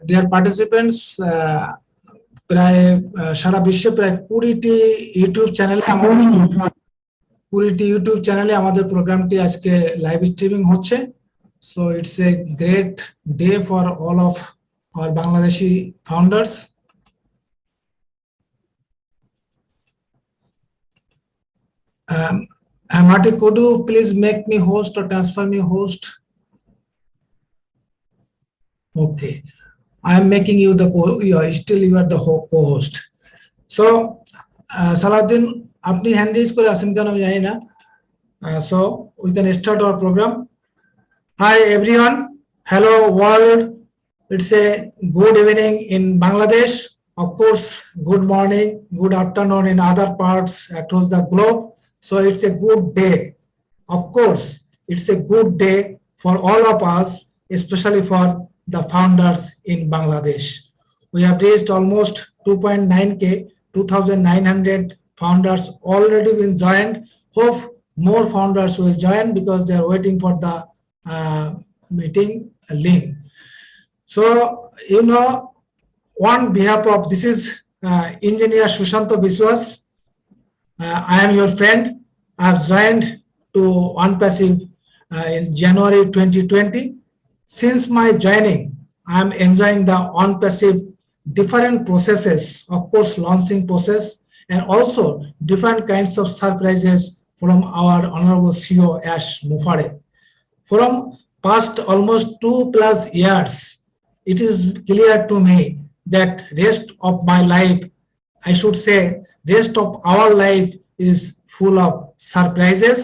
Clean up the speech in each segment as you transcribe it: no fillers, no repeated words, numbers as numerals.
Dear participants, প্রায় সারা বিশ্বে প্রায় 20টি ইউটিউব চ্যানেলে আমাদের প্রোগ্রামটি আজকে লাইভ স্ট্রিমিং হচ্ছে। So it's a great day for all of our Bangladeshi founders. Marty, could you please make me host or transfer me host? Okay, I am making you the still you are the co-host. So Salahuddin, apni hand raise kore aছেন কেন আমি জানি না। So we can start our program. Hi everyone, hello world. It's a good evening in Bangladesh. Of course, good morning, good afternoon in other parts across the globe. So it's a good day. Of course, it's a good day for all of us, especially for the founders in Bangladesh. We have reached almost 2.9k, 2,900 founders already been joined. Hope more founders will join because they are waiting for the meeting link. So, you know, on behalf of, this is Engineer Sushanto Biswas. I am your friend. I have joined to ONPASSIVE in January 2020. Since my joining, I am enjoying the ONPASSIVE different processes, of course, launching process, and also different kinds of surprises from our Honorable CEO Ash Mufareh. From past almost 2+ years, it is clear to me that rest of my life, I should say, rest of our life is full of surprises.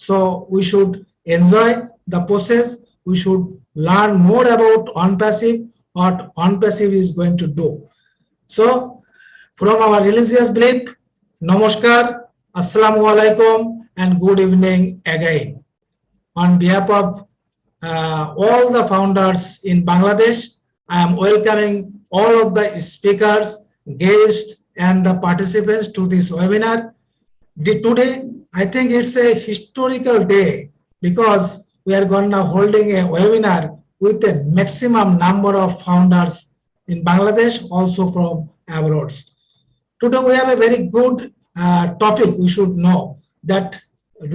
So we should enjoy the process. We should learn more about ONPASSIVE, what ONPASSIVE is going to do. So from our religious belief, Namaskar, Assalamu alaikum, and good evening again. On behalf of all the founders in Bangladesh, I am welcoming all of the speakers, guests, and the participants to this webinar. Today, I think it's a historical day because we are going to holding a webinar with a maximum number of founders in Bangladesh, also from abroad. Today, we have a very good topic. We should know that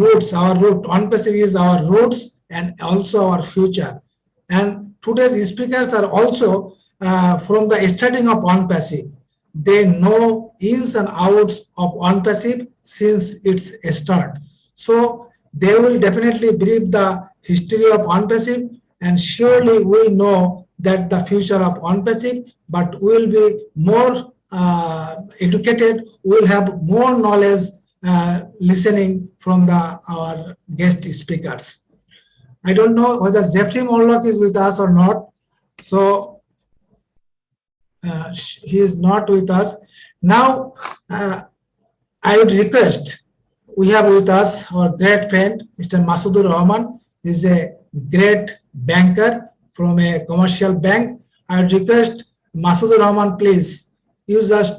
roots, our root, ONPASSIVE is our roots and also our future. And today's speakers are also from the starting of ONPASSIVE. They know ins and outs of ONPASSIVE since its start. So they will definitely brief the history of ONPASSIVE, and surely we know that the future of ONPASSIVE, but we will be more educated, we will have more knowledge listening from our guest speakers. I don't know whether Jeffrey Morlock is with us or not. So he is not with us. Now, I would request, we have with us our great friend, Mr. Masudur Rahman. He is a great banker from a commercial bank. I would request Masudur Rahman, please, you just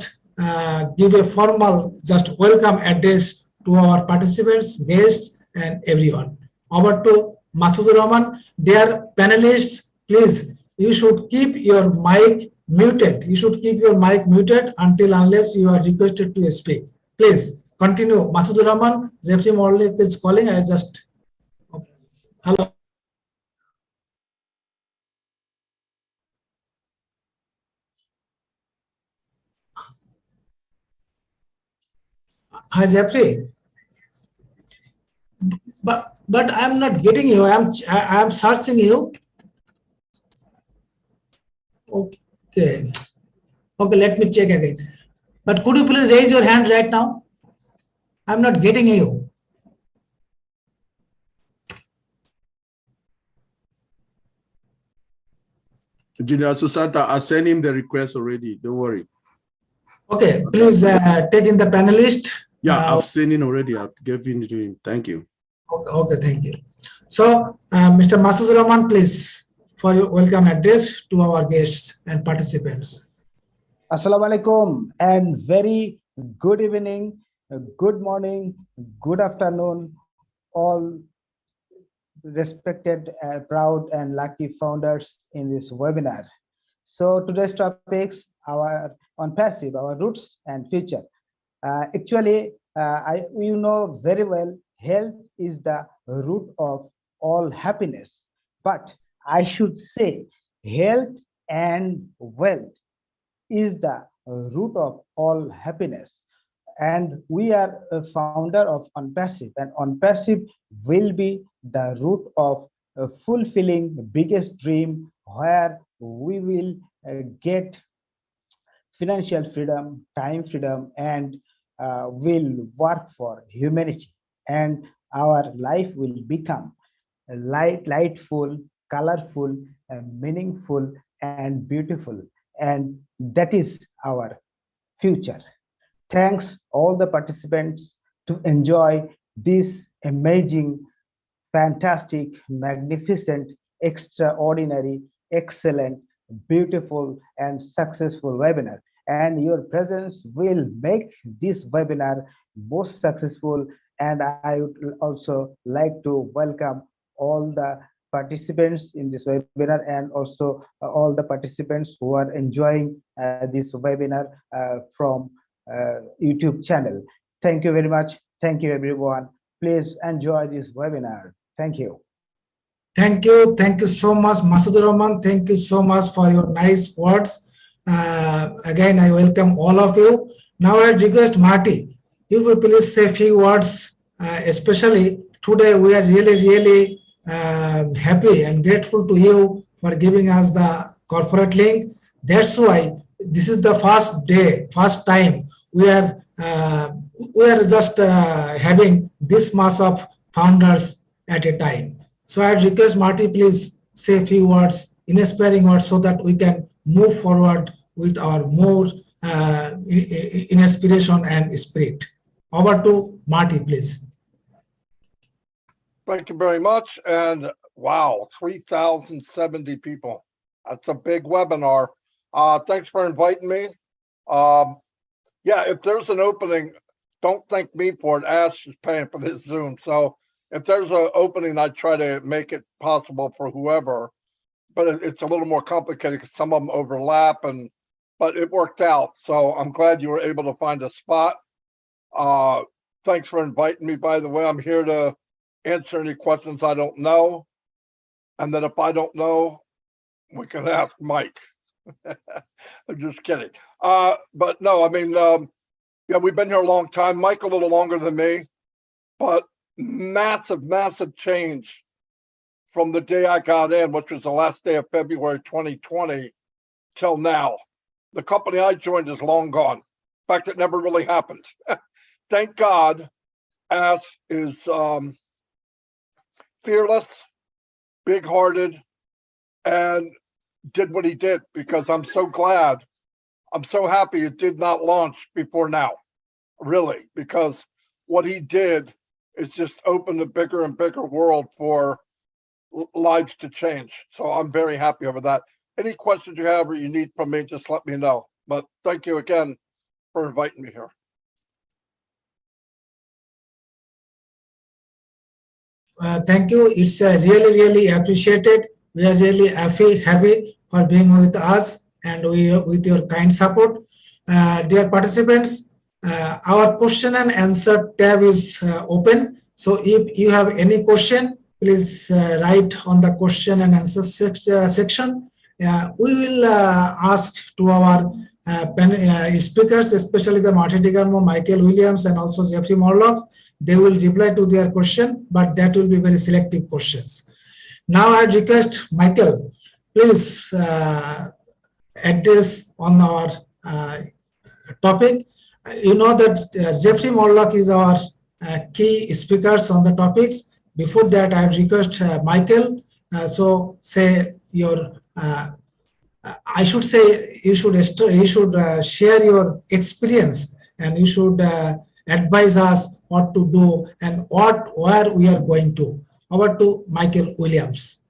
give a formal, just welcome address to our participants, guests, and everyone. Over to Masudur Rahman. Dear panelists, please, you should keep your mic muted. You should keep your mic muted until unless you are requested to speak. Please continue. Masudur Rahman, Jeffrey Morlock is calling. I just, okay. Hello. Hi, Jeffrey. But I'm not getting you. I'm searching you. Okay. Okay, let me check again. But could you please raise your hand right now? I'm not getting you. Engineer Susanta, I sent him the request already. Don't worry. Okay, please take in the panelist. Yeah, I've seen it already. I've given it to him. Thank you. Okay, thank you. So, Mr. Masudur Rahman, please, for your welcome address to our guests and participants. Assalamu alaikum and very good evening, good morning, good afternoon, all respected, proud and lucky founders in this webinar. So today's topics our on passive, our roots and future. You know very well, health is the root of all happiness. But I should say, health and wealth is the root of all happiness. And we are a founder of ONPASSIVE, and ONPASSIVE will be the root of fulfilling the biggest dream, where we will get financial freedom, time freedom, and will work for humanity. And our life will become lightful, colorful, meaningful, and beautiful. And that is our future. Thanks all the participants to enjoy this amazing, fantastic, magnificent, extraordinary, excellent, beautiful, and successful webinar. And your presence will make this webinar most successful. And I would also like to welcome all the participants in this webinar, and also all the participants who are enjoying this webinar from YouTube channel. Thank you very much. Thank you, everyone. Please enjoy this webinar. Thank you. Thank you. Thank you so much, Masudur Rahman. Thank you so much for your nice words. Again, I welcome all of you. Now I request Marty, you will please say a few words, especially today we are really happy and grateful to you for giving us the corporate link. That's why this is the first time we are just having this mass of founders at a time. So I request Marty, please say a few words, inspiring words, so that we can move forward with our more inspiration and spirit. Over to Marty, please. Thank you very much. And wow, 3,070 people. That's a big webinar. Thanks for inviting me. Yeah, if there's an opening, don't thank me for it. Ash is paying for this Zoom. So if there's an opening, I try to make it possible for whoever. But it's a little more complicated because some of them overlap, but it worked out. So I'm glad you were able to find a spot. Thanks for inviting me, by the way. I'm here to answer any questions I don't know. And then if I don't know, we can ask Mike. I'm just kidding. But no, I mean, yeah, we've been here a long time. Mike a little longer than me, but massive change from the day I got in, which was the last day of February 2020, till now. The company I joined is long gone. In fact, it never really happened. Thank God, Ash is fearless, big-hearted, and did what he did, because I'm so glad, I'm so happy it did not launch before now, really, because what he did is just open a bigger and bigger world for lives to change. So I'm very happy over that. Any questions you have or you need from me, just let me know. But thank you again for inviting me here. Thank you. It's really appreciated. We are really happy for being with us and with your kind support. Dear participants, our question and answer tab is open. So if you have any question, please write on the question and answer section. We will ask to our speakers, especially the Marty DeGarmo, Michael Williams, and also Jeffrey Morlock. They will reply to their question, but that will be very selective questions. Now I request Michael, please address on our topic. You know that Jeffrey Morlock is our key speakers on the topics. Before that, I request Michael, so say your, I should say you should share your experience, and you should advise us what to do and where we are going to. Over to Michael Williams.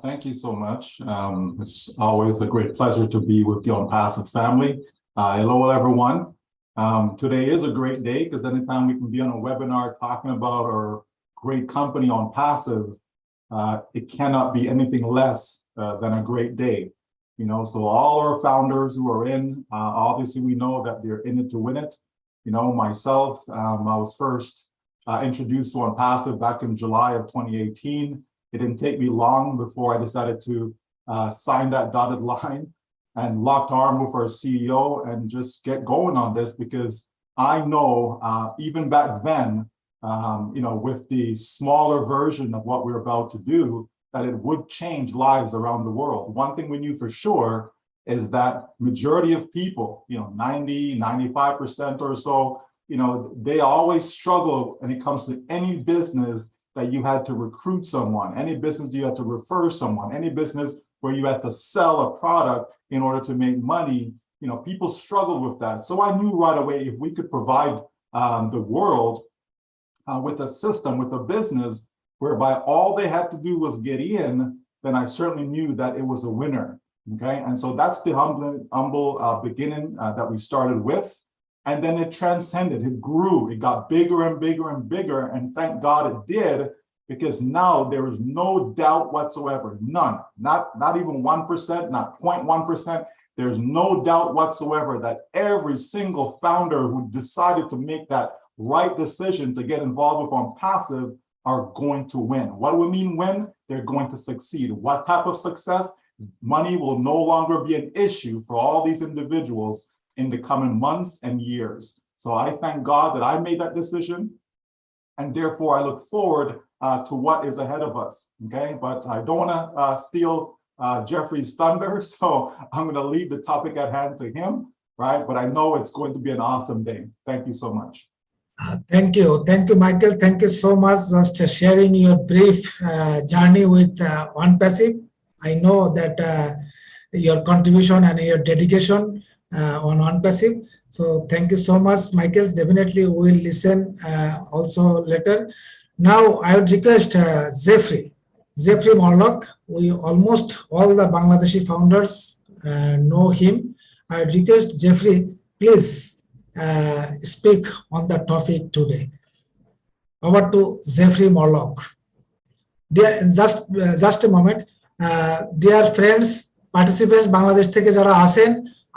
Thank you so much. It's always a great pleasure to be with the ONPASSIVE family. Hello, everyone. Today is a great day because anytime we can be on a webinar talking about our great company ONPASSIVE, it cannot be anything less than a great day. You know, so all our founders who are in, obviously we know that they're in it to win it. You know, myself, I was first introduced to ONPASSIVE back in July of 2018. It didn't take me long before I decided to sign that dotted line and locked arm with our CEO and just get going on this, because I know even back then, you know, with the smaller version of what we're about to do, that it would change lives around the world. One thing we knew for sure is that majority of people, you know, 90, 95% or so, you know, they always struggle when it comes to any business that you had to recruit someone, any business you had to refer someone, any business where you had to sell a product in order to make money. You know, people struggle with that. So I knew right away, if we could provide the world with a system, with a business whereby all they had to do was get in, then I certainly knew that it was a winner. Okay, and so that's the humble beginning that we started with. And then it transcended, it grew, it got bigger and bigger and bigger. And thank God it did, because now there is no doubt whatsoever, none, not even 1%, not 0.1%. There's no doubt whatsoever that every single founder who decided to make that right decision to get involved with ONPASSIVE are going to win. What do we mean win? They're going to succeed. What type of success? Money will no longer be an issue for all these individuals in the coming months and years. So I thank God that I made that decision, and therefore I look forward to what is ahead of us, okay? But I don't wanna steal Jeffrey's thunder, so I'm gonna leave the topic at hand to him, right? But I know it's going to be an awesome day. Thank you so much. Thank you, Michael. Thank you so much just sharing your brief journey with ONPASSIVE. I know that your contribution and your dedication on ONPASSIVE. So thank you so much, Michael. Definitely we will listen also later. Now I would request Jeffrey Morlock. We almost all the Bangladeshi founders know him. I would request Jeffrey, please speak on the topic today. Over to Jeffrey Morlock. Dear, just a moment. Dear friends, participants, Bangladesh থেকে যারা আছেন,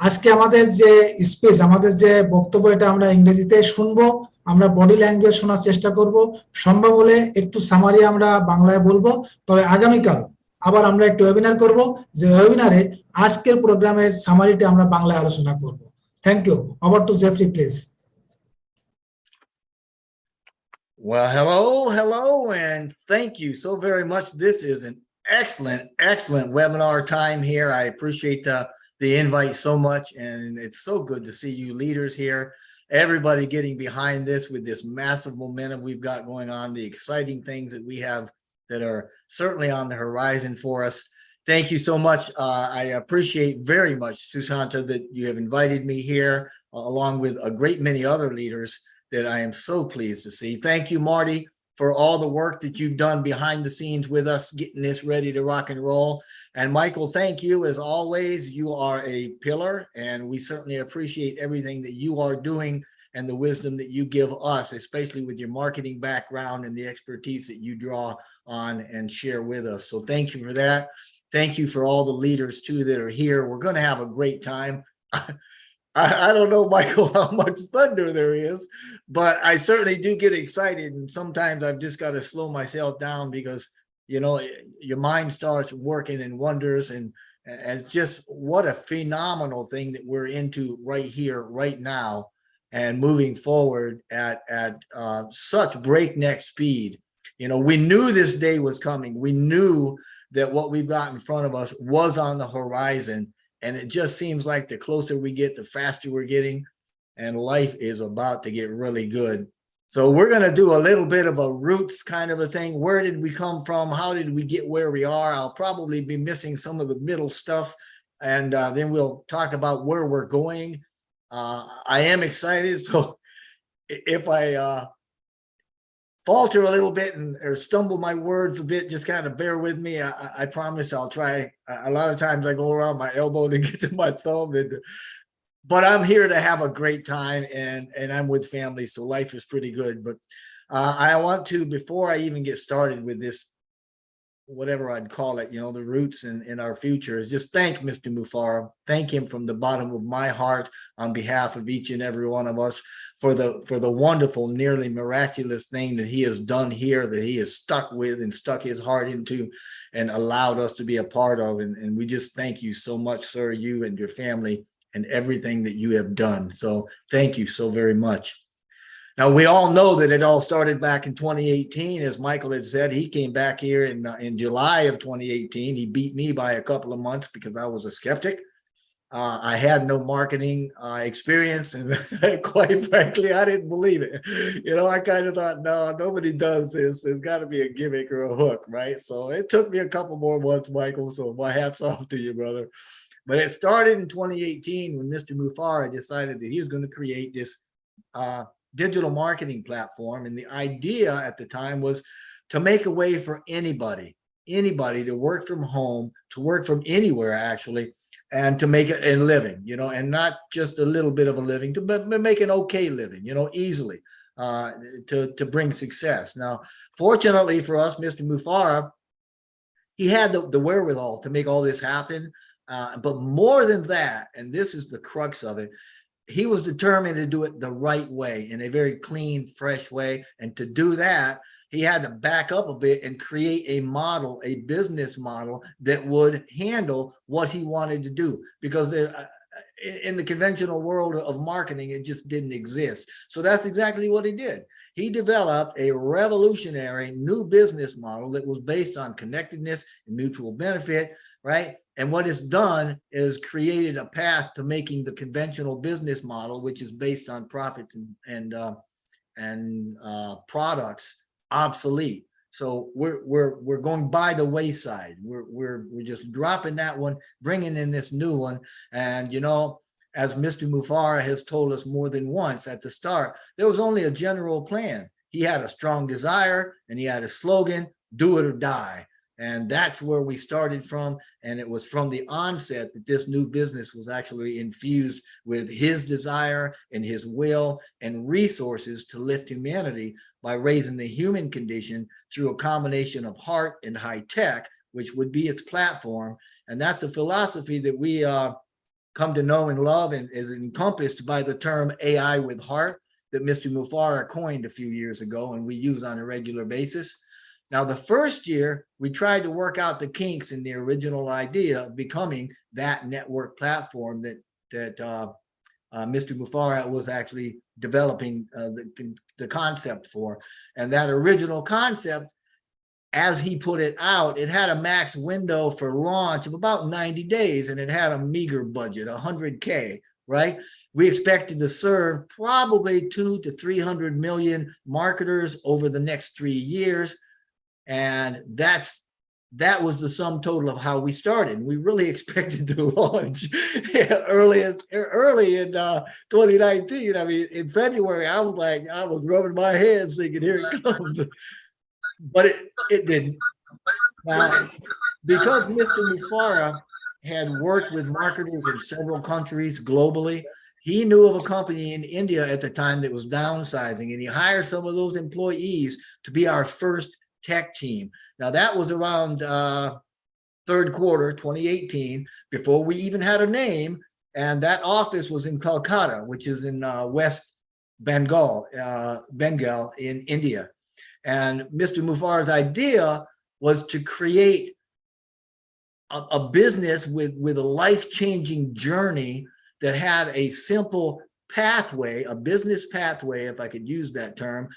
আজকে আমাদের যে speech, আমাদের যে বক্তব্য, এটা আমরা ইংরেজিতে শুনবো, আমরা বডি ল্যাঙ্গুয়েজ শোনার চেষ্টা করব, সম্ভব হলে একটু সামারি আমরা বাংলায় বলবো। তবে আগামীকাল আবার আমরা একটু ওয়েবিনার করব, যে ওয়েবিনারে আজকের প্রোগ্রামের সামারিটা আমরা বাংলায় আলোচনা করব। Thank you. Over to Jeffrey please. Well, hello, and thank you so very much. This is an excellent webinar time here. I appreciate the invite so much, and it's so good to see you leaders here, everybody getting behind this with this massive momentum we've got going on, the exciting things that we have that are certainly on the horizon for us. Thank you so much. I appreciate very much, Susanta, that you have invited me here, along with a great many other leaders that I am so pleased to see. Thank you, Marty, for all the work that you've done behind the scenes with us, getting this ready to rock and roll. And Michael, thank you as always. You are a pillar, and we certainly appreciate everything that you are doing and the wisdom that you give us, especially with your marketing background and the expertise that you draw on and share with us. So thank you for that. Thank you for all the leaders too that are here. We're going to have a great time. I don't know, Michael, how much thunder there is, but I certainly do get excited. And sometimes I've just got to slow myself down, because, you know, your mind starts working in wonders, and it's just what a phenomenal thing that we're into right here, right now, and moving forward at such breakneck speed. You know, we knew this day was coming. We knew that what we've got in front of us was on the horizon. And it just seems like the closer we get, the faster we're getting, and life is about to get really good. So we're going to do a little bit of a roots kind of a thing. Where did we come from? How did we get where we are? I'll probably be missing some of the middle stuff, and then we'll talk about where we're going. I am excited, so if I falter a little bit or stumble my words a bit, just kind of bear with me. I promise I'll try. A lot of times I go around my elbow to get to my thumb, but I'm here to have a great time, and I'm with family, so life is pretty good. But I want to, before I even get started with this whatever I'd call it, the roots in our future, is just thank Mr. Mufareh. Thank him from the bottom of my heart on behalf of each and every one of us for the wonderful, nearly miraculous thing that he has done here, that he has stuck with and stuck his heart into and allowed us to be a part of. And we just thank you so much, sir, you and your family and everything that you have done. So thank you so very much. Now, we all know that it all started back in 2018. As Michael had said, he came back here in July of 2018. He beat me by a couple of months because I was a skeptic. I had no marketing experience, and quite frankly, I didn't believe it. I kind of thought, no, nobody does this. There's got to be a gimmick or a hook, right? So it took me a couple more months, Michael. So my hat's off to you, brother. But it started in 2018 when Mr. Mufareh decided that he was going to create this digital marketing platform. And the idea at the time was to make a way for anybody to work from home, to work from anywhere actually, and to make it a living, and not just a little bit of a living, but make an okay living, easily, to bring success. Now, fortunately for us, Mr. Mufareh, he had the wherewithal to make all this happen. But more than that, and this is the crux of it, he was determined to do it the right way, in a very clean, fresh way. And to do that, he had to back up a bit and create a model, a business model that would handle what he wanted to do, because in the conventional world of marketing, it just didn't exist. So that's exactly what he did. He developed a revolutionary new business model that was based on connectedness and mutual benefit, right? And what it's done is created a path to making the conventional business model, which is based on profits and products, obsolete. So we're going by the wayside. We're just dropping that one, bringing in this new one. And as Mr. Mufareh has told us more than once at the start, there was only a general plan. He had a strong desire and he had a slogan: do it or die. And that's where we started from. And it was from the onset that this new business was actually infused with his desire and his will and resources to lift humanity by raising the human condition through a combination of heart and high tech, which would be its platform. And that's a philosophy that we come to know and love, and is encompassed by the term AI with heart that Mr. Mufareh coined a few years ago, and we use on a regular basis. Now, the first year, we tried to work out the kinks in the original idea of becoming that network platform that Mr. Mufareh was actually developing the concept for. And that original concept, as he put it out, it had a max window for launch of about 90 days, and it had a meager budget, 100K, right? We expected to serve probably 200 to 300 million marketers over the next 3 years. And that was the sum total of how we started. We really expected to launch early in 2019. I mean, in February, I was rubbing my hands thinking, here it comes. But it didn't. Now, because Mr. Mufareh had worked with marketers in several countries globally, he knew of a company in India at the time that was downsizing, and he hired some of those employees to be our first tech team. Now, that was around third quarter 2018, before we even had a name, and that office was in Calcutta, which is in West Bengal in India. And Mr. Mufareh's idea was to create a business with a life-changing journey that had a simple pathway, a business pathway, if I could use that term,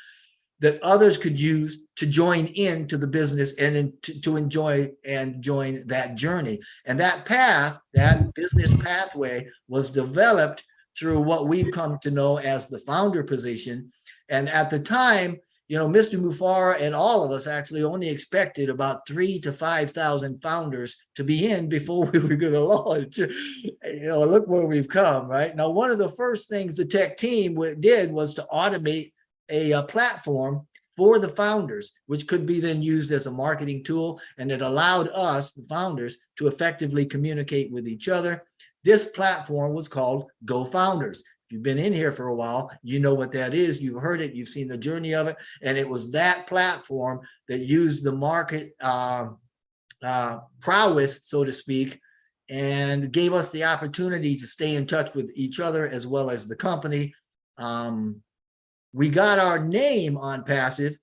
that others could use to join into the business and to enjoy and join that journey. And that path, that business pathway, was developed through what we've come to know as the founder position. And at the time, Mr. Mufareh and all of us actually only expected about 3,000 to 5,000 founders to be in before we were going to launch. Look where we've come, right? Now, one of the first things the tech team did was to automate a platform for the founders, which could be then used as a marketing tool, and it allowed us, the founders, to effectively communicate with each other. This platform was called Go Founders. If you've been in here for a while, you know what that is. You've heard it, you've seen the journey of it, and it was that platform that used the market prowess, so to speak, and gave us the opportunity to stay in touch with each other as well as the company. We got our name ONPASSIVE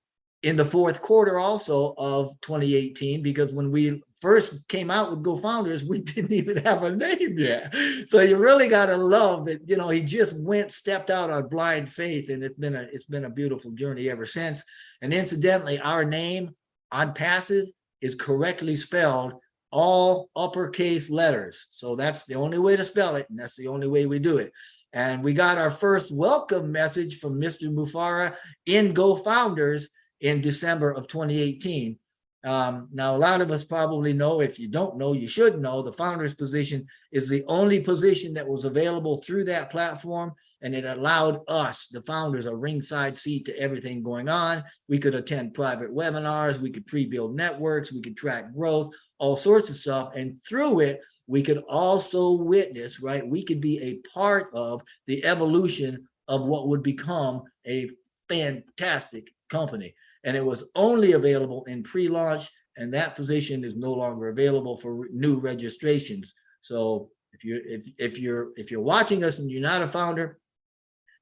in the fourth quarter also of 2018, because when we first came out with Go Founders, we didn't even have a name yet. So you really got to love that, you know, he just stepped out on blind faith, and it's been a beautiful journey ever since. And incidentally, our name ONPASSIVE is correctly spelled all uppercase letters. So that's the only way to spell it, and that's the only way we do it. And we got our first welcome message from Mr. Mufareh in Go Founders in December of 2018. Now, a lot of us probably know, if you don't know, you should know, the founder's position is the only position that was available through that platform, and it allowed us, the founders, a ringside seat to everything going on. We could attend private webinars, we could pre-build networks, we could track growth, all sorts of stuff, and through it, we could also witness, right? We could be a part of the evolution of what would become a fantastic company. And it was only available in pre-launch, and that position is no longer available for new registrations. So if you're watching us and you're not a founder,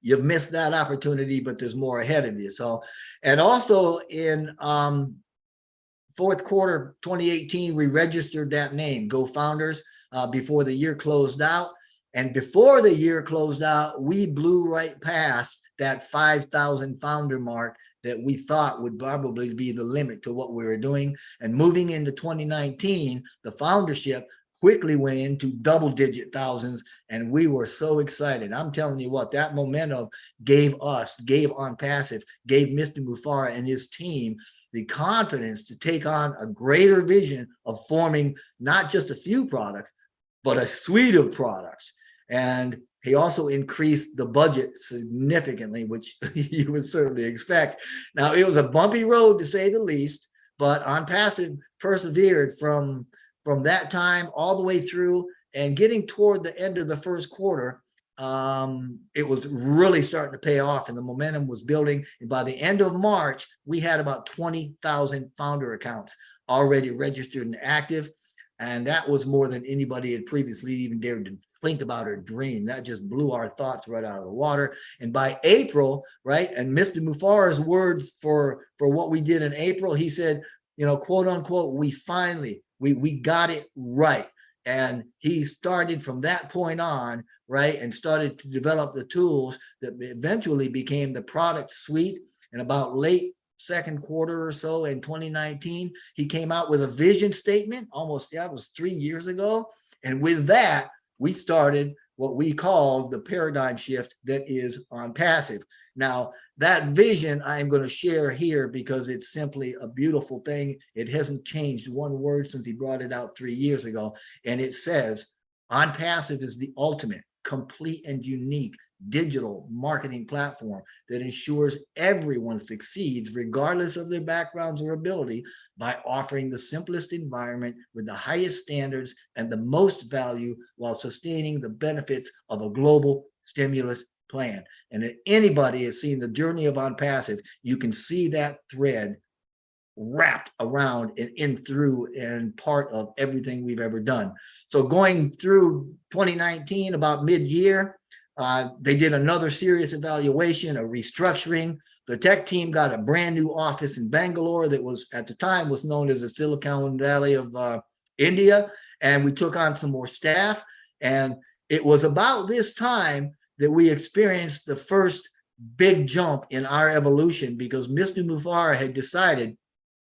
you've missed that opportunity, but there's more ahead of you. So, and also in fourth quarter 2018, we registered that name, Go Founders, before the year closed out. And before the year closed out, we blew right past that 5,000 founder mark that we thought would probably be the limit to what we were doing. And moving into 2019, the foundership quickly went into double-digit thousands, and we were so excited. I'm telling you what, that momentum gave ONPASSIVE, gave Mr. Mufareh and his team the confidence to take on a greater vision of forming not just a few products, but a suite of products. And he also increased the budget significantly, which you would certainly expect. Now, it was a bumpy road, to say the least, but ONPASSIVE persevered from that time all the way through, and getting toward the end of the first quarter, it was really starting to pay off, and the momentum was building. And by the end of March, we had about 20,000 founder accounts already registered and active. And that was more than anybody had previously even dared to think about or dream. That just blew our thoughts right out of the water. And by April, right, and Mr. Mufareh's words for what we did in April, he said, you know, quote unquote, we finally, we got it right. And he started from that point on, right, and started to develop the tools that eventually became the product suite. And about late second quarter or so in 2019, he came out with a vision statement, almost, yeah, it was 3 years ago. And with that, we started what we call the paradigm shift that is ONPASSIVE. Now, that vision I am going to share here because it's simply a beautiful thing. It hasn't changed one word since he brought it out 3 years ago. And it says, ONPASSIVE is the ultimate, complete, and unique digital marketing platform that ensures everyone succeeds regardless of their backgrounds or ability by offering the simplest environment with the highest standards and the most value while sustaining the benefits of a global stimulus plan. And if anybody has seen the journey of ONPASSIVE, you can see that thread wrapped around and in through and part of everything we've ever done. So going through 2019, about mid-year, they did another serious evaluation, a restructuring. The tech team got a brand new office in Bangalore that was, at the time, was known as the Silicon Valley of India. And we took on some more staff. And it was about this time that we experienced the first big jump in our evolution, because Mr. Mufareh had decided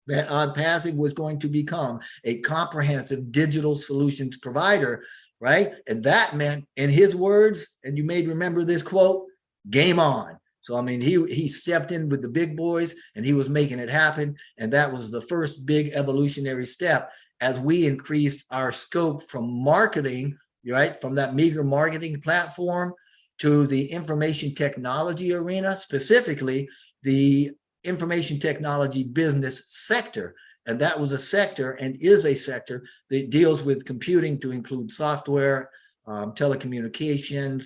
that ONPASSIVE was going to become a comprehensive digital solutions provider, right? And that meant, in his words, and you may remember this quote, game on. So, I mean, he stepped in with the big boys and he was making it happen. And that was the first big evolutionary step as we increased our scope from marketing, right? From that meager marketing platform to the information technology arena, specifically the information technology business sector. And that was a sector and is a sector that deals with computing to include software, telecommunications,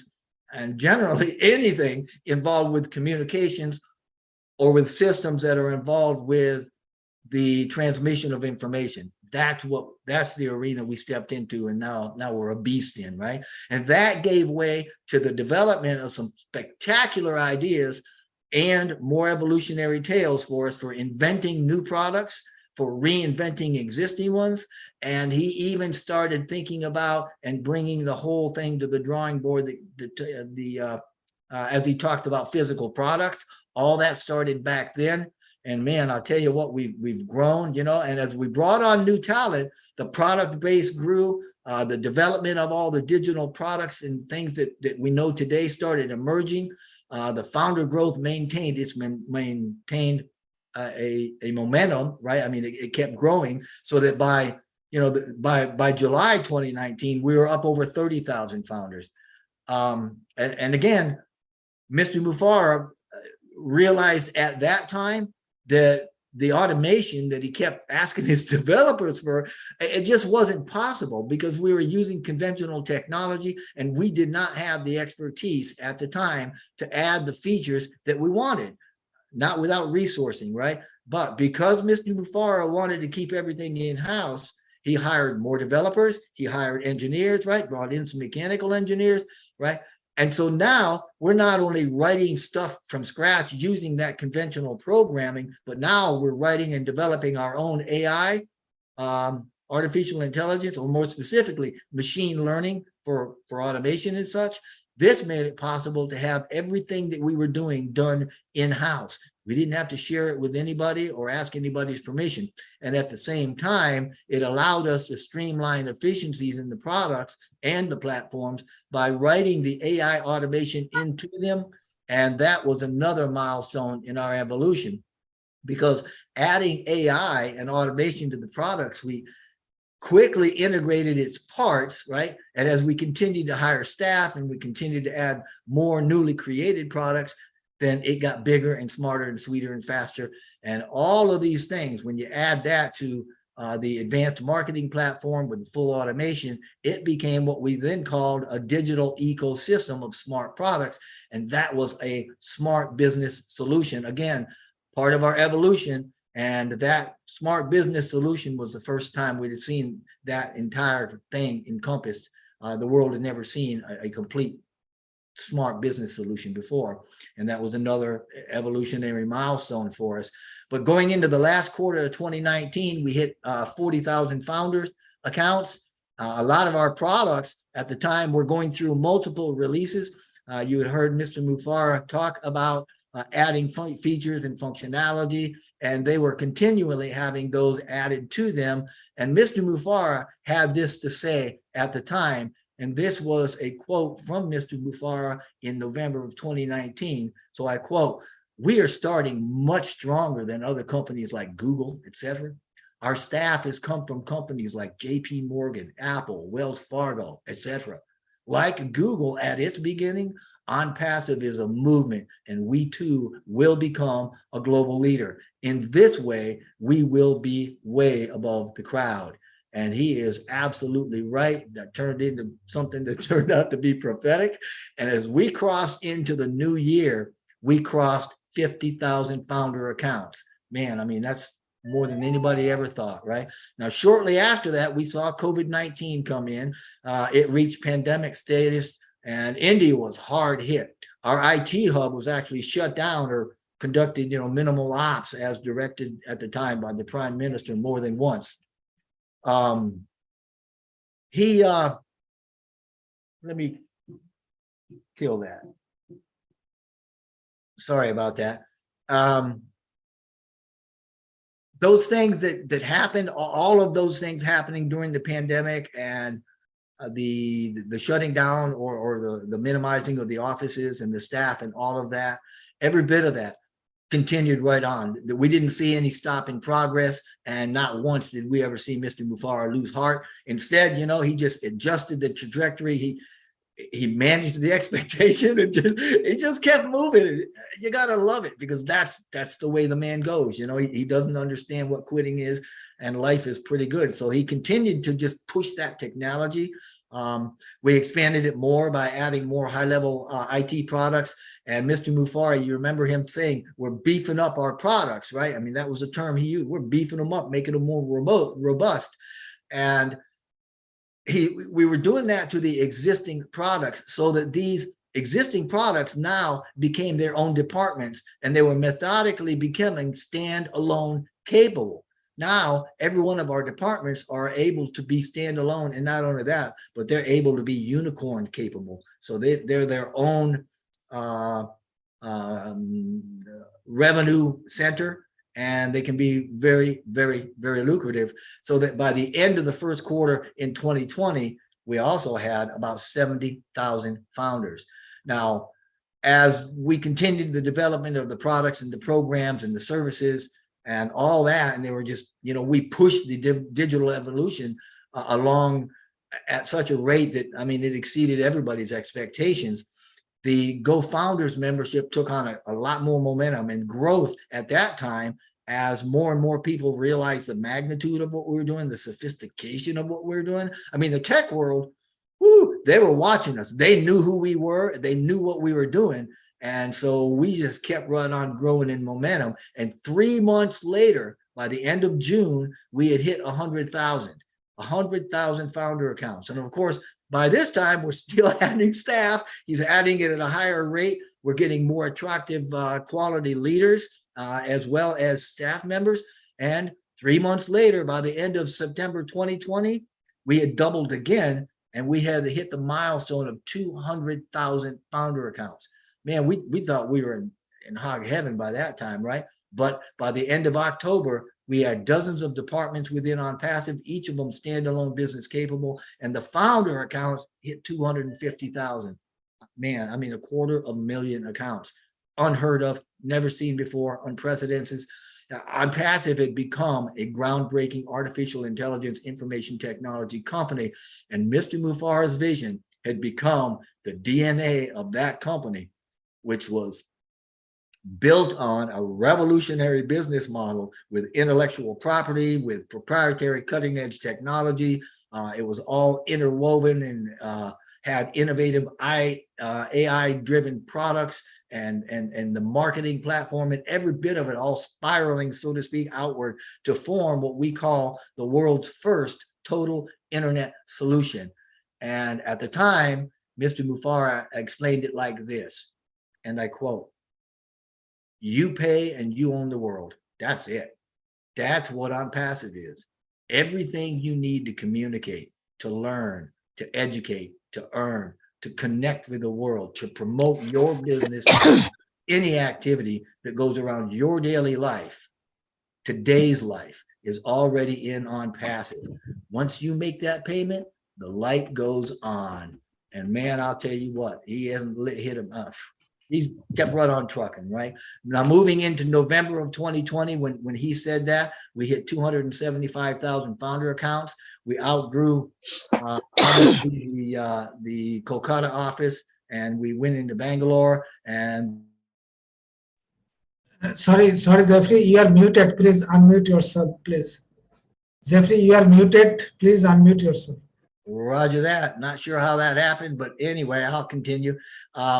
and generally anything involved with communications or with systems that are involved with the transmission of information. that's the arena we stepped into, and now we're a beast in, right? And that gave way to the development of some spectacular ideas and more evolutionary tales for us for inventing new products, for reinventing existing ones. And he even started thinking about and bringing the whole thing to the drawing board, as he talked about physical products. All that started back then. And man, I'll tell you what, we've grown, you know, and as we brought on new talent, the product base grew, the development of all the digital products and things that we know today started emerging. The founder growth maintained a momentum, right? I mean, it kept growing, so that by July 2019, we were up over 30,000 founders. And again, Mr. Mufareh realized at that time that the automation that he kept asking his developers for, it just wasn't possible, because we were using conventional technology and we did not have the expertise at the time to add the features that we wanted, not without resourcing, right? But because Mr. Mufareh wanted to keep everything in-house, he hired more developers, he hired engineers, right? Brought in some mechanical engineers, right? And so now we're not only writing stuff from scratch using that conventional programming, but now we're writing and developing our own AI, artificial intelligence, or more specifically, machine learning for automation and such. This made it possible to have everything that we were doing done in-house. We didn't have to share it with anybody or ask anybody's permission. And at the same time, it allowed us to streamline efficiencies in the products and the platforms by writing the AI automation into them. And that was another milestone in our evolution, because adding AI and automation to the products, we quickly integrated its parts, right? And as we continued to hire staff and we continued to add more newly created products, then it got bigger and smarter and sweeter and faster. And all of these things, when you add that to the advanced marketing platform with full automation, it became what we then called a digital ecosystem of smart products. And that was a smart business solution. Again, part of our evolution. And that smart business solution was the first time we'd seen that entire thing encompassed. The world had never seen a complete smart business solution before. And that was another evolutionary milestone for us. But going into the last quarter of 2019, we hit 40,000 founders accounts. A lot of our products at the time were going through multiple releases. You had heard Mr. Mufareh talk about adding features and functionality, and they were continually having those added to them. And Mr. Mufareh had this to say at the time, and this was a quote from Mr. Mufareh in November of 2019. So I quote, "We are starting much stronger than other companies like Google, etc. Our staff has come from companies like JP Morgan, Apple, Wells Fargo, etc. Like Google at its beginning, ONPASSIVE is a movement, and we too will become a global leader. In this way, we will be way above the crowd." And he is absolutely right. That turned into something that turned out to be prophetic. And as we crossed into the new year, we crossed 50,000 founder accounts. Man, I mean, that's more than anybody ever thought, right? Now, shortly after that, we saw COVID-19 come in. It reached pandemic status, and India was hard hit. Our IT hub was actually shut down or conducted, minimal ops as directed at the time by the Prime Minister more than once. Let me kill that. Sorry about that. Those things that happened, all of those things happening during the pandemic, and the shutting down or the minimizing of the offices and the staff and all of that, every bit of that continued right on. We didn't see any stop in progress, and not once did we ever see Mr. Mufareh lose heart. Instead, he just adjusted the trajectory. He managed the expectation, and he just kept moving. You gotta love it, because that's the way the man goes. He doesn't understand what quitting is, and life is pretty good. So he continued to just push that technology. We expanded it more by adding more high-level IT products. And Mr. Mufareh, you remember him saying, we're beefing up our products, right? I mean, that was a term he used. We're beefing them up, making them more robust. And we were doing that to the existing products so that these existing products now became their own departments, and they were methodically becoming standalone capable. Now, every one of our departments are able to be standalone, and not only that, but they're able to be unicorn capable. So they're their own revenue center, and they can be very, very, very lucrative. So that by the end of the first quarter in 2020, we also had about 70,000 founders. Now, as we continued the development of the products and the programs and the services and all that, and they were just, you know, we pushed the digital evolution along at such a rate that, I mean, it exceeded everybody's expectations. The Go Founders membership took on a lot more momentum and growth at that time as more and more people realized the magnitude of what we were doing, the sophistication of what we were doing. I mean, the tech world, whoo, they were watching us. They knew who we were. They knew what we were doing. And so we just kept running on growing in momentum. And 3 months later, by the end of June, we had hit 100,000 founder accounts. And of course, by this time, we're still adding staff. He's adding it at a higher rate. We're getting more attractive quality leaders as well as staff members. And 3 months later, by the end of September 2020, we had doubled again, and we had to hit the milestone of 200,000 founder accounts. Man, we thought we were in hog heaven by that time, right? But by the end of October, we had dozens of departments within ONPASSIVE, each of them standalone business capable, and the founder accounts hit 250,000. Man, I mean, 250,000 accounts. Unheard of, never seen before, unprecedented. ONPASSIVE had become a groundbreaking artificial intelligence information technology company, and Mr. Mufareh's vision had become the DNA of that company, which was built on a revolutionary business model with intellectual property, with proprietary cutting edge technology. It was all interwoven and had innovative AI driven products and the marketing platform, and every bit of it all spiraling, so to speak, outward to form what we call the world's first total internet solution. And at the time, Mr. Mufareh explained it like this, and I quote, "You pay and you own the world. That's it. That's what ONPASSIVE is. Everything you need to communicate, to learn, to educate, to earn, to connect with the world, to promote your business, any activity that goes around your daily life, today's life, is already in ONPASSIVE. Once you make that payment, the light goes on." And man, I'll tell you what, he hasn't hit him up. He's kept right on trucking, right? Now, moving into November of 2020, when he said that, we hit 275,000 founder accounts. We outgrew the Kolkata office, and we went into Bangalore. And sorry, Jeffrey, you are muted. Please unmute yourself, please. Jeffrey, you are muted. Please unmute yourself. Roger that. Not sure how that happened, but anyway, I'll continue.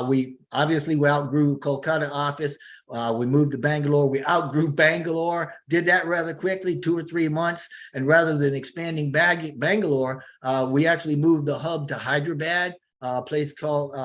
We outgrew Kolkata office. We moved to Bangalore. We outgrew Bangalore, did that rather quickly, 2 or 3 months. And rather than expanding Bangalore, we actually moved the hub to Hyderabad, a place called,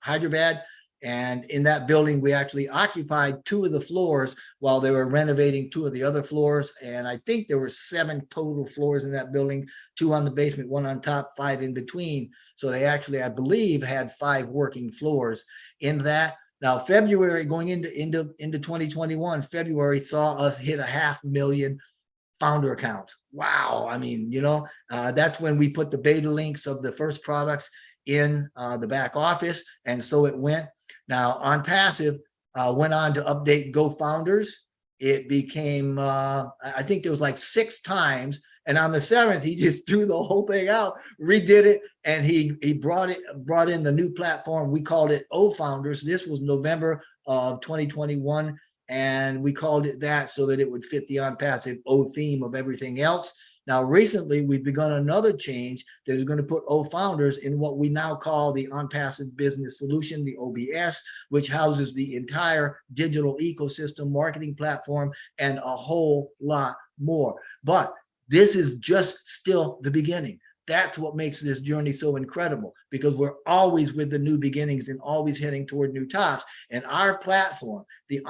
Hyderabad. And in that building, we actually occupied 2 of the floors while they were renovating 2 of the other floors. And I think there were 7 total floors in that building, 2 on the basement, 1 on top, 5 in between. So they actually, I believe, had 5 working floors in that. Now, February, going into 2021, February saw us hit 500,000 founder accounts. Wow. I mean, you know, that's when we put the beta links of the first products in the back office. And so it went. Now, ONPASSIVE went on to update Go Founders. It became, I think there was like 6 times. And on the 7th, he just threw the whole thing out, redid it, and he brought in the new platform. We called it O Founders. This was November of 2021. and we called it that so that it would fit the ONPASSIVE O theme of everything else. Now, recently, we've begun another change that is going to put O founders in what we now call the ONPASSIVE Business Solution, the OBS, which houses the entire digital ecosystem, marketing platform, and a whole lot more. But this is just still the beginning. That's what makes this journey so incredible, because we're always with the new beginnings and always heading toward new tops. And our platform, the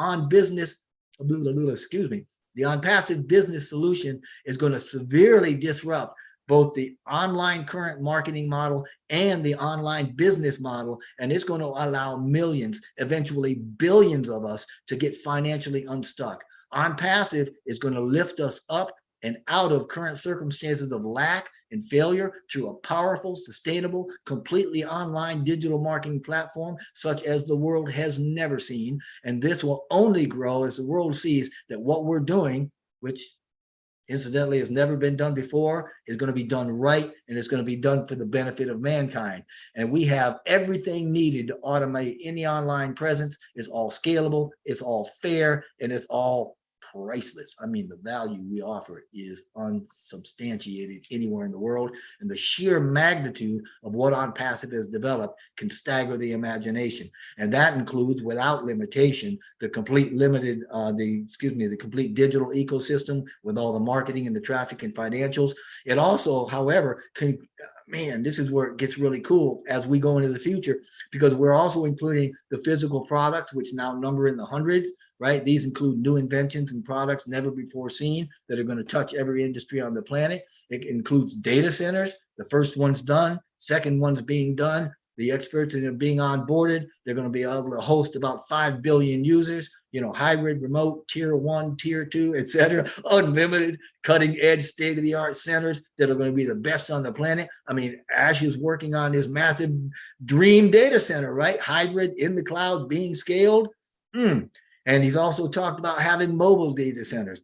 the ONPASSIVE Business Solution, is going to severely disrupt both the online current marketing model and the online business model. And it's going to allow millions, eventually billions of us to get financially unstuck. ONPASSIVE is going to lift us up and out of current circumstances of lack and failure through a powerful, sustainable, completely online digital marketing platform such as the world has never seen. And this will only grow as the world sees that what we're doing, which incidentally has never been done before, is going to be done right, and it's going to be done for the benefit of mankind. And we have everything needed to automate any online presence. It's all scalable, it's all fair, and it's all priceless. I mean, the value we offer is unsubstantiated anywhere in the world, and the sheer magnitude of what ONPASSIVE has developed can stagger the imagination. And that includes, without limitation, the complete the complete digital ecosystem with all the marketing and the traffic and financials. It also, however, can, man, this is where it gets really cool as we go into the future, because we're also including the physical products, which now number in the hundreds, right? These include new inventions and products never before seen that are going to touch every industry on the planet. It includes data centers. The first one's done, second one's being done. The experts that are being onboarded, they're going to be able to host about 5 billion users, you know, hybrid, remote, tier 1, tier 2, etc., unlimited, cutting edge, state of the art centers that are going to be the best on the planet. I mean, Ash is working on his massive dream data center, right? Hybrid, in the cloud, being scaled. And he's also talked about having mobile data centers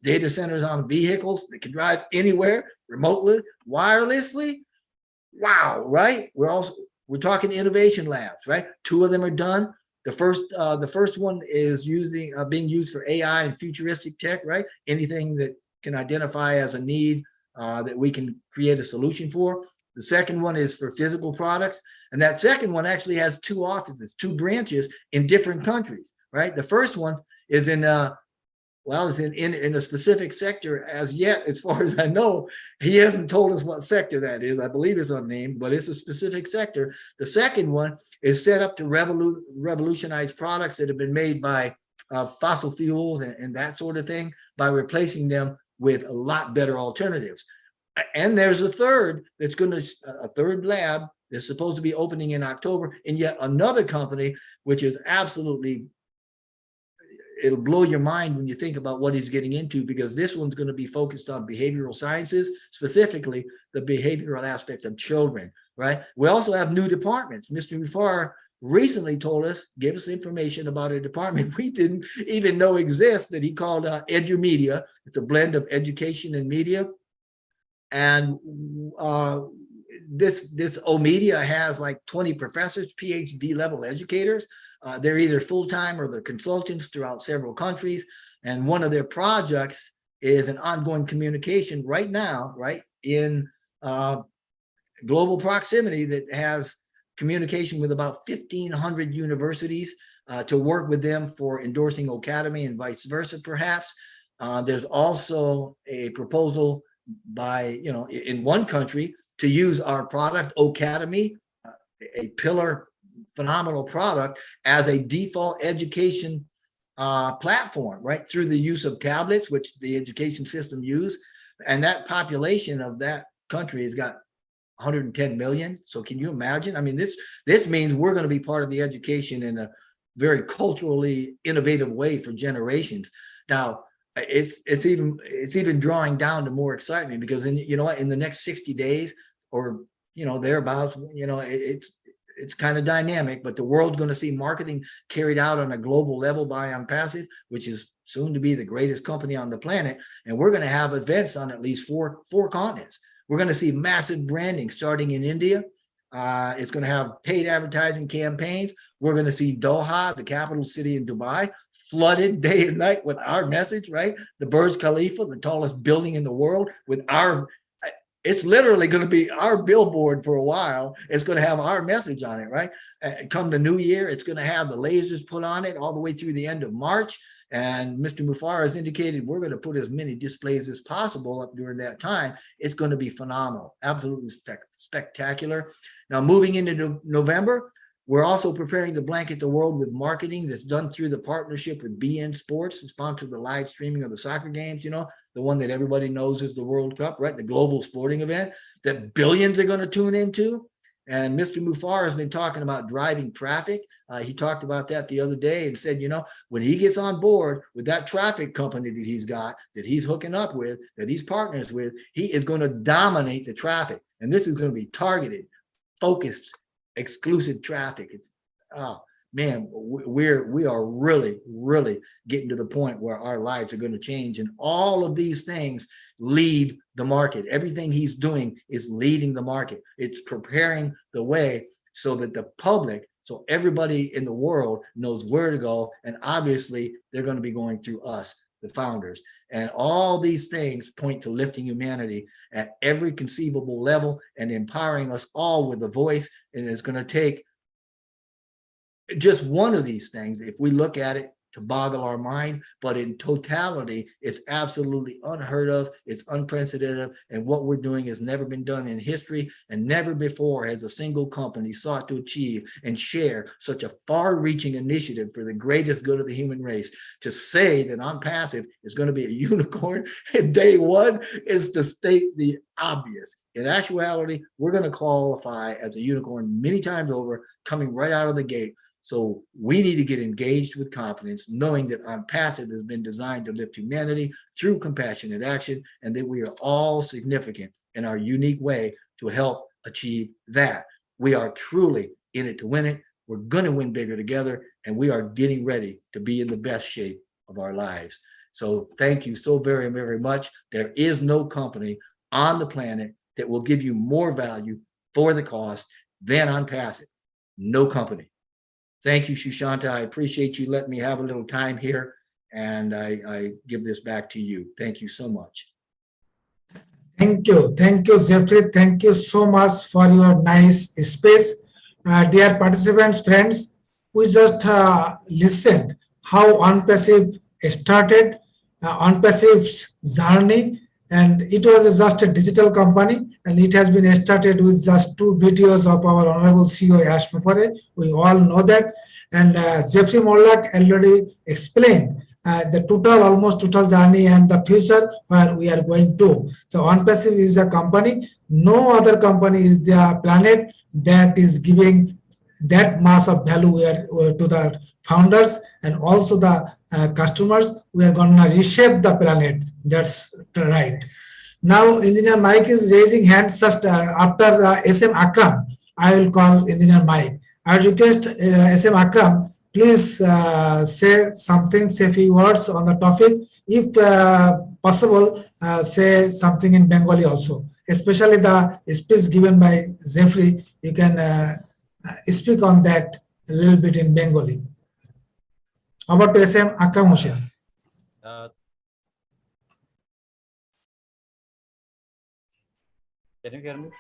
on vehicles that can drive anywhere, remotely, wirelessly. Wow, right? We're talking innovation labs, right? 2 of them are done. The first one is being used for AI and futuristic tech, right? Anything that can identify as a need that we can create a solution for. The second one is for physical products. And that second one actually has 2 offices, 2 branches in different countries, right? The first one is in a specific sector as yet, as far as I know. He hasn't told us what sector that is. I believe it's unnamed, but it's a specific sector. The second one is set up to revolutionize products that have been made by fossil fuels and that sort of thing, by replacing them with a lot better alternatives. And there's a third a third lab that's supposed to be opening in October in yet another company, which is absolutely, it'll blow your mind when you think about what he's getting into, because this one's going to be focused on behavioral sciences, specifically the behavioral aspects of children, right? We also have new departments. Mr. Mufareh recently gave us information about a department we didn't even know exists that he called EduMedia. It's a blend of education and media. And this O-Media has like 20 professors, PhD level educators. They're either full-time or they're consultants throughout several countries. And one of their projects is an ongoing communication right now, right, in global proximity, that has communication with about 1,500 universities to work with them for endorsing Academy and vice versa, perhaps. There's also a proposal by, in one country to use our product, Academy, a pillar, phenomenal product, as a default education platform, right, through the use of tablets, which the education system use. And that population of that country has got 110 million. So can you imagine? I mean, this means we're going to be part of the education in a very culturally innovative way for generations. Now, it's even drawing down to more excitement, because in the next 60 days or thereabouts, it's kind of dynamic, but the world's going to see marketing carried out on a global level by ONPASSIVE, which is soon to be the greatest company on the planet. And we're going to have events on at least four continents. We're going to see massive branding starting in India, It's going to have paid advertising campaigns. We're going to see Doha, the capital city in Dubai, flooded day and night with our message, right? The Burj Khalifa, the tallest building in the world, with our, it's literally going to be our billboard for a while. It's going to have our message on it, right? Come the new year, it's going to have the lasers put on it all the way through the end of March. And Mr. Mufareh has indicated we're going to put as many displays as possible up during that time. It's going to be phenomenal, absolutely spectacular. Now, moving into November, we're also preparing to blanket the world with marketing that's done through the partnership with BN Sports to sponsor the live streaming of the soccer games, you know, the one that everybody knows is the World Cup, right? The global sporting event that billions are going to tune into. And Mr. Mufareh has been talking about driving traffic. He talked about that the other day and said, you know, when he gets on board with that traffic company that he's got, that he's hooking up with, that he's partners with, he is going to dominate the traffic. And this is going to be targeted, focused, exclusive traffic. It's, oh man, we are really getting to the point where our lives are going to change. And all of these things lead the market. Everything he's doing is leading the market. It's preparing the way so that the public, so everybody in the world knows where to go. And obviously they're going to be going through us, the founders. And all these things point to lifting humanity at every conceivable level and empowering us all with a voice. And it's going to take just one of these things, if we look at it, to boggle our mind, but in totality, it's absolutely unheard of, it's unprecedented, and what we're doing has never been done in history, and never before has a single company sought to achieve and share such a far-reaching initiative for the greatest good of the human race. To say that ONPASSIVE is going to be a unicorn in day one is to state the obvious. In actuality, we're going to qualify as a unicorn many times over, coming right out of the gate. So we need to get engaged with confidence, knowing that ONPASSIVE has been designed to lift humanity through compassionate action, and that we are all significant in our unique way to help achieve that. We are truly in it to win it. We're going to win bigger together, and we are getting ready to be in the best shape of our lives. So thank you so very, very much. There is no company on the planet that will give you more value for the cost than ONPASSIVE. No company. Thank you, Sushanta. I appreciate you letting me have a little time here, and I give this back to you. Thank you so much. Thank you, Jeffrey. Thank you so much for your nice space. Dear participants, friends, we just listened how ONPASSIVE started, ONPASSIVE's journey, and it was just a digital company, and it has been started with just 2 videos of our Honorable CEO Ash Mufareh. We all know that, and Jeffrey Mollak already explained the almost total journey and the future where we are going to. So ONPASSIVE is a company. No other company is the planet that is giving that mass of value to the founders and also the customers. We are going to reshape the planet. That's right. Now Engineer Mike is raising hands. Just after the SM Akram, I will call Engineer Mike. I request SM Akram, please say something, say a few words on the topic. If possible, say something in Bengali also, especially the speech given by Jeffrey. You can speak on that a little bit in Bengali. About to SM Akram Hussain. Can you hear me?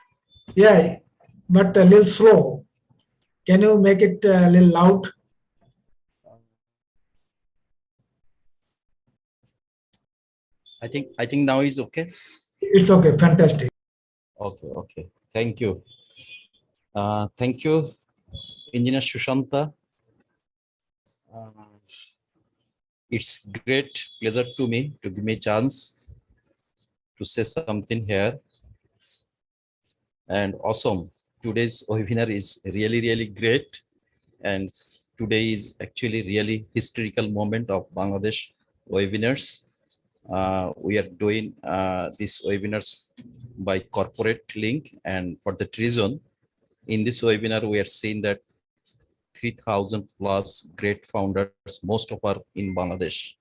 Yeah, but a little slow. Can you make it a little loud? I think now is okay. It's okay. Fantastic. Okay. Thank you. Thank you, Engineer Sushanta. It's great pleasure to me to give me a chance to say something here. And awesome. Today's webinar is really great. And today is actually really historical moment of Bangladesh webinars. We are doing these webinars by corporate link, and for that reason, in this webinar, we are seeing that 3,000 plus great founders, most of are in Bangladesh.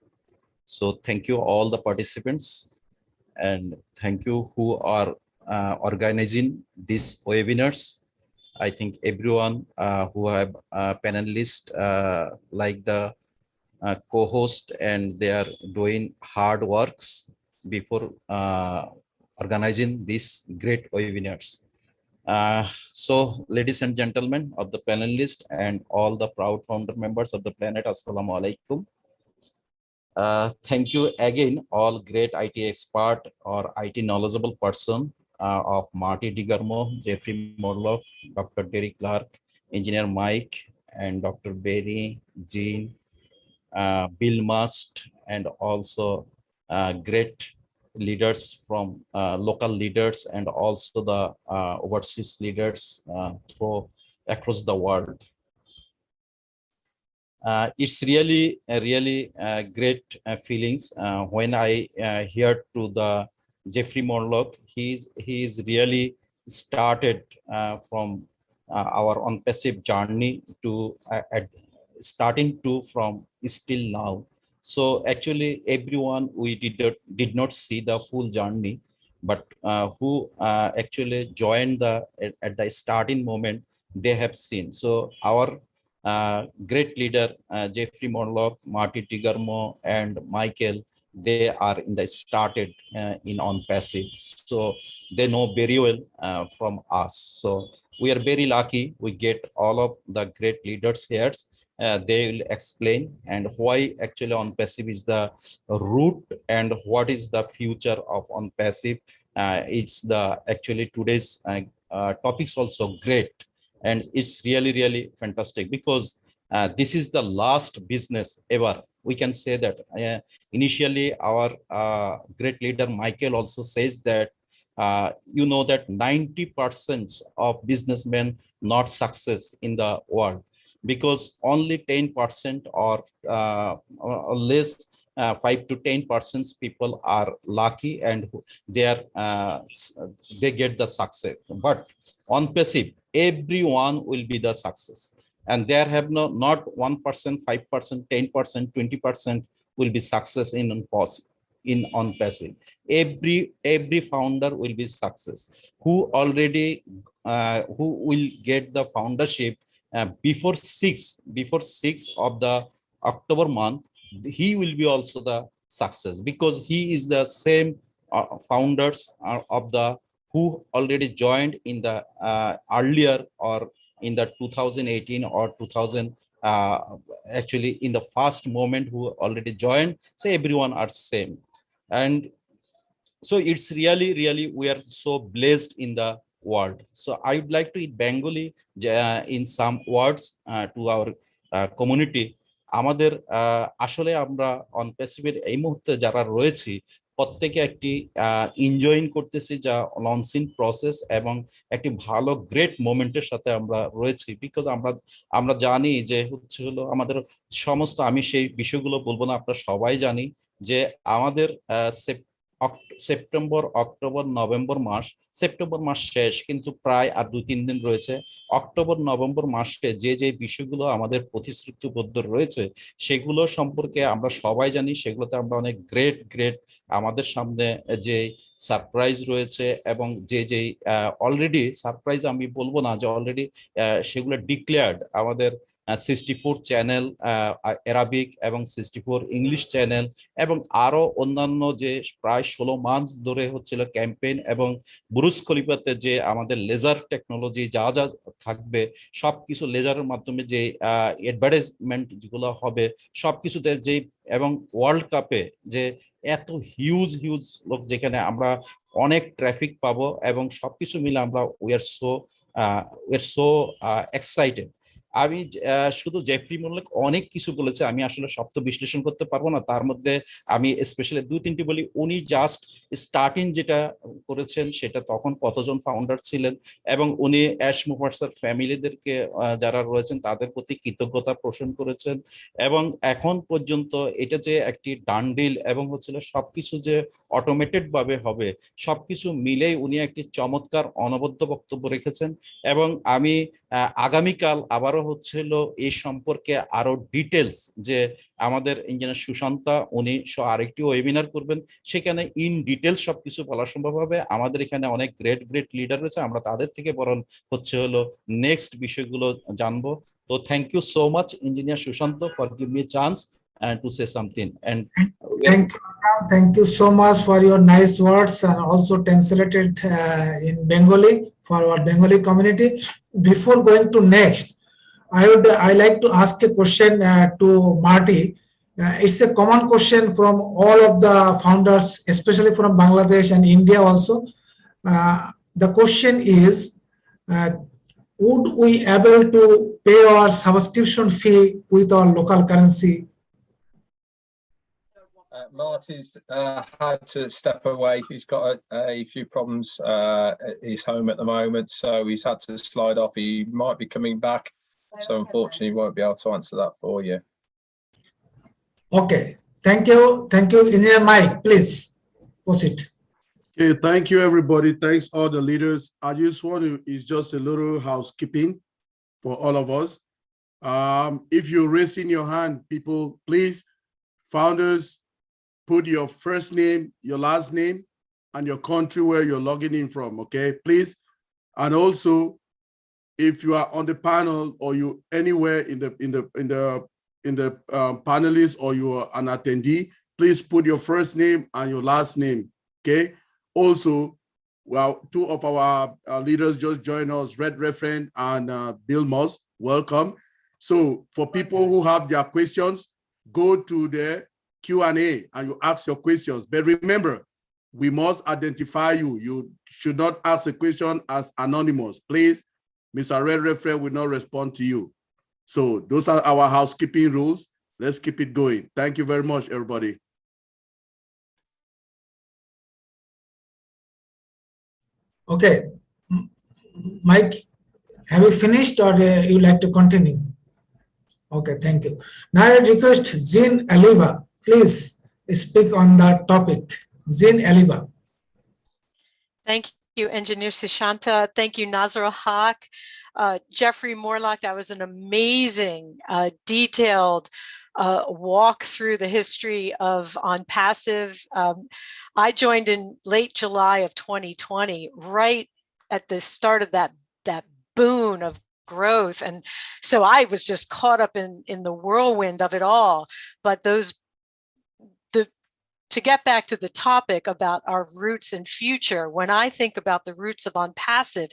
So thank you all the participants, and thank you who are organizing these webinars. I think everyone who have panelists like the co-host, and they are doing hard works before organizing these great webinars. So, ladies and gentlemen of the panelists and all the proud founder members of the planet, Assalamu alaikum. Thank you again, all great IT expert or IT knowledgeable person of Marty DeGarmo, Jeffrey Morlock, Dr. Derek Clark, Engineer Mike, and Dr. Berry, Jean, Bill Must, and also great leaders from local leaders and also the overseas leaders across the world. It's really great feelings when I hear to the Jeffrey Morlock. He's really started from our ONPASSIVE journey to starting to from still now. So actually everyone we did not see the full journey, but who actually joined the at the starting moment, they have seen. So our great leader Jeffrey Morlock, Marty DeGarmo, and Michael, they are in the started in ONPASSIVE, so they know very well from us. So we are very lucky we get all of the great leaders here. They will explain and why actually ONPASSIVE is the root and what is the future of ONPASSIVE. It's the actually today's topics also great, and it's really fantastic because this is the last business ever. We can say that initially our great leader Michael also says that you know that 90% of businessmen not success in the world, because only 10% or less 5 to 10% people are lucky and they get the success. But ONPASSIVE, everyone will be the success, and there have not 1%, 5%, 10%, 20% will be success in ONPASSIVE. Every founder will be success who already who will get the foundership before 6 of the October month. He will be also the success because he is the same founders of the who already joined in the earlier or in the 2018 or 2000 actually in the first moment who already joined. So everyone are same, and so it's really we are so blessed in the world. So I would like to Bengali in some words to our community. আমাদের আসলে আমরা ONPASSIVE এই মুহূর্তে যারা রয়েছি প্রত্যেকে একটি enjoying করতেছি যা লঞ্চিং প্রসেস এবং একটি ভালো গ্রেট মোমেন্টের সাথে আমরা রয়েছি, বিকজ আমরা জানি যে হচ্ছে হলো আমাদের সমস্ত, আমি সেই বিষয়গুলো বলবো না, আপনারা সবাই জানি যে আমাদের সেপ্টেম্বর, অক্টোবর, নভেম্বর মাস, সেপ্টেম্বর মাস শেষ কিন্তু প্রায় আর 2-3 দিন রয়েছে। অক্টোবর নভেম্বর মাসে যে বিষয়গুলো আমাদের প্রতিশ্রুতিবদ্ধ রয়েছে সেগুলো সম্পর্কে আমরা সবাই জানি, সেগুলোতে আমরা অনেক গ্রেট আমাদের সামনে যে সারপ্রাইজ রয়েছে এবং যে অলরেডি সারপ্রাইজ আমি বলবো না, যে অলরেডি সেগুলো ডিক্লেয়ার্ড। আমাদের 64 চ্যানেল অ্যারাবিক এবং 64 ইংলিশ চ্যানেল এবং আরো অন্যান্য যে প্রায় 16 মাস ধরে হচ্ছিল ক্যাম্পেইন, এবং বুরুজ খলিফাতে যে আমাদের লেজার টেকনোলজি যা থাকবে সবকিছু লেজারের মাধ্যমে যে অ্যাডভার্টাইজমেন্ট যেগুলো হবে সবকিছুতে যে, এবং ওয়ার্ল্ড কাপে যে এত হিউজ লোক, যেখানে আমরা অনেক ট্রাফিক পাবো এবং সবকিছু মিলে আমরা উই আর সো এক্সাইটেড। আমি শুধু জেফরি মোরলক অনেক কিছু বলেছে, আমি আসলে সব তো বিশ্লেষণ করতে পারবো না, তার মধ্যে আমি স্পেশালি 2-3টি বলি। উনি জাস্ট স্টার্টিং যেটা করেছেন সেটা তখন কতজন ফাউন্ডার ছিলেন, এবং উনি অ্যাশ মুফারসার ফ্যামিলিদেরকে যারা রয়েছেন তাদের প্রতি কৃতজ্ঞতা পোষণ করেছেন, এবং এখন পর্যন্ত এটা যে একটি ডান ডিল এবং হচ্ছিল সবকিছু যে অটোমেটেড ভাবে হবে সবকিছু মিলেই উনি একটি চমৎকার অনবদ্য বক্তব্য রেখেছেন। এবং আমি আগামীকাল আবারও আরো হচ্ছে হলো এই সম্পর্কে আরো ডিটেলস যে আমাদের ইঞ্জিনিয়ার সুশান্তা উনি আরেকটি ওয়েবিনার করবেন, সেখানে ইন ডিটেলস সবকিছু বলা সম্ভব হবে। আমাদের এখানে অনেক গ্রেট লিডার রয়েছে, আমরা তাদের থেকে বরং হচ্ছে হলো নেক্সট বিষয়গুলো জানবো। তো thank you so much engineer Sushanta for give me chance and to say something. And thank you so much for your nice words and also translated in Bengali for our Bengali community. Before going to next, I like to ask a question to Marty. It's a common question from all of the founders, especially from Bangladesh and India also. The question is, would we able to pay our subscription fee with our local currency? Marty's had to step away. He's got a few problems at his home at the moment, so he's had to slide off. He might be coming back, so unfortunately won't be able to answer that for you. Okay, thank you. Engineer Mike, please proceed. Okay, thank you everybody. Thanks all the leaders. I just want to, it's just a little housekeeping for all of us. If you're raising your hand, people, please, founders, put your first name, your last name, and your country where you're logging in from, okay, please. And also, if you are on the panel or you anywhere in the panelists or you are an attendee, please put your first name and your last name, okay? Also, well, two of our leaders just joined us, REDFERN and Bill Moss, welcome. So for people who have their questions, go to the Q&A and you ask your questions. But remember, we must identify you. You should not ask a question as anonymous. Please, Mr. REDFERN will not respond to you. So those are our housekeeping rules. Let's keep it going. Thank you very much, everybody. Okay, Mike, have you finished or you like to continue? Okay, thank you. Now I request JEANNE ALLEVA, please speak on that topic. JEANNE ALLEVA. Thank you, Engineer Sushanta. Thank you, Nazarul Haq. Jeffrey Morlock, that was an amazing, detailed walk through the history of ONPASSIVE. I joined in late July of 2020, right at the start of that boon of growth. And so I was just caught up in the whirlwind of it all. But to get back to the topic about our roots and future, when I think about the roots of ONPASSIVE,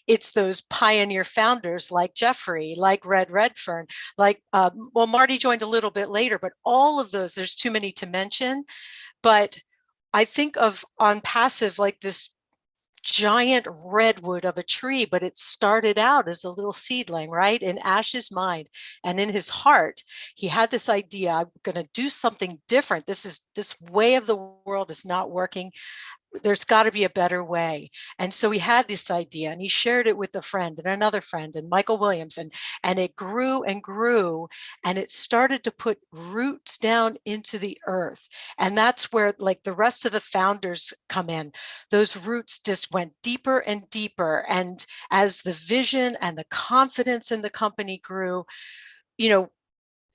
it's those pioneer founders like Jeffrey, like REDFERN, like, well, Marty joined a little bit later, but all of those, there's too many to mention. But I think of ONPASSIVE like this giant redwood of a tree, but it started out as a little seedling, right? In Ash's mind and in his heart, he had this idea, I'm going to do something different. This way of the world is not working. There's got to be a better way. And so he had this idea and he shared it with a friend and another friend and Michael Williams, and it grew and grew, and it started to put roots down into the earth. And that's where, like, the rest of the founders come in. Those roots just went deeper and deeper. And as the vision and the confidence in the company grew, you know,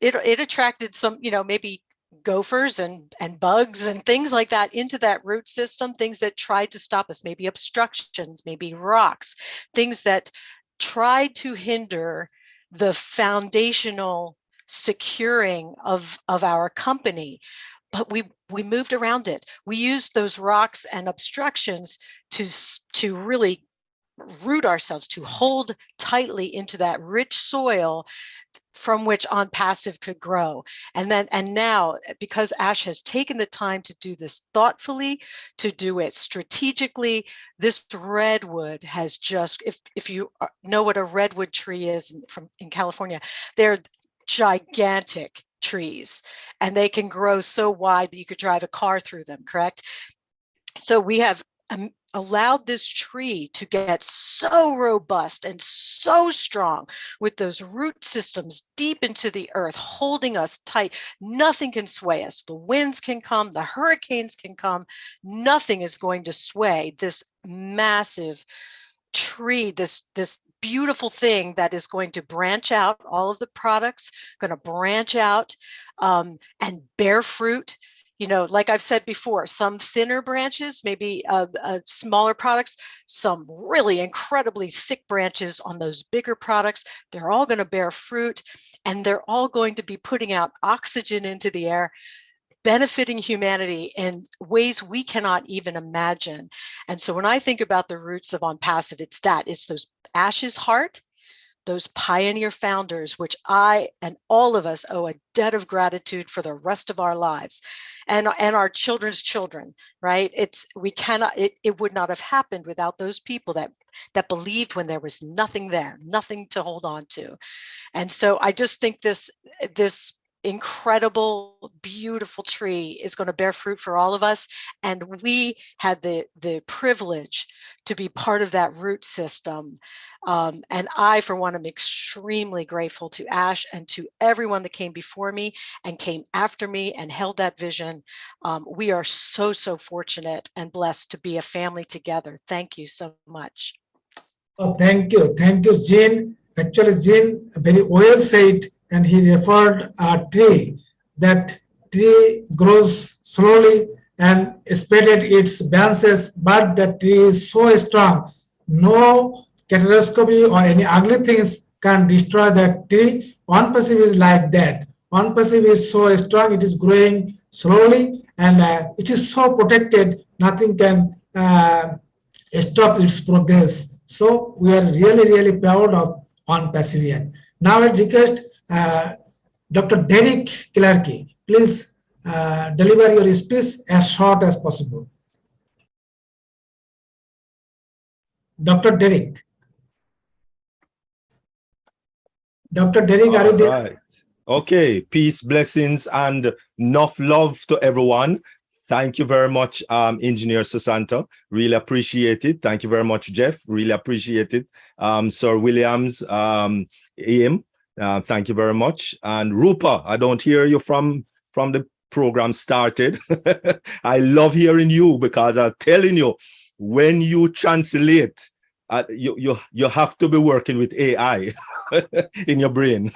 it attracted some, you know, maybe gophers and bugs and things like that into that root system, things that tried to stop us, maybe obstructions, maybe rocks, things that tried to hinder the foundational securing of our company. But we moved around it. We used those rocks and obstructions to really root ourselves, to hold tightly into that rich soil from which ONPASSIVE could grow. And now, because Ash has taken the time to do this thoughtfully, to do it strategically, this redwood has just, if you know what a redwood tree is in California, they're gigantic trees and they can grow so wide that you could drive a car through them, correct? So we have allowed this tree to get so robust and so strong with those root systems deep into the earth, holding us tight. Nothing can sway us. The winds can come, the hurricanes can come. Nothing is going to sway this massive tree, this beautiful thing that is going to branch out. All of the products going to branch out and bear fruit. You know, like I've said before, some thinner branches, maybe smaller products, some really incredibly thick branches on those bigger products. They're all going to bear fruit, and they're all going to be putting out oxygen into the air, benefiting humanity in ways we cannot even imagine. And so when I think about the roots of ONPASSIVE, it's those Ash's heart, those pioneer founders, which I and all of us owe a debt of gratitude for the rest of our lives, and our children's children, right? It would not have happened without those people that believed when there was nothing there, nothing to hold on to. And so I just think this incredible, beautiful tree is going to bear fruit for all of us. And we had the privilege to be part of that root system. And I, for one, am extremely grateful to Ash and to everyone that came before me and came after me and held that vision. We are so, so fortunate and blessed to be a family together. Thank you so much. Oh, thank you, Jean. Actually, Jean very well said, and he referred a tree. That tree grows slowly and spreaded its branches, but the tree is so strong, no catastrophe or any ugly things can destroy that tree. ONPASSIVE is like that. ONPASSIVE is so strong, it is growing slowly, and it is so protected, nothing can stop its progress. So we are really, really proud of ONPASSIVIAN. Now I request Dr. Derek Clarke, please deliver your speech as short as possible. Dr. Derek. Dr. Derek, are you there? Right. Okay, peace, blessings, and enough love to everyone. Thank you very much, Engineer Susanto. Really appreciate it. Thank you very much, Jeff. Really appreciate it. Sir Williams, AM, thank you very much. And Rupa, I don't hear you from the program started. I love hearing you because I'm telling you, when you translate, you have to be working with AI in your brain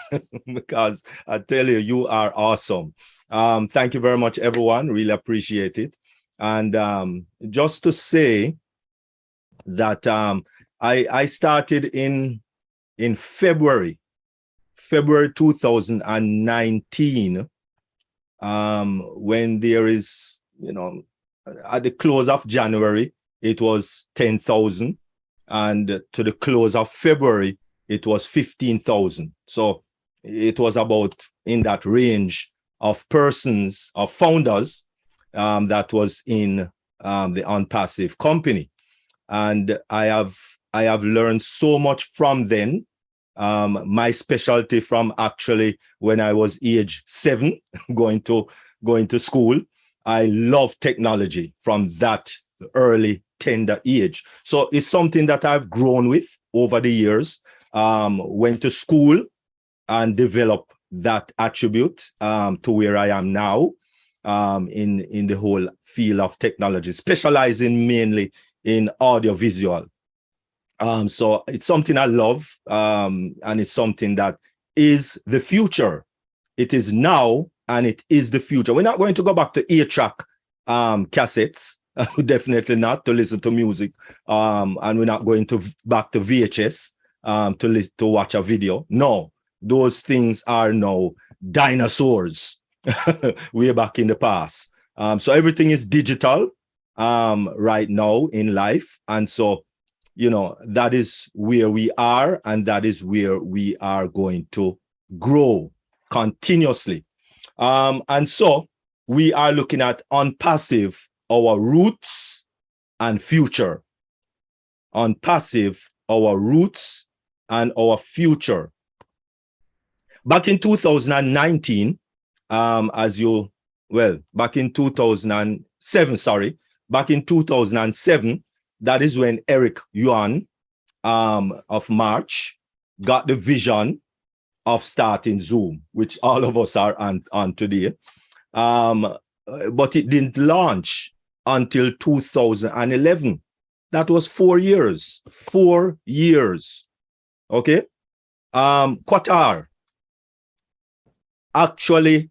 because I tell you, you are awesome. Thank you very much, everyone. Really appreciate it. And just to say that I started in February 2019, when there is, at the close of January, it was 10,000. And to the close of February, it was 15,000. So it was about in that range of persons, of founders that was in the ONPASSIVE company. And I have learned so much from then. My specialty from actually when I was age 7, going to school, I love technology from that early tender age. So it's something that I've grown with over the years. Went to school and developed that attribute to where I am now in the whole field of technology, specializing mainly in audiovisual. So it's something I love, and it's something that is the future. It is now, and it is the future. We're not going to go back to 8-track cassettes, definitely not, to listen to music, and we're not going back to VHS to watch a video. No, those things are now dinosaurs way back in the past. So everything is digital right now in life, and so that is where we are, and that is where we are going to grow continuously. And so we are looking at ONPASSIVE, our roots and future. ONPASSIVE, our roots and our future. Back in 2019, back in 2007, sorry, back in 2007, that is when Eric Yuan of March got the vision of starting Zoom, which all of us are on today. But it didn't launch until 2011. That was 4 years. 4 years. Okay. Qatar actually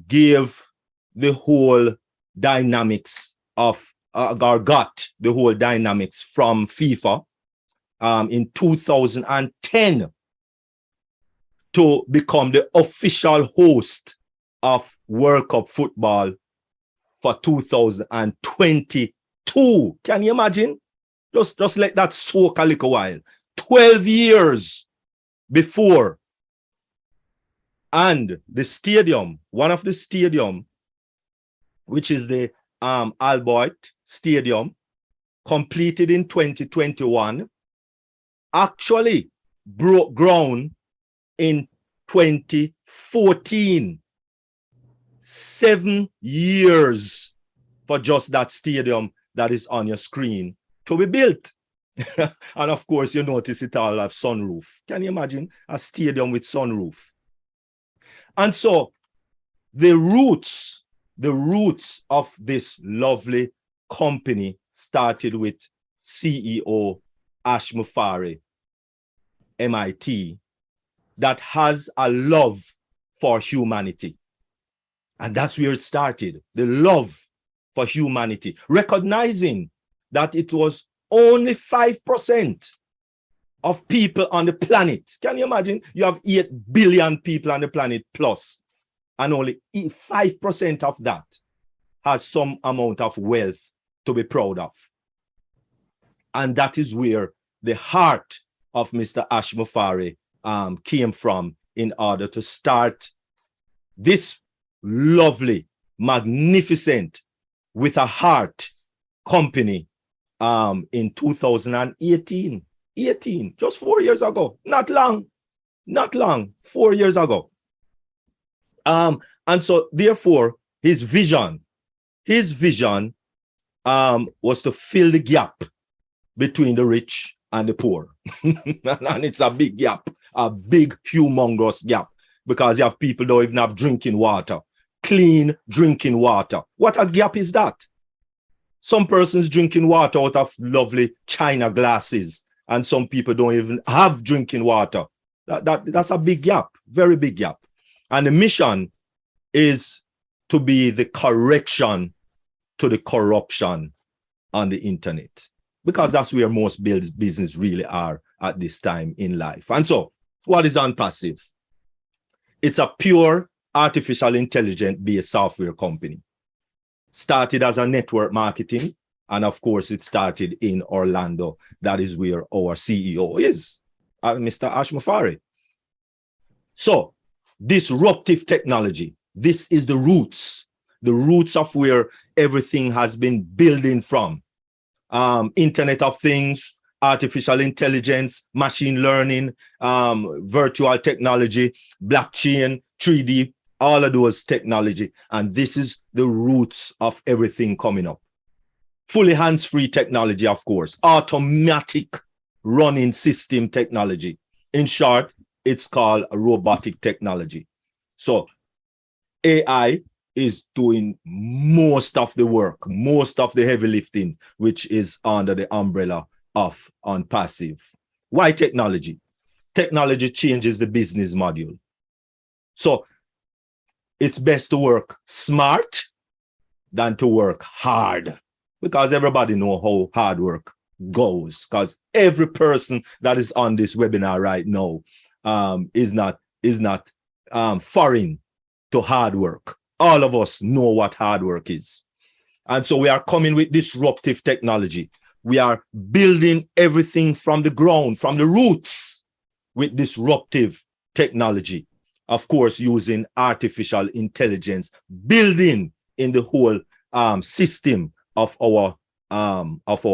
gave the whole dynamics of or got the whole dynamics from FIFA in 2010 to become the official host of World Cup football for 2022. Can you imagine? Just let that soak a little while. 12 years before. And the stadium, one of the stadium, which is the Albert Stadium, completed in 2021, actually broke ground in 2014. 7 years for just that stadium that is on your screen to be built. And of course, you notice it all have sunroof. Can you imagine a stadium with sunroof? And so the roots of this lovely company started with CEO Ash Mufareh, MIT, that has a love for humanity. And that's where it started, the love for humanity, recognizing that it was only 5% of people on the planet. Can you imagine? You have 8 billion people on the planet plus, and only 5% of that has some amount of wealth to be proud of. And that is where the heart of Mr. Ash Mufareh came from in order to start this lovely, magnificent, with a heart company in 2018. Just 4 years ago. Not long, 4 years ago. And so therefore his vision was to fill the gap between the rich and the poor. And it's a big gap, a big humongous gap, because you have people don't even have drinking water, clean drinking water. What a gap is that? Some persons drinking water out of lovely China glasses, and some people don't even have drinking water. That's a big gap, very big gap. And the mission is to be the correction to the corruption on the internet, because that's where most business really are at this time in life. And so what is ONPASSIVE? It's a pure artificial intelligence based software company. Started as a network marketing, and of course it started in Orlando. That is where our CEO is, Mr. Ash Mufareh. So disruptive technology, this is the roots of where everything has been building from. Internet of Things, artificial intelligence, machine learning, virtual technology, blockchain, 3D, all of those technology. And this is the roots of everything coming up. Fully hands-free technology, of course, automatic running system technology. In short, it's called robotic technology. So AI is doing most of the work, most of the heavy lifting, which is under the umbrella of ONPASSIVE. Why technology? Technology changes the business model. So it's best to work smart than to work hard, because everybody knows how hard work goes, because every person that is on this webinar right now is not foreign to hard work. All of us know what hard work is. And so we are coming with disruptive technology. We are building everything from the ground, from the roots, with disruptive technology. Of course, using artificial intelligence, building in the whole system of our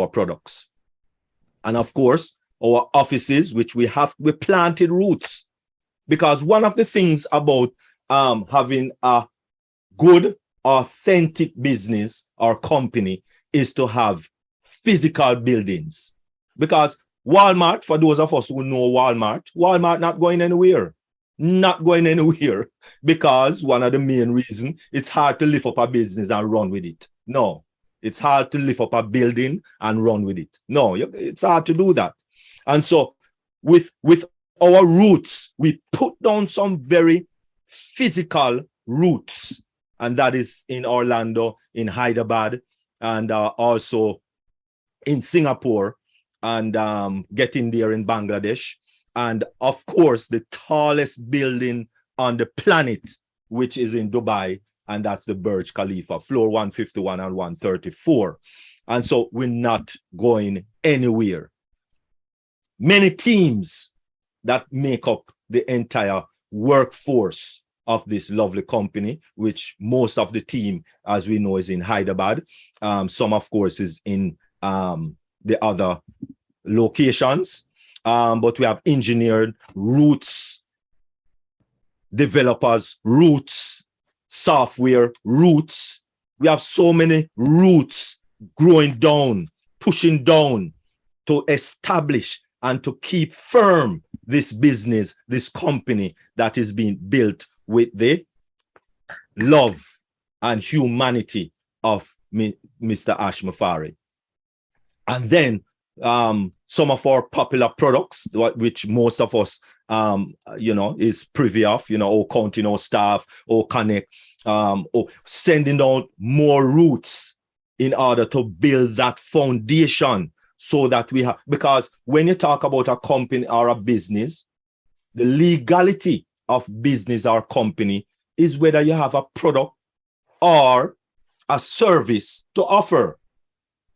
products. And of course, our offices, which we planted roots, because one of the things about having a good, authentic business or company is to have physical buildings. Because Walmart, for those of us who know Walmart not going anywhere. Not going anywhere, because one of the main reasons, it's hard to lift up a business and run with it. No, it's hard to lift up a building and run with it. No, it's hard to do that. And so with our roots. We put down some very physical roots, and that is in Orlando, in Hyderabad, and also in Singapore, and getting there in Bangladesh. And of course, the tallest building on the planet, which is in Dubai, and that's the Burj Khalifa, floor 151 and 134. And so we're not going anywhere. Many teams that make up the entire workforce of this lovely company, which most of the team, as we know, is in Hyderabad. Some, of course, is in the other locations. But we have engineered roots, developers, roots, software, roots. We have so many roots growing down, pushing down to establish and to keep firm this business, this company that is being built with the love and humanity of Mr. Ash Mufareh. And then some of our popular products, which most of us, is privy of, or counting our staff, or connect, or sending out more roots in order to build that foundation, so that we have, because when you talk about a company or a business, the legality of business or company is whether you have a product or a service to offer.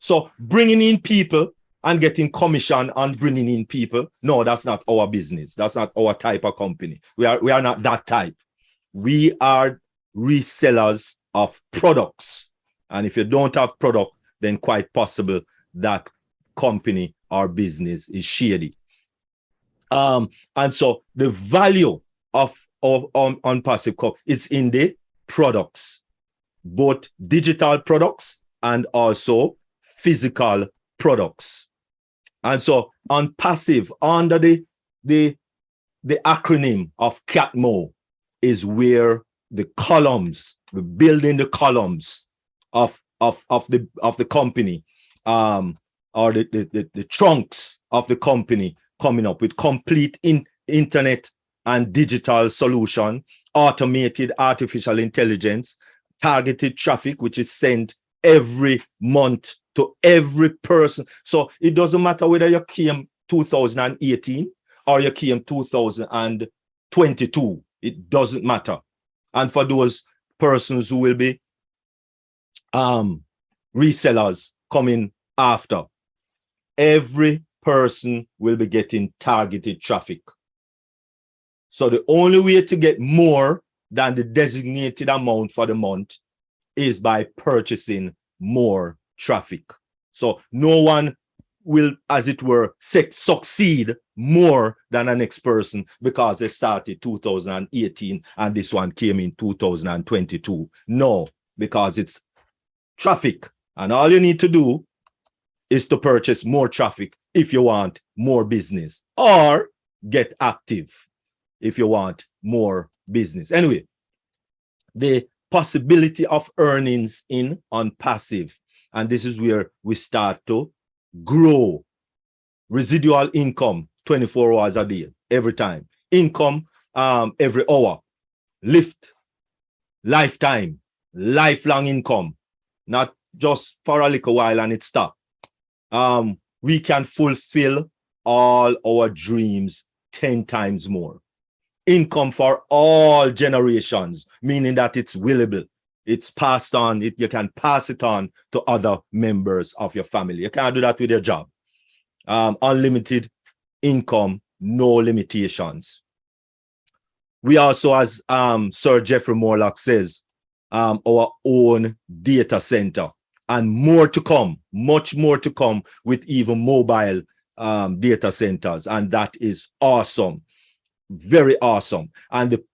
So bringing in people and getting commission on bringing in people, no, that's not our business. That's not our type of company. We are not that type. We are resellers of products. And if you don't have product, then quite possible that company or business is shady. And so the value of ONPASSIVE Co, it's in the products, both digital products and also physical products. And so ONPASSIVE, under the acronym of CATMO, is where the columns, we're building the columns of the company, or the trunks of the company, coming up with complete internet and digital solution, automated artificial intelligence, targeted traffic, which is sent every month to every person. So it doesn't matter whether you came 2018 or you came 2022. It doesn't matter. And for those persons who will be resellers coming after, every person will be getting targeted traffic. So the only way to get more than the designated amount for the month is by purchasing more traffic. So no one will, as it were, succeed more than the next person because they started 2018 and this one came in 2022. No, because it's traffic. And all you need to do is to purchase more traffic if you want more business, or get active if you want more business. Anyway, the possibility of earnings in ONPASSIVE, and this is where we start to grow. Residual income 24 hours a day, every time. Income every hour. Lift, lifetime, lifelong income, not just for a little while and it stops. We can fulfill all our dreams 10 times more. Income for all generations, meaning that it's willable. It's passed on. You can pass it on to other members of your family. You can't do that with your job. Unlimited income, no limitations. We also, as Sir Jeffrey Morlock says, our own data center, and more to come, much more to come with even mobile data centers. And that is awesome. Very awesome. And the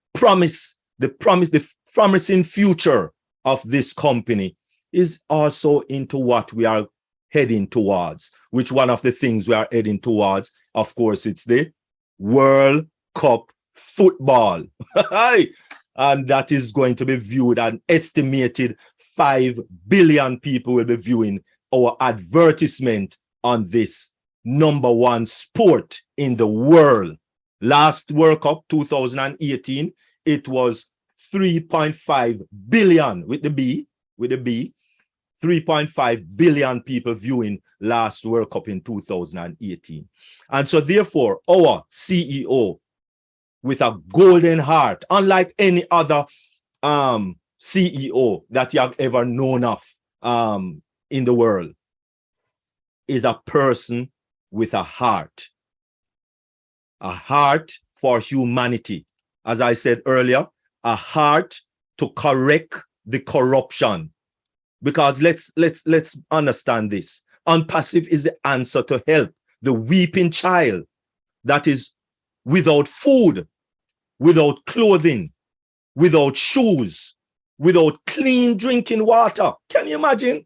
promising future of this company is also into what we are heading towards, which one of the things we are heading towards, of course, it's the World Cup football. And that is going to be viewed, an estimated 5 billion people will be viewing our advertisement on this #1 sport in the world. Last World Cup 2018, it was 3.5 billion with the B, 3.5 billion people viewing last World Cup in 2018. And so therefore, our CEO with a golden heart, unlike any other CEO that you have ever known of in the world, is a person with a heart for humanity. As I said earlier, a heart to correct the corruption. Because let's understand this. ONPASSIVE is the answer to help the weeping child that is without food, without clothing, without shoes, without clean drinking water. Can you imagine?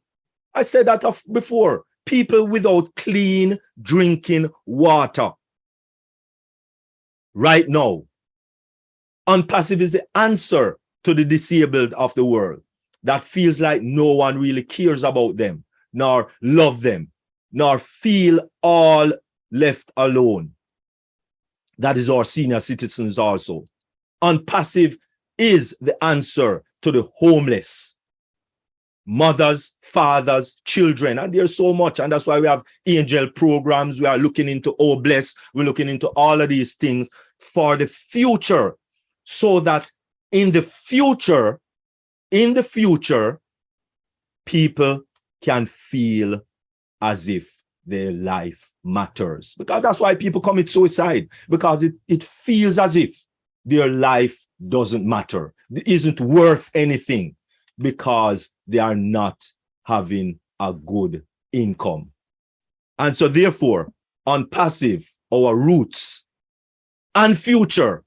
I said that before. People without clean drinking water. Right now, ONPASSIVE is the answer to the disabled of the world that feels like no one really cares about them, nor love them, nor feel all left alone. That is our senior citizens also. ONPASSIVE is the answer to the homeless. Mothers, fathers, children, and there's so much, and that's why we have angel programs. We are looking into bless. We're looking into all of these things for the future, so that in the future, people can feel as if their life matters. Because that's why people commit suicide, because it feels as if their life doesn't matter, it isn't worth anything, because they are not having a good income. And so therefore, ONPASSIVE, our roots and future,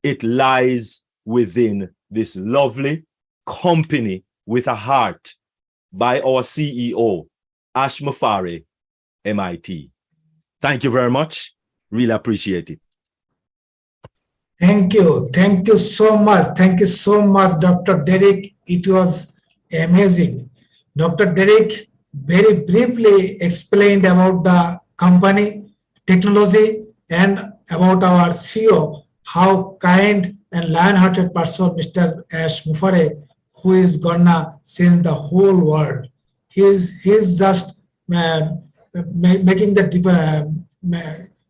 it lies within this lovely company with a heart by our CEO, Ash Mufareh, MIT. Thank you very much. Really appreciate it. Thank you. Thank you so much. Thank you so much, Dr. Derek. It was amazing. Dr. Derek very briefly explained about the company, technology, and about our CEO, how kind and lion-hearted person Mr. Ash Mufareh, who is gonna change the whole world. He's just making the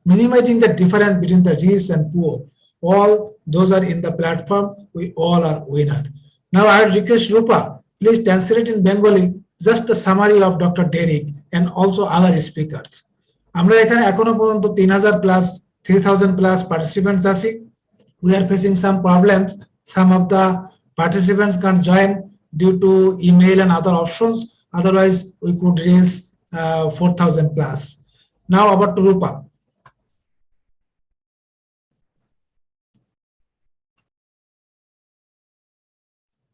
minimizing the difference between the rich and poor. All those are in the platform. We all are winner. Now I request Rupa, please translate in Bengali just the summary of Dr. Derek and also other speakers. আমরা এখানে এখনো পর্যন্ত 3000 plus 3000 plus participants আছি. We are facing some problems. Some of the participants can't join due to email and other options. Otherwise, we could raise 4000 plus. Now about to Rupa.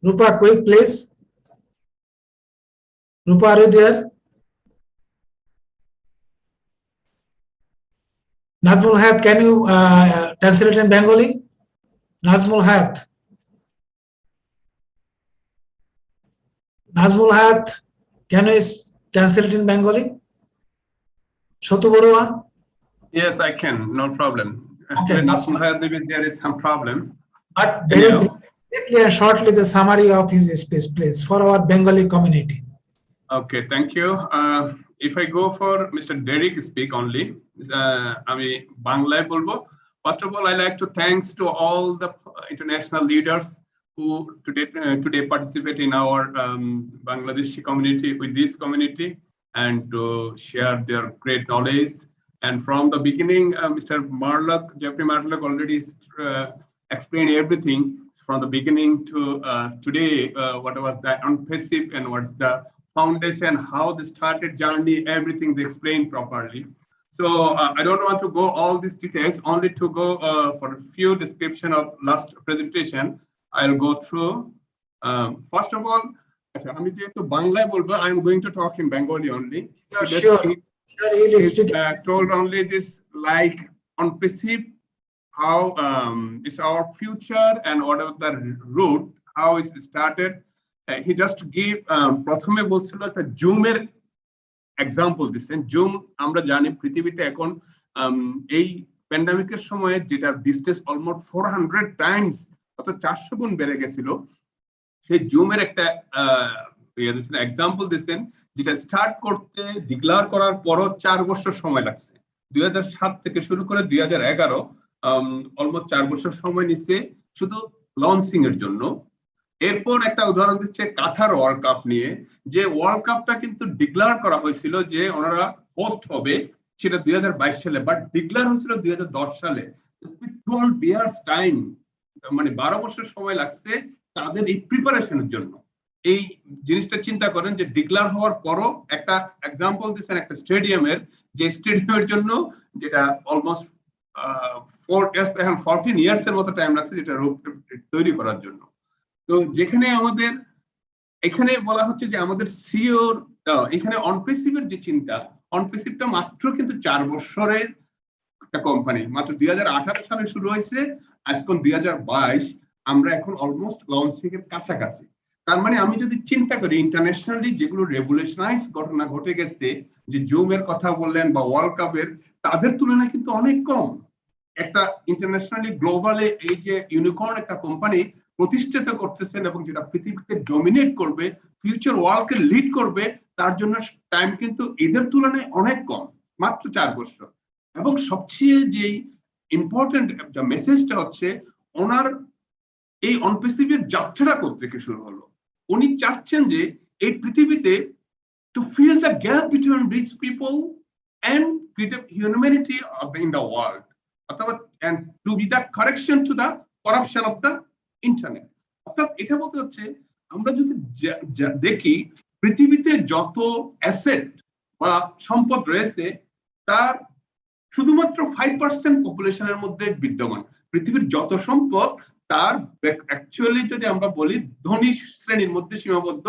Rupa, quick please. Rupa, are you there? Nazmul Hayat, can you translate in Bengali? Nazmul Hayat. Nazmul Hayat, can you translate in Bengali? Shotu Borua? Yes, I can. No problem. Okay. Nazmul Hayat, maybe there is some problem. But very briefly and shortly the summary of his speech, please, for our Bengali community. Okay, thank you. If I go for Mr. Derek speak only, আমি বাংলায় বলবো. First of all, I like to thanks to all the international leaders who today participate in our Bangladeshi community, with this community, and to share their great knowledge. And from the beginning, Mr. Jeffrey Marlock already explained everything from the beginning to today, what was the ONPASSIVE and what's the foundation, how they started journey, everything they explained properly. So I don't want to go all these details, only to go for a few description of last presentation. I'll go through. First of all, I'm going to talk in Bengali only. Sure. Told only this, like ONPASSIVE, how is our future and what are the route, how is it started. He just gave প্রথমে বলছিল একটা জুমের example দিচ্ছেন. Zoom আমরা জানি পৃথিবীতে এখন এই প্যান্ডামিকের সময়ে যেটা বিজনেস অলমোস্ট 400 টাইমস অর্থাৎ 400 গুণ বেড়ে গেছিল, সেই জুমের একটা এক্সাম্পল দিয়েছেন, যেটা স্টার্ট করতে ডিক্লেয়ার করার পরও 4 বছর সময় লাগছে। 2007 থেকে শুরু করে 2011 অলমোস্ট 4 বছর সময় নিচ্ছে শুধু লঞ্চিং এর জন্য। এরপর একটা উদাহরণ দিচ্ছে কাতার ওয়ার্ল্ড কাপ নিয়ে, যে ওয়ার্ল্ড কাপটা কিন্তু ডিক্লেয়ার করা হয়েছিল যে ওনারা হোস্ট হবে, সেটা 2022 সালে, বাট ডিক্লেয়ার হয়েছিল 2010 সালে। 12 ইয়ার্স টাইম, মানে 12 বছর সময় লাগছে তাদের এই প্রিপারেশনের জন্য। এই জিনিসটা চিন্তা করেন যে ডিক্লেয়ার হওয়ার পরও একটা এক্সাম্পল দিচ্ছেন একটা স্টেডিয়ামের, যে স্টেডিয়ামের জন্য যেটা অলমোস্ট 14 ইয়ার্স এর মতো টাইম লাগছে যেটা তৈরি করার জন্য। তো যেখানে আমাদের এখানে বলা হচ্ছে যে আমাদের সিওর এখানে অনপ্যাসিভের যে চিন্তা, অনপ্যাসিভটা মাত্র কিন্তু 4 বছরের একটা কোম্পানি, মাত্র 2018 সালে শুরু হয়েছে, আজকে 2022, আমরা এখন অলমোস্ট লঞ্চিং এর কাছাকাছি। তার মানে আমি যদি চিন্তা করি ইন্টারন্যাশনালি যেগুলো রেভলিউশনাইজ ঘটনা ঘটে গেছে, যে জুমের কথা বললেন বা ওয়ার্ল্ড কাপের, তাদের তুলনায় কিন্তু অনেক কম। একটা ইন্টারন্যাশনালি গ্লোবালে এই যে ইউনিকর্ন একটা কোম্পানি প্রতিষ্ঠিত করতেছেন এবং যেটা পৃথিবীতে ডমিনেট করবে, ফিউচার ওয়ার্ল্ডকে লিড করবে, তার জন্য টাইম কিন্তু এদের তুলনায় অনেক কম, মাত্র 4 বছর। এবং সবচেয়ে যে ইম্পর্টেন্ট মেসেজটা হচ্ছে ওনার এই অনপ্যাসিভের যাত্রা থেকে শুরু হলো। উনি চাচ্ছেন যে এই পৃথিবীতে to fill the gap between rich people and humanity in the world, অথবা and to be the correction to the corruption of the internet। অর্থাৎ এটা বলতে হচ্ছে আমরা যদি দেখি পৃথিবীতে যত অ্যাসেট বা সম্পদ রয়েছে তার শুধুমাত্র 5% পপুলেশনের মধ্যে বিদ্যমান। পৃথিবীর যত সম্পদ তার অ্যাকচুয়ালি যদি আমরা বলি ধনী শ্রেণীর মধ্যে সীমাবদ্ধ।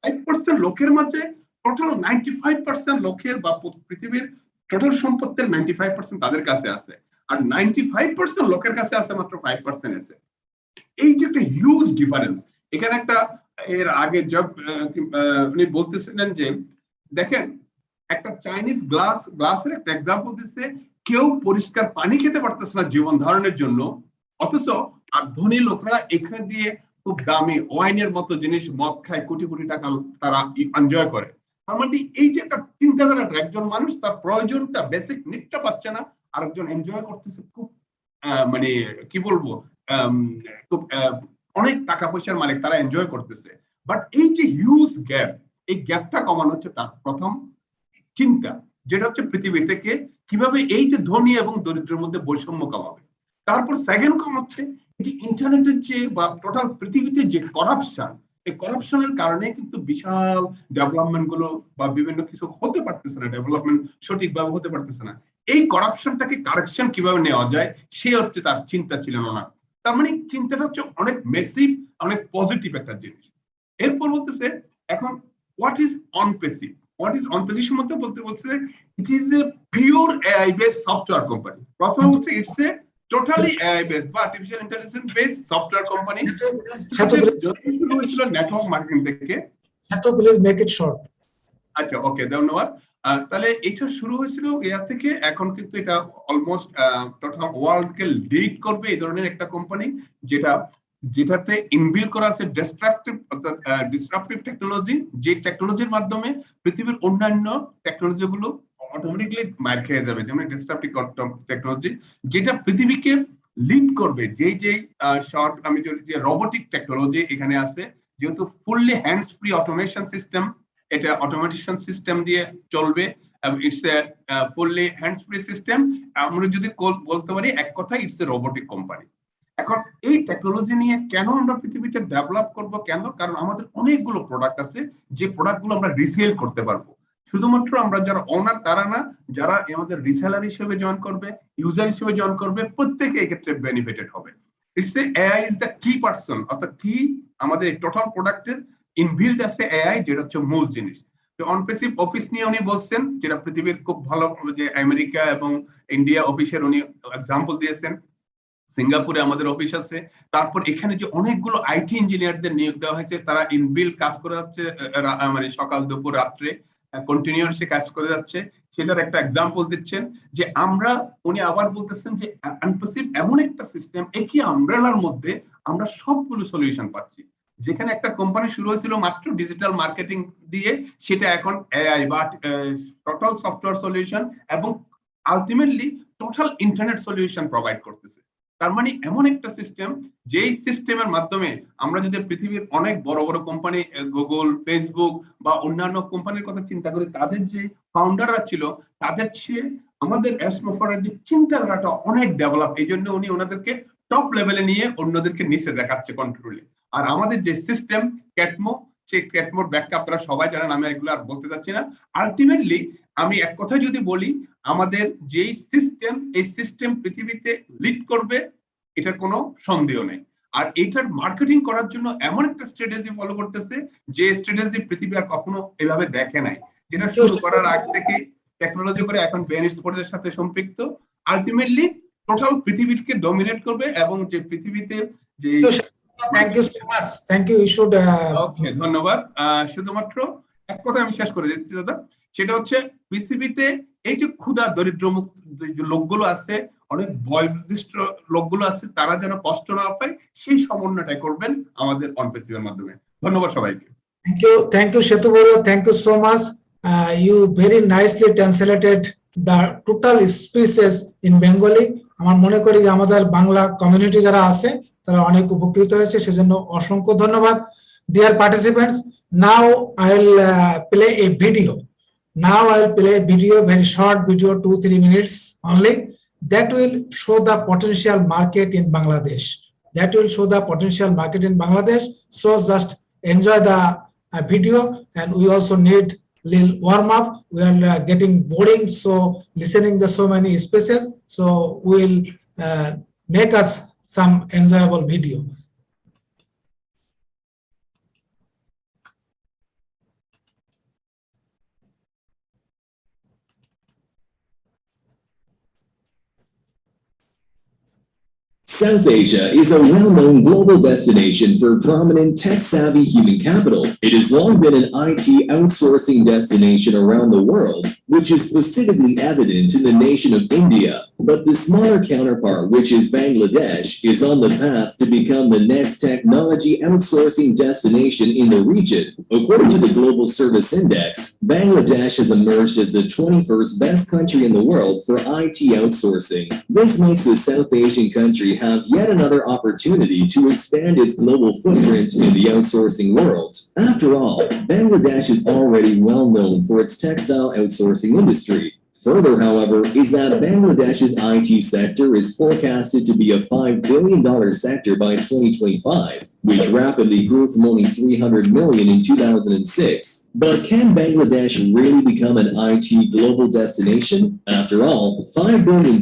5% লোকের মাঝে টোটাল 95% লোকের বা পৃথিবীর টোটাল সম্পদের 95% তাদের কাছে আছে, আর 95% লোকের কাছে আছে মাত্র 5% আছে। এই যে একটা হিউজ ডিফারেন্স এখানে একটা, এর আগে উনি বলতেছিলেন যে দেখেন একটা চাইনিজ গ্লাসের একটা এক্সাম্পল দিচ্ছে, কেউ পরিষ্কার পানি খেতে পারতেছে না জীবন ধারণের জন্য, অথচ আর ধনী লোকরা এখানে দিয়ে খুব দামি ওয়াইনের মতো জিনিস মদ খায়, কোটি কোটি টাকা তারা এনজয় করে। তার মানে এই যে একটা চিন্তাধারা, একজন মানুষ তার প্রয়োজনটা বেসিক নিডটা পাচ্ছে না, আরেকজন এনজয় করতেছে খুব মানে কি বলবো খুব অনেক টাকা পয়সার মালিক, তারা এনজয় করতেছে। বাট এই যে হিউজ গ্যাপ, এই গ্যাপটা কমানো হচ্ছে তার প্রথম চিন্তা, যেটা হচ্ছে পৃথিবী থেকে কিভাবে এই যে ধনী এবং দরিদ্রের মধ্যে বৈষম্য কমাবে। তারপর সেকেন্ড কম হচ্ছে যে ইন্টারনেটের যে বা টোটাল পৃথিবীতে যে করাপশন, এই করাপশনের কারণে কিন্তু বিশাল ডেভেলপমেন্ট গুলো বা বিভিন্ন কিছু হতে পারতেছে না, ডেভেলপমেন্ট সঠিকভাবে হতে পারতেছে না। এই করাপশনটাকে কারেকশন কিভাবে নেওয়া যায় সে হচ্ছে তার চিন্তা ছিল না। তার মানে চিন্তাটা হচ্ছে অনেক মেসিভ, অনেক পজিটিভ একটা জিনিস। এরপর বলতেছে এখন what is Onpassive. What is Onpassive সম্বন্ধে বলছে it is a pure AI based software company. প্রথম হচ্ছে it's a totally AI based বা artificial intelligence based software company. শুরু হয়েছিল নেটওয়ার্ক মার্কেটিং থেকে। Please make it short. আচ্ছা, ওকে, ধন্যবাদ। তাহলে এটা শুরু হয়েছিল এর থেকে, এখন কিন্তু এটা অলমোস্ট টোটাল ওয়ার্ল্ডকে লিড করবে এই ধরনের একটা কোম্পানি, যেটাতে ইনবিল্ড করা আছে ডিসরাপটিভ টেকনোলজি, যে টেকনোলজির মাধ্যমে পৃথিবীর অন্যান্য টেকনোলজি গুলো অটোমেটিকলি মার খেয়ে যাবে, যেমন ডিসরাপটিভ টেকনোলজি যেটা পৃথিবীকে লিড করবে। যে শর্ট আমি যদি রোবোটিক টেকনোলজি এখানে আছে, যেহেতু fully hands free automation system, এটা অটোমেশন সিস্টেম দিয়ে চলবে, it's a fully hands free system. আমরা যদি বলতে পারি এক কথা ইটস এ রোবোটিক কোম্পানি। এখন এই টেকনোলজি নিয়ে কেন আমরা পৃথিবীতে ডেভেলপ করব, কেন? কারণ আমাদের অনেকগুলো প্রোডাক্ট আছে যে প্রোডাক্টগুলো আমরা রিসেল করতে পারবো। শুধুমাত্র আমরা যারা ওনার তারা না, যারা আমাদের রিসেলার হিসেবে জয়েন করবে, ইউজার হিসেবে জয়েন করবে, প্রত্যেকে এক্ষেত্রে বেনিফিটেড হবে। It's a AI is the কি পারসন, অর্থাৎ কি আমাদের এই টোটাল প্রোডাক্টের ইনবিল্ড আছে এআই, যেটা হচ্ছে মূল জিনিস। তো অনপ্যাসিভ অফিস নিয়ে উনি বলছেন, যেটা পৃথিবীর খুব ভালো, যে আমেরিকা এবং ইন্ডিয়া অফিসের উনি এক্সাম্পল দিয়েছেন। সিঙ্গাপুরে আমাদের অফিস আছে। তারপর এখানে যে অনেকগুলো আইটি ইঞ্জিনিয়ারদের নিয়োগ দেওয়া হয়েছে, তারা ইনবিল্ড কাজ করে যাচ্ছে মানে সকাল দুপুর রাত্রে। কন্টিনিউয়াসলি কাজ করে যাচ্ছে, সেটার একটা এক্সাম্পল দিচ্ছেন যে উনি আবার বলতেছেন যে আনপাসিভ এমন একটা সিস্টেম, একই আমব্রেলার মধ্যে আমরা সবগুলো সলিউশন পাচ্ছি। যেখানে একটা কোম্পানি শুরু হয়েছিল মাত্র ডিজিটাল মার্কেটিং দিয়ে, সেটা এখন এআই বা টোটাল সফটওয়্যার সলিউশন এবং ultimately total internet solution provide করতেছে। তার মানে এমন একটা সিস্টেম, যেই সিস্টেমের মাধ্যমে আমরা যদি পৃথিবীর অনেক বড় বড় কোম্পানি, গুগল, ফেসবুক বা অন্যান্য কোম্পানির কথা চিন্তা করি, তাদের যে ফাউন্ডাররা ছিল তাদের চেয়ে আমাদের অ্যাশ মুফারের যে চিন্তাধারাটা অনেক ডেভেলপ। এই জন্য উনি ওনাদেরকে টপ লেভেলে নিয়ে অন্যদেরকে নিচে দেখাচ্ছে কন্ট্রোলে। আর আমাদের যে সিস্টেম ক্যাটমো, সেই ক্যাটমোর ব্যাখ্যা আপনারা সবাই জানেন, আমি এগুলো আর বলতে চাচ্ছি না। আলটিমেটলি আমি এক কথা যদি বলি, আমাদের যেই সিস্টেম, এই সিস্টেম পৃথিবীতে লিড করবে, এটা কোনো সন্দেহ নেই। আর এইটার মার্কেটিং করার জন্য এমন একটা স্ট্র্যাটেজি ফলো করতেছে, যে স্ট্র্যাটেজি পৃথিবী আর কখনো এভাবে দেখে নাই, যেটা শুরু করার আগ থেকে টেকনোলজি করে এখন ব্রেন স্পোর্টসের সাথে সম্পৃক্ত। আলটিমেটলি টোটাল পৃথিবীকে ডমিনেট করবে এবং যে পৃথিবীতে যে thank you so much, thank you. Okay, ধন্যবাদ। শুধুমাত্র এক কথা আমি শেষ করে দিচ্ছি দাদা, সেটা হচ্ছে পৃথিবীতে এই যে ক্ষুধা দরিদ্র মুক্ত যে লোকগুলো আছে, অনেক বয়োনির্দিষ্ট লোকগুলো আছে, তারা যেন কষ্ট না পায়, সেই সমন্বয়টাই করবেন আমাদের অনপ্যাসিভের মাধ্যমে। ধন্যবাদ সবাইকে। Thank you, Shetu Boro. Thank you so much. You very nicely translated the total speeches in Bengali. আমার মনে করি যে আমাদের বাংলা কমিউনিটি যারা আছে তারা অনেক উপকৃত হয়েছে, সেজন্য অসংখ্য ধন্যবাদ। Dear participants, now I will play a video. Now I will play a video, very short video, 2-3 minutes only, that will show the potential market in Bangladesh. That will show the potential market in Bangladesh. So just enjoy the video, and we also need little warm up. We are getting boring, so listening the so many spaces. So we'll make us some enjoyable video. South Asia is a well-known global destination for prominent tech-savvy human capital. It has long been an IT outsourcing destination around the world, which is specifically evident in the nation of India. But the smaller counterpart, which is Bangladesh, is on the path to become the next technology outsourcing destination in the region. According to the Global Service Index, Bangladesh has emerged as the 21st best country in the world for IT outsourcing. This makes the South Asian country have yet another opportunity to expand its global footprint in the outsourcing world. After all, Bangladesh is already well known for its textile outsourcing industry. Further, however, is that Bangladesh's IT sector is forecasted to be a $5 billion sector by 2025, which rapidly grew from only $300 million in 2006. But can Bangladesh really become an IT global destination? After all, $5 billion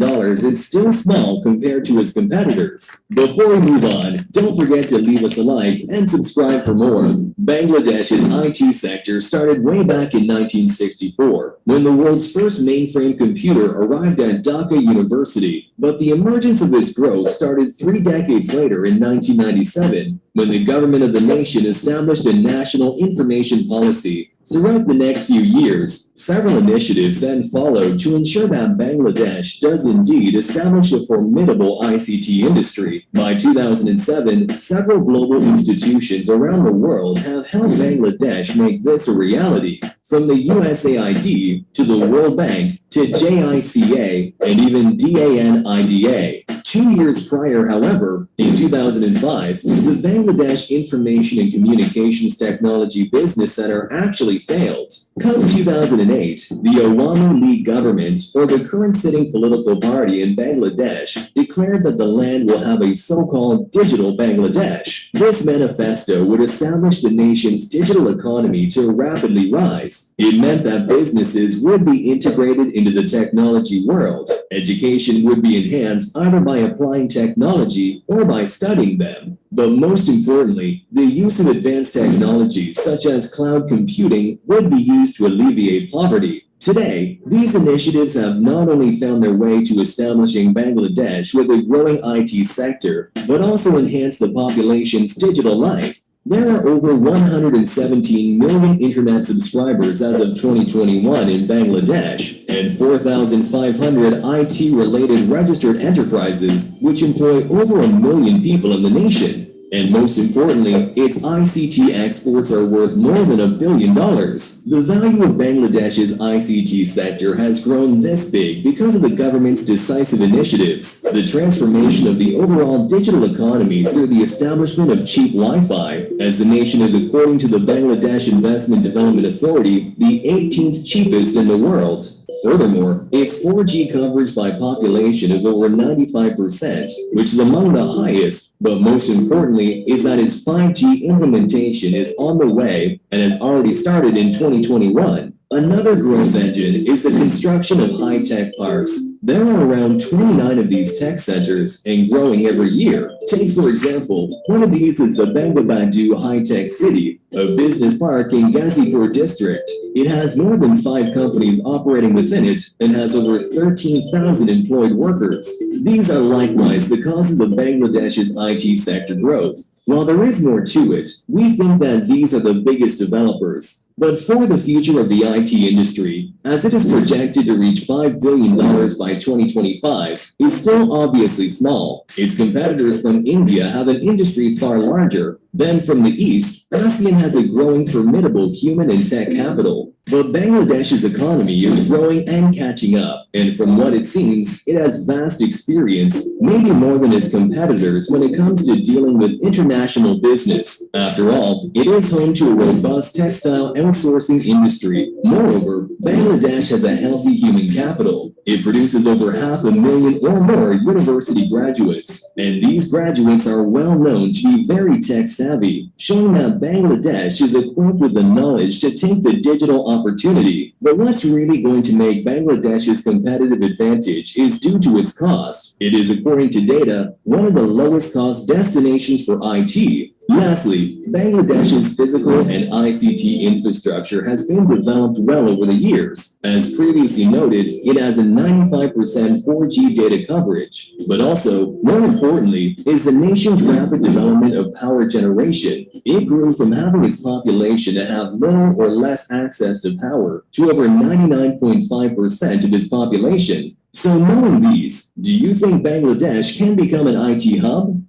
is still small compared to its competitors. Before we move on, don't forget to leave us a like and subscribe for more. Bangladesh's IT sector started way back in 1964, when the world's first mainframe computer arrived at Dhaka University. But the emergence of this growth started 3 decades later in 1997, when the government of the nation established a national information policy. Throughout the next few years, several initiatives then followed to ensure that Bangladesh does indeed establish a formidable ICT industry. By 2007, several global institutions around the world have helped Bangladesh make this a reality. From the USAID to the World Bank to JICA and even DANIDA. 2 years prior, however, in 2005, the Bangladesh Information and Communications Technology Business Center actually failed. Come 2008, the Awami League government, or the current sitting political party in Bangladesh, declared that the land will have a so-called digital Bangladesh. This manifesto would establish the nation's digital economy to rapidly rise. It meant that businesses would be integrated into the technology world. Education would be enhanced either by applying technology or by studying them. But most importantly, the use of advanced technologies such as cloud computing would be used to alleviate poverty. Today, these initiatives have not only found their way to establishing Bangladesh with a growing IT sector, but also enhanced the population's digital life. There are over 117 million internet subscribers as of 2021 in Bangladesh and 4,500 IT-related registered enterprises, which employ over 1 million people in the nation. And most importantly, its ICT exports are worth more than $1 billion. The value of Bangladesh's ICT sector has grown this big because of the government's decisive initiatives, the transformation of the overall digital economy through the establishment of cheap Wi-Fi, as the nation is, according to the Bangladesh Investment Development Authority, the 18th cheapest in the world. Furthermore, its 4G coverage by population is over 95%, which is among the highest, but most importantly is that its 5G implementation is on the way and has already started in 2021. Another growth engine is the construction of high-tech parks. There are around 29 of these tech centers and growing every year. Take, for example, one of these is the Bangabandhu High-Tech City, a business park in Ghazipur district. It has more than 5 companies operating within it and has over 13,000 employed workers. These are likewise the causes of Bangladesh's IT sector growth. While there is more to it, we think that these are the biggest developers. But for the future of the IT industry, as it is projected to reach $5 billion by 2025, is still obviously small. Its competitors from India have an industry far larger. Then from the east, ASEAN has a growing formidable human and tech capital. But Bangladesh's economy is growing and catching up, and from what it seems, it has vast experience, maybe more than its competitors when it comes to dealing with international business. After all, it is home to a robust textile outsourcing industry. Moreover, Bangladesh has a healthy human capital. It produces over 500,000 or more university graduates, and these graduates are well known to be very tech savvy, showing that Bangladesh is equipped with the knowledge to take the digital opportunity. But what's really going to make Bangladesh's competitive advantage is due to its cost. It is, according to data, one of the lowest cost destinations for IT. Lastly, Bangladesh's physical and ICT infrastructure has been developed well over the years. As previously noted, it has a 95% 4G data coverage. But also, more importantly, is the nation's rapid development of power generation. It grew from having its population to have little or less access to power to over 99.5% of its population. So knowing these, do you think Bangladesh can become an IT hub?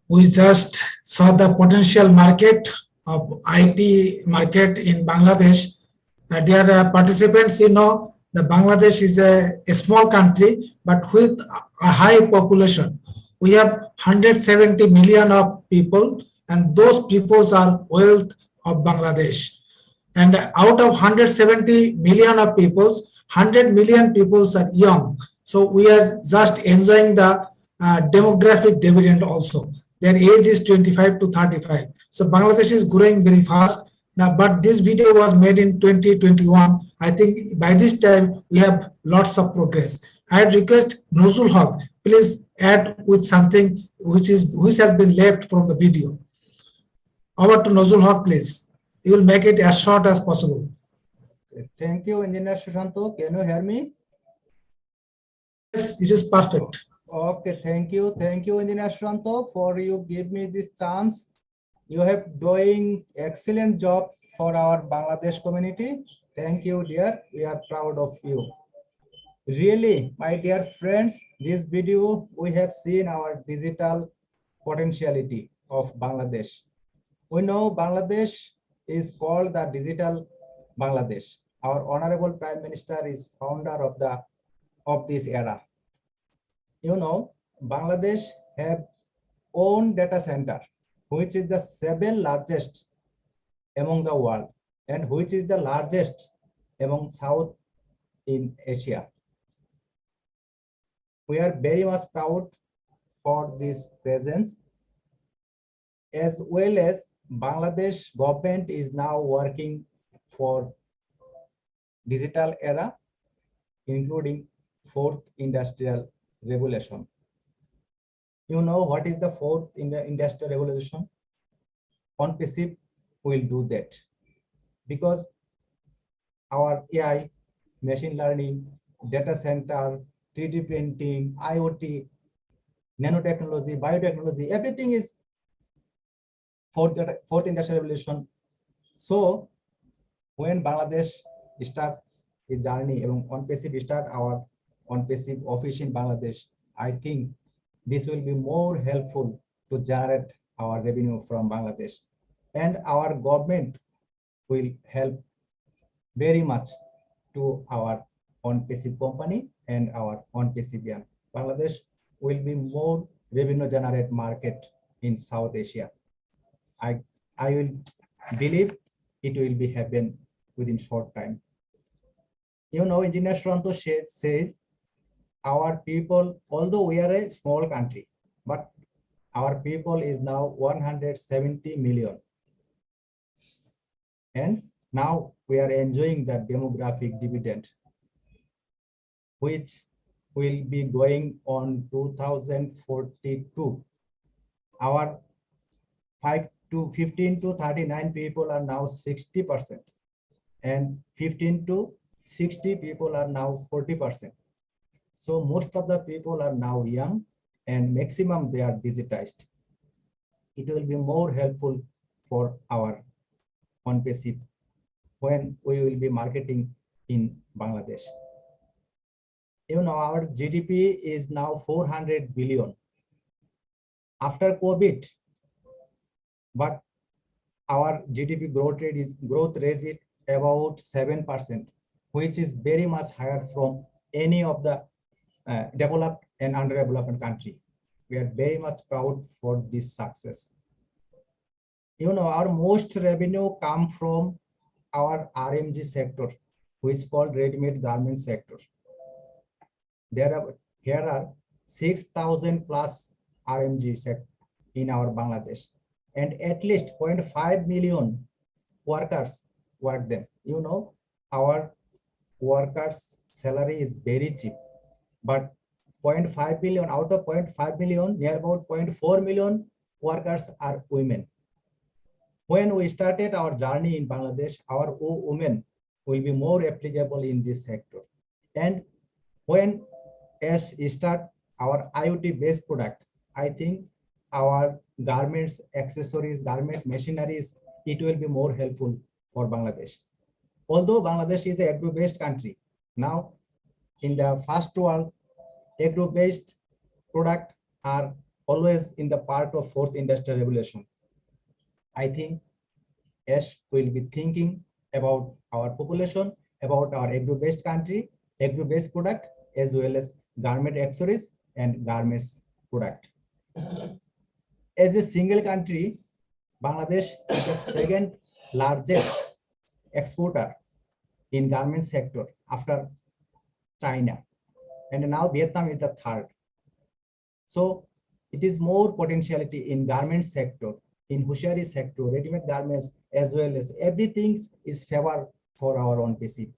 We just saw the potential market of IT market in Bangladesh. Dear participants, you know, the Bangladesh is a small country, but with a high population. We have 170 million of people, and those peoples are wealth of Bangladesh. And out of 170 million of peoples, 100 million peoples are young. So we are just enjoying the demographic dividend also. Their age is 25 to 35. So Bangladesh is growing very fast. Now, but this video was made in 2021. I think by this time we have lots of progress. I request Nozul Haq, please add with something which has been left from the video. Over to Nozul Haq, please. You will make it as short as possible. Thank you, Engineer Shushanto. Can you hear me? Yes, this is perfect. Okay, thank you, Engineer Shushanto, for you give me this chance. You have doing excellent job for our Bangladesh community. Thank you, dear. We are proud of you. Really, my dear friends, this video we have seen our digital potentiality of Bangladesh. We know Bangladesh is called the digital Bangladesh. Our Honorable Prime Minister is founder of this era. You know, Bangladesh have own data center, which is the 7th largest among the world and which is the largest among South in Asia. We are very much proud for this presence, as well as Bangladesh government is now working for digital era, including 4th industrial revolution. You know what is the 4th industrial revolution? ONPASSIVE will do that because our AI, machine learning, data center, 3D printing, IoT, nanotechnology, biotechnology, everything is fourth industrial revolution. So when Bangladesh start its journey, ONPASSIVE start our ONPASSIVE office in Bangladesh, I think this will be more helpful to generate our revenue from Bangladesh, and our government will help very much to our ONPASSIVE company and our ONPASSIVIAN. Bangladesh will be more revenue generate market in South Asia. I will believe it will be happen within short time. You know, Engineer Shranto said our people, although we are a small country, but our people is now 170 million. And now we are enjoying the demographic dividend, which will be going on 2042. Our 15 to 39 people are now 60%, and 15 to 60 people are now 40%. So most of the people are now young, and maximum they are digitized. It will be more helpful for our ONPASSIVE when we will be marketing in Bangladesh. You know, our GDP is now 400 billion after COVID, but our GDP growth rate is about 7%, which is very much higher from any of the developed and underdeveloped country. We are very much proud for this success. You know, our most revenue come from our RMG sector, which is called ready-made garment sector. Here are 6,000 plus RMG sector in our Bangladesh, and at least 0.5 million workers work them. You know, our workers' salary is very cheap, but 0.5 million out of 0.5 million, near about 0.4 million workers are women. When we started our journey in Bangladesh, our women will be more applicable in this sector. And when as start our IoT-based product, I think our garments, accessories, garment machineries, it will be more helpful for Bangladesh. Although Bangladesh is an agro-based country, now in the first world, agro-based product are always in the part of fourth industrial revolution. I think Ash will be thinking about our population, about our agro-based country, agro-based product, as well as garment accessories and garments product. As a single country, Bangladesh is the second largest exporter in garment sector after China, and now Vietnam is the third. So it is more potentiality in garment sector, in hosiery sector, ready-made garments, as well as everything is favor for our ONPASSIVE.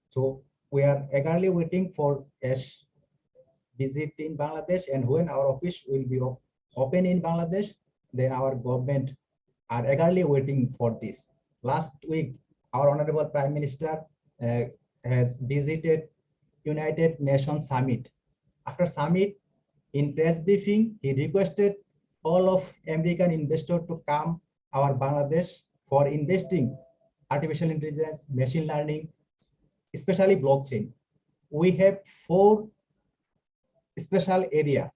So we are eagerly waiting for Ash visit in Bangladesh, and when our office will be open in Bangladesh, then our government are eagerly waiting for this. Last week, our Honorable Prime Minister has visited United Nations Summit. After summit, in press briefing, he requested all of American investors to come our Bangladesh for investing artificial intelligence, machine learning, especially blockchain. We have 4 special area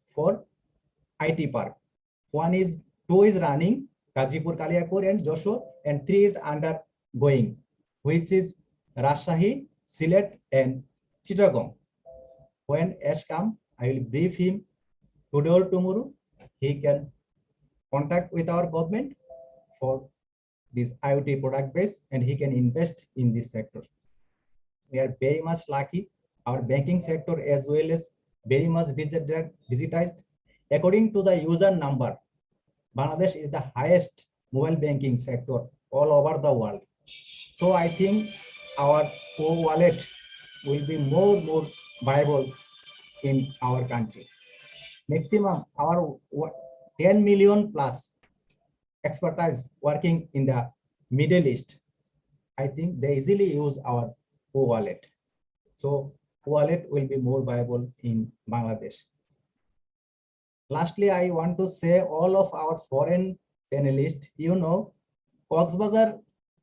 for IT park. 2 is running, Gazipur, Kaliapur, and Joshua, and 3 is undergoing, which is Rajshahi, Sylhet, and Chittagong. When Ash come, I will brief him today or tomorrow. He can contact with our government for this IoT product base, and he can invest in this sector. We are very much lucky. Our banking sector as well as very much digitized. According to the user number, Bangladesh is the highest mobile banking sector all over the world. So I think our wallet will be more viable in our country. Maximum our 10 million plus expertise working in the Middle East. I think they easily use our wallet. So wallet will be more viable in Bangladesh. Lastly, I want to say all of our foreign panelists, you know, Cox's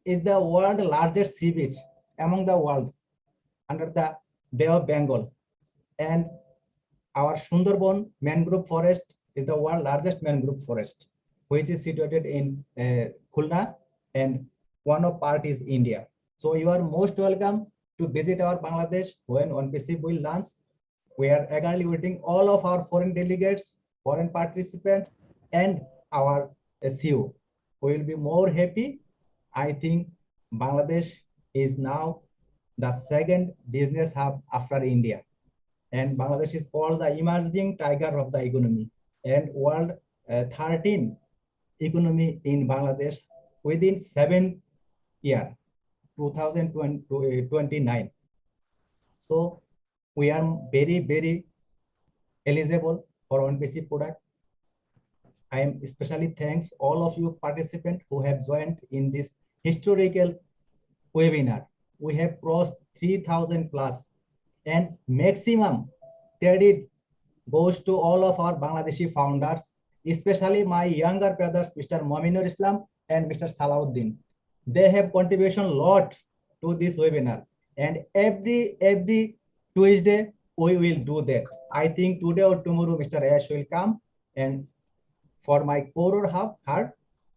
is the world's largest sea beach among the world under the Bay of Bengal. And our Sundarban mangrove forest is the world's largest mangrove forest, which is situated in Khulna, and one of part is India. So you are most welcome to visit our Bangladesh when ONPASSIVE will launch. We are eagerly waiting all of our foreign delegates, foreign participants, and our SEO. We will be more happy. I think Bangladesh is now the second business hub after India. And Bangladesh is called the emerging tiger of the economy, and world 13 economy in Bangladesh within 7 years, 2029. So we are very, very eligible for ONPASSIVE product. I am especially thanks all of you participants who have joined in this historical webinar. We have crossed 3,000 plus, and maximum credit goes to all of our Bangladeshi founders, especially my younger brothers, Mr. Mominur Islam and Mr. Salahuddin. They have contribution a lot to this webinar, and every Tuesday we will do that. I think today or tomorrow Mr. Ash will come, and for my core heart,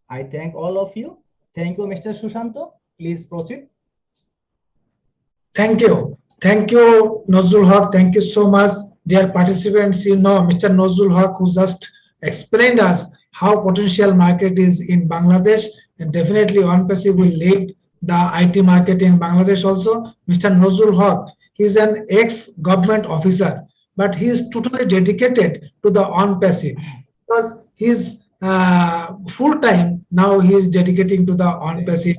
I thank all of you. Thank you, Mr. Sushanto. Please proceed. Thank you. Thank you, Nazrul Haq. Thank you so much, dear participants. You know, Mr. Nazrul Haq, who just explained us how potential market is in Bangladesh, and definitely ONPASSIVE will lead the IT market in Bangladesh also. Mr. Nazrul Haq, he is an ex-government officer, but he is totally dedicated to the ONPASSIVE because his full time now he is dedicating to the ONPASSIVE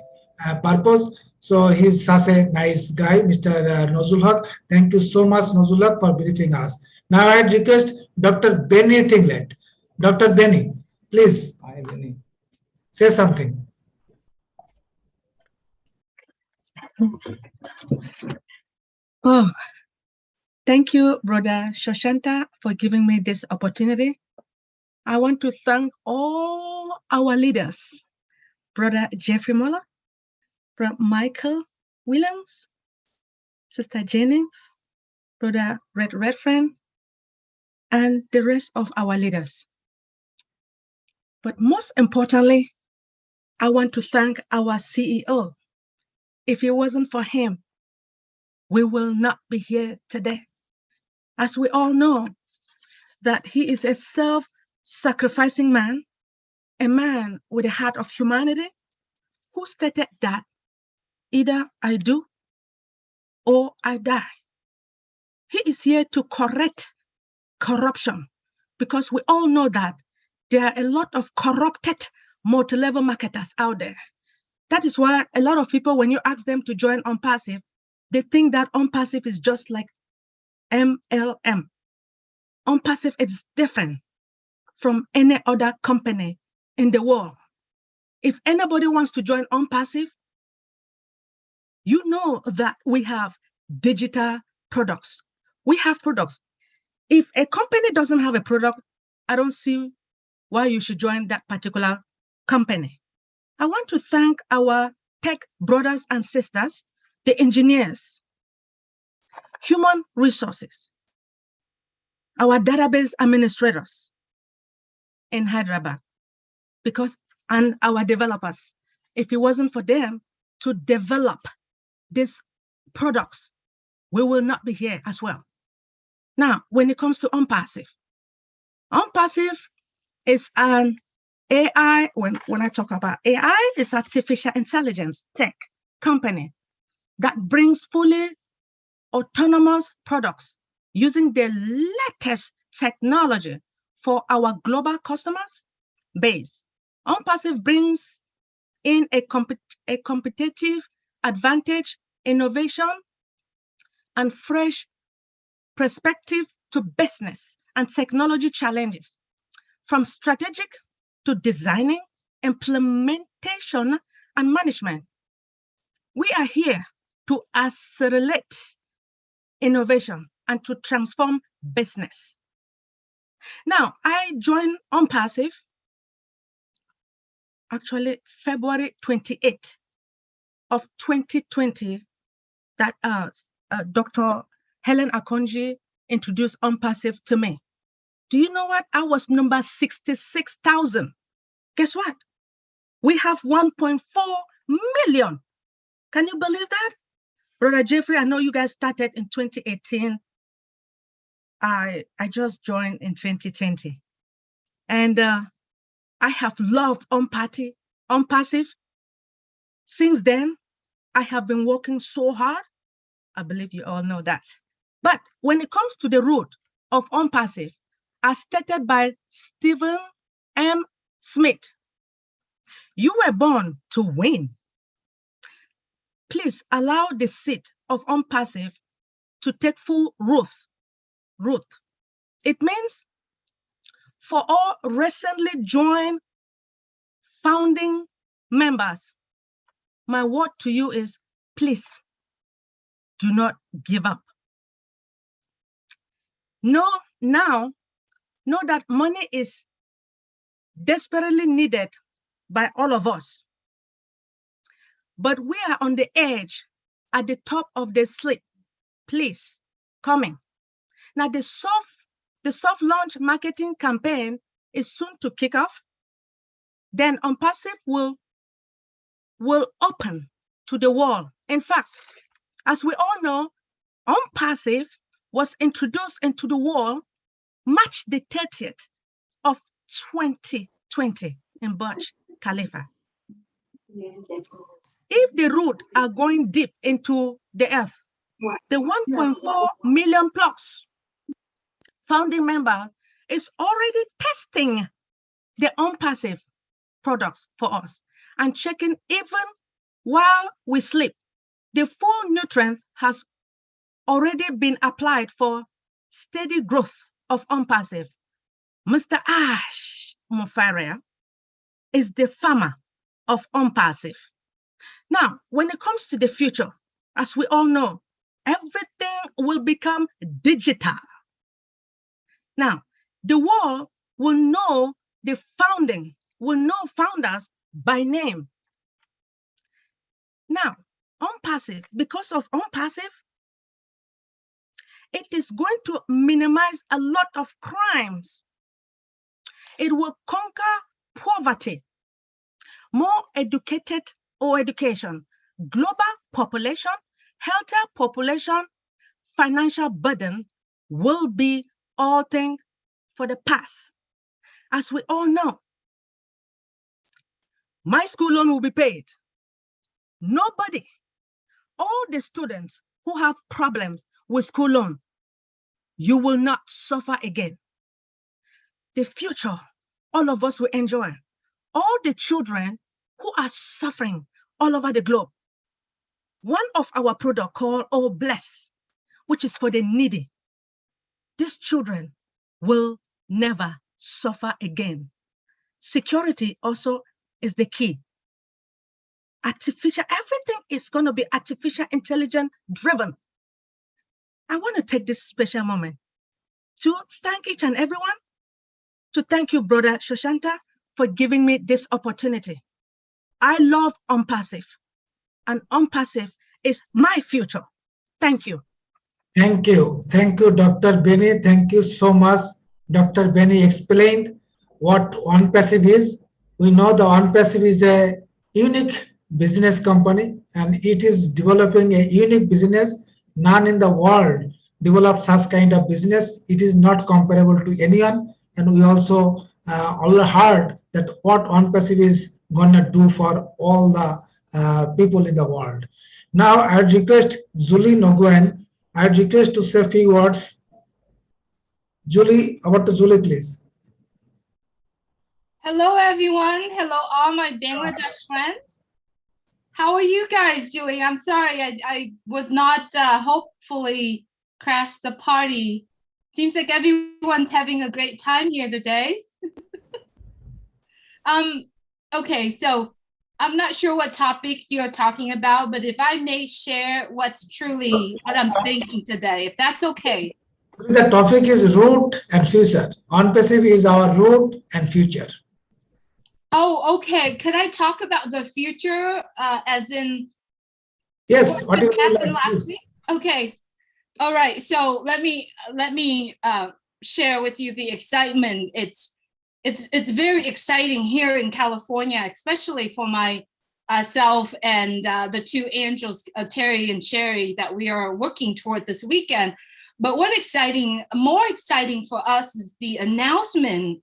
purpose. So he's such a nice guy, Mr. Nazrul Haq. Thank you so much, Nazrul Haq, for briefing us. Now I request Dr. Benny Tinglet. Dr. Benny, please. Hi, Benny. Say something. Oh, thank you, Brother Shoshanta, for giving me this opportunity. I want to thank all our leaders, Brother Jeffrey Muller, Brother Michael Williams, Sister Jennings, Brother REDFERN, and the rest of our leaders. But most importantly, I want to thank our CEO. If it wasn't for him, we will not be here today. As we all know, that he is a self-sacrificing man, a man with a heart of humanity, who stated that either I do or I die. He is here to correct corruption, because we all know that there are a lot of corrupted multi-level marketers out there. That is why a lot of people, when you ask them to join ONPASSIVE, they think that ONPASSIVE is just like MLM. ONPASSIVE is different from any other company in the world. If anybody wants to join ONPASSIVE, you know that we have digital products. We have products. If a company doesn't have a product, I don't see why you should join that particular company. I want to thank our tech brothers and sisters, the engineers, human resources, our database administrators in Hyderabad, and our developers. If it wasn't for them to develop these products, we will not be here as well. Now, when it comes to ONPASSIVE is an AI, when I talk about AI, it's artificial intelligence tech company that brings fully autonomous products using the latest technology for our global customers base. ONPASSIVE brings in a competitive advantage, innovation, and fresh perspective to business and technology challenges, from strategic to designing, implementation, and management. We are here to accelerate innovation and to transform business. Now, I joined ONPASSIVE actually February 28th of 2020 that Dr. Helen Akonji introduced ONPASSIVE to me. Do you know what? I was number 66,000. Guess what? We have 1.4 million. Can you believe that? Brother Jeffrey, I know you guys started in 2018. I just joined in 2020. And I have loved ONPASSIVE. Since then, I have been working so hard. I believe you all know that. But when it comes to the root of ONPASSIVE, as stated by Stephen M. Smith, you were born to win. Please allow the seed of ONPASSIVE to take full root. It means for all recently joined founding members, my word to you is, please do not give up. Know that money is desperately needed by all of us. But we are on the edge, at the top of the sleep. Please, coming. Now the soft launch marketing campaign is soon to kick off. Then ONPASSIVE will open to the world. In fact, as we all know, ONPASSIVE was introduced into the world March the 30th of 2020 in Burj Khalifa. If the root are going deep into the earth, the 1.4 million plus founding members is already testing the ONPASSIVE products for us and checking even while we sleep. The full nutrient has already been applied for steady growth of ONPASSIVE. Mr. Ash Mufareh is the farmer of ONPASSIVE. Now, when it comes to the future, as we all know, everything will become digital. Now, the world will know founders by name. Now, ONPASSIVE, because of ONPASSIVE, it is going to minimize a lot of crimes. It will conquer poverty, more educated or education, global population, healthier population, financial burden will be all things for the past. As we all know, my school loan will be paid. Nobody, all the students who have problems with school loan, you will not suffer again. The future, all of us will enjoy. All the children who are suffering all over the globe. One of our products called Oh Bless, which is for the needy. These children will never suffer again. Security also is the key. Everything is going to be artificial intelligence driven. I want to take this special moment to thank each and everyone, to thank you, Brother Shoshanta, for giving me this opportunity. I love ONPASSIVE, and ONPASSIVE is my future. Thank you. Thank you, Dr. Benny. Thank you so much. Dr. Benny explained what ONPASSIVE is. We know the ONPASSIVE is a unique business company, and it is developing a unique business. None in the world developed such kind of business. It is not comparable to anyone. And we also all heard that what ONPASSIVE is gonna do for all the people in the world. Now I'd request Julie Nguyen. I'd request to say a few words. Julie, over to Julie, please. Hello, everyone. Hello, all my Bangladesh friends. How are you guys doing? I'm sorry, I was not hopefully crashed the party. Seems like everyone's having a great time here today. Okay, so I'm not sure what topic you're talking about, but if I may share what's truly what I'm thinking today, if that's okay. The topic is root and future. ONPASSIVE is our root and future. Oh, okay. Could I talk about the future as in Yes, what what happened last week? Okay. All right. So let me share with you the excitement. It's very exciting here in California, especially for myself and the two angels, Terry and Sherry, that we are working toward this weekend. But more exciting for us is the announcement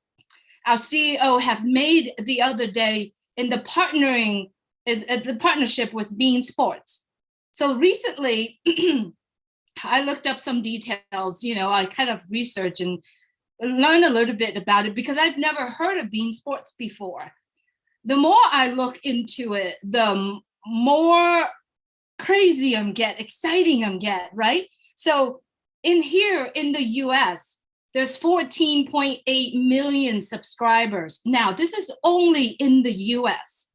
our CEO have made the other day in the partnership with Bean Sports. So recently, I looked up some details, I kind of researched and learn a little bit about it because I've never heard of Bean Sports before. The more I look into it, the more crazy I'm exciting I'm right? So in the US, there's 14.8 million subscribers. Now, this is only in the US.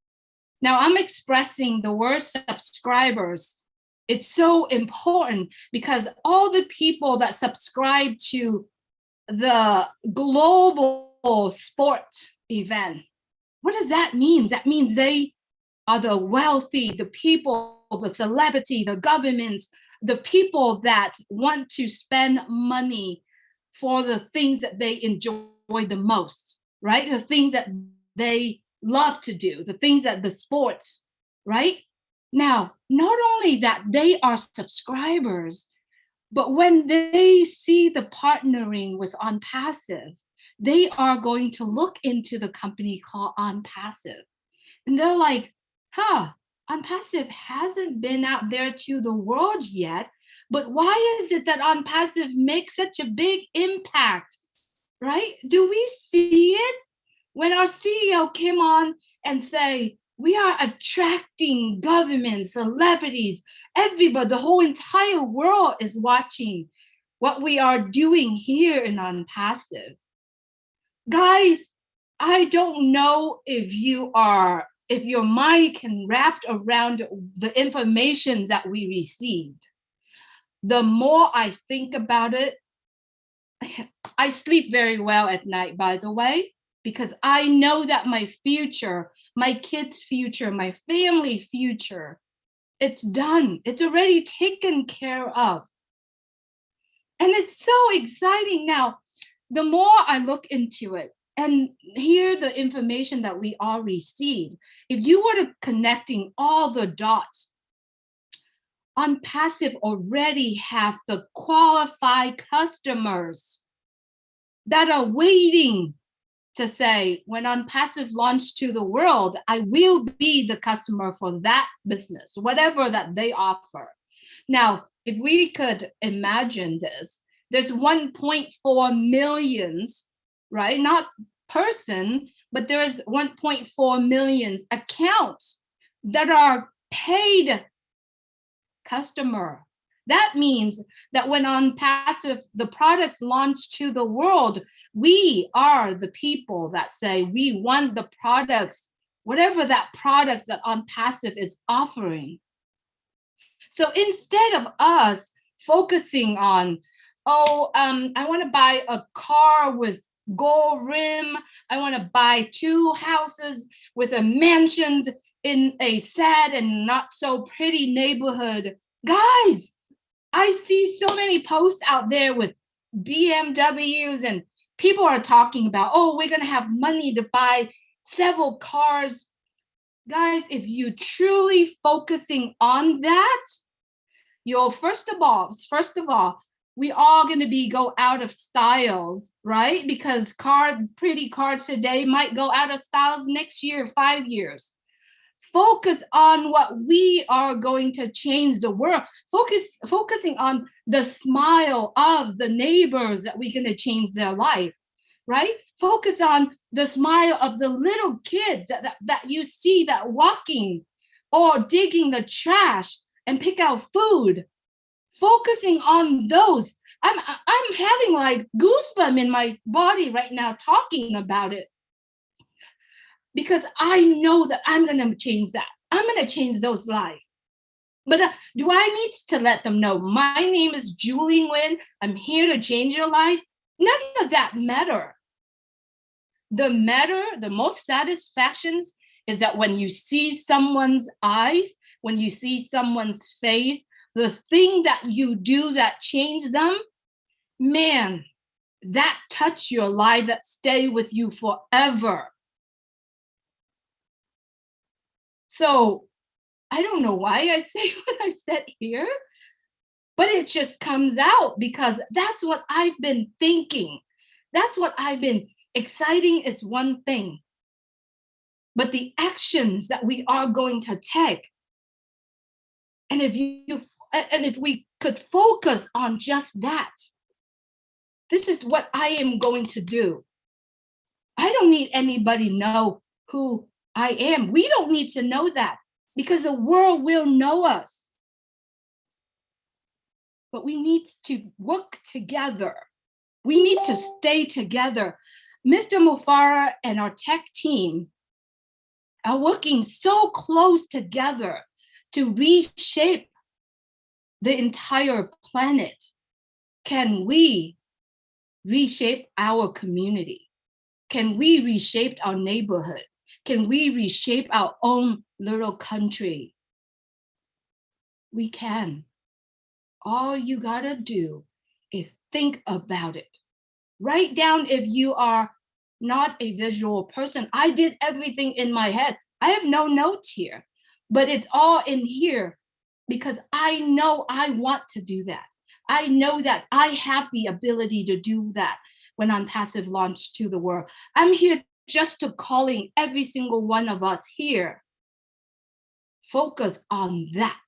Now, I'm expressing the word subscribers. It's so important because all the people that subscribe to the global sport event, what does that mean? That means they are the wealthy, the people, the celebrity, the governments, the people that want to spend money for the things that they enjoy the most, right? The things that they love to do, the things that the sports, right? Now, not only that they are subscribers, but when they see the partnering with ONPASSIVE, they are going to look into the company called ONPASSIVE. And they're like, ONPASSIVE hasn't been out there to the world yet, but why is it that ONPASSIVE makes such a big impact, right? Do we see it? When our CEO came on and say, we are attracting governments, celebrities, everybody, the whole entire world is watching what we are doing here in ONPASSIVE. Guys, I don't know if your mind can wrap around the information that we received. The more I think about it, I sleep very well at night, by the way, because I know that my future, my kids' future, my family future, it's done. It's already taken care of. And it's so exciting now. The more I look into it and hear the information that we all received, if you were to connecting all the dots, ONPASSIVE already have the qualified customers that are waiting to say, when ONPASSIVE launched to the world, I will be the customer for that business, whatever that they offer. Now, if we could imagine this, there's 1.4 millions, right? Not person, but there's 1.4 million accounts that are paid customer. That means that when ONPASSIVE, the products launch to the world, we are the people that say we want the products, whatever that product that ONPASSIVE is offering. So instead of us focusing on, I want to buy a car with gold rim, I want to buy 2 houses with a mansion in a sad and not so pretty neighborhood. Guys, I see so many posts out there with BMWs and people are talking about, we're going to have money to buy several cars. Guys, if you truly focusing on that, first of all, we are going to go out of styles, right? Because pretty cars today might go out of styles next year, 5 years. Focus on what we are going to change the world. Focusing on the smile of the neighbors that we're going to change their life, right? Focus on the smile of the little kids that you see that walking or digging the trash and pick out food. Focusing on those. I'm having like goosebumps in my body right now talking about it. because I know that I'm going to change that. I'm going to change those lives. But do I need to let them know my name is Julie Nguyen? I'm here to change your life? None of that matter. The most satisfactions is that when you see someone's eyes, when you see someone's face, the thing that you do that change them, man, that touch your life, that stay with you forever. So I don't know why I say what I said here, but it just comes out because that's what I've been thinking. That's what I've been. Exciting is one thing, but the actions that we are going to take, and if we could focus on just that, this is what I am going to do. I don't need anybody to know who I am. We don't need to know that because the world will know us. But we need to work together. We need to stay together. Mr. Mufareh and our tech team are working so close together to reshape the entire planet. Can we reshape our community? Can we reshape our neighborhood? Can we reshape our own little country? We can. All you gotta do is think about it. Write down if you are not a visual person. I did everything in my head. I have no notes here, but it's all in here because I know I want to do that. I know that I have the ability to do that when ONPASSIVE launched to the world. I'm here just to calling every single one of us here. Focus on that.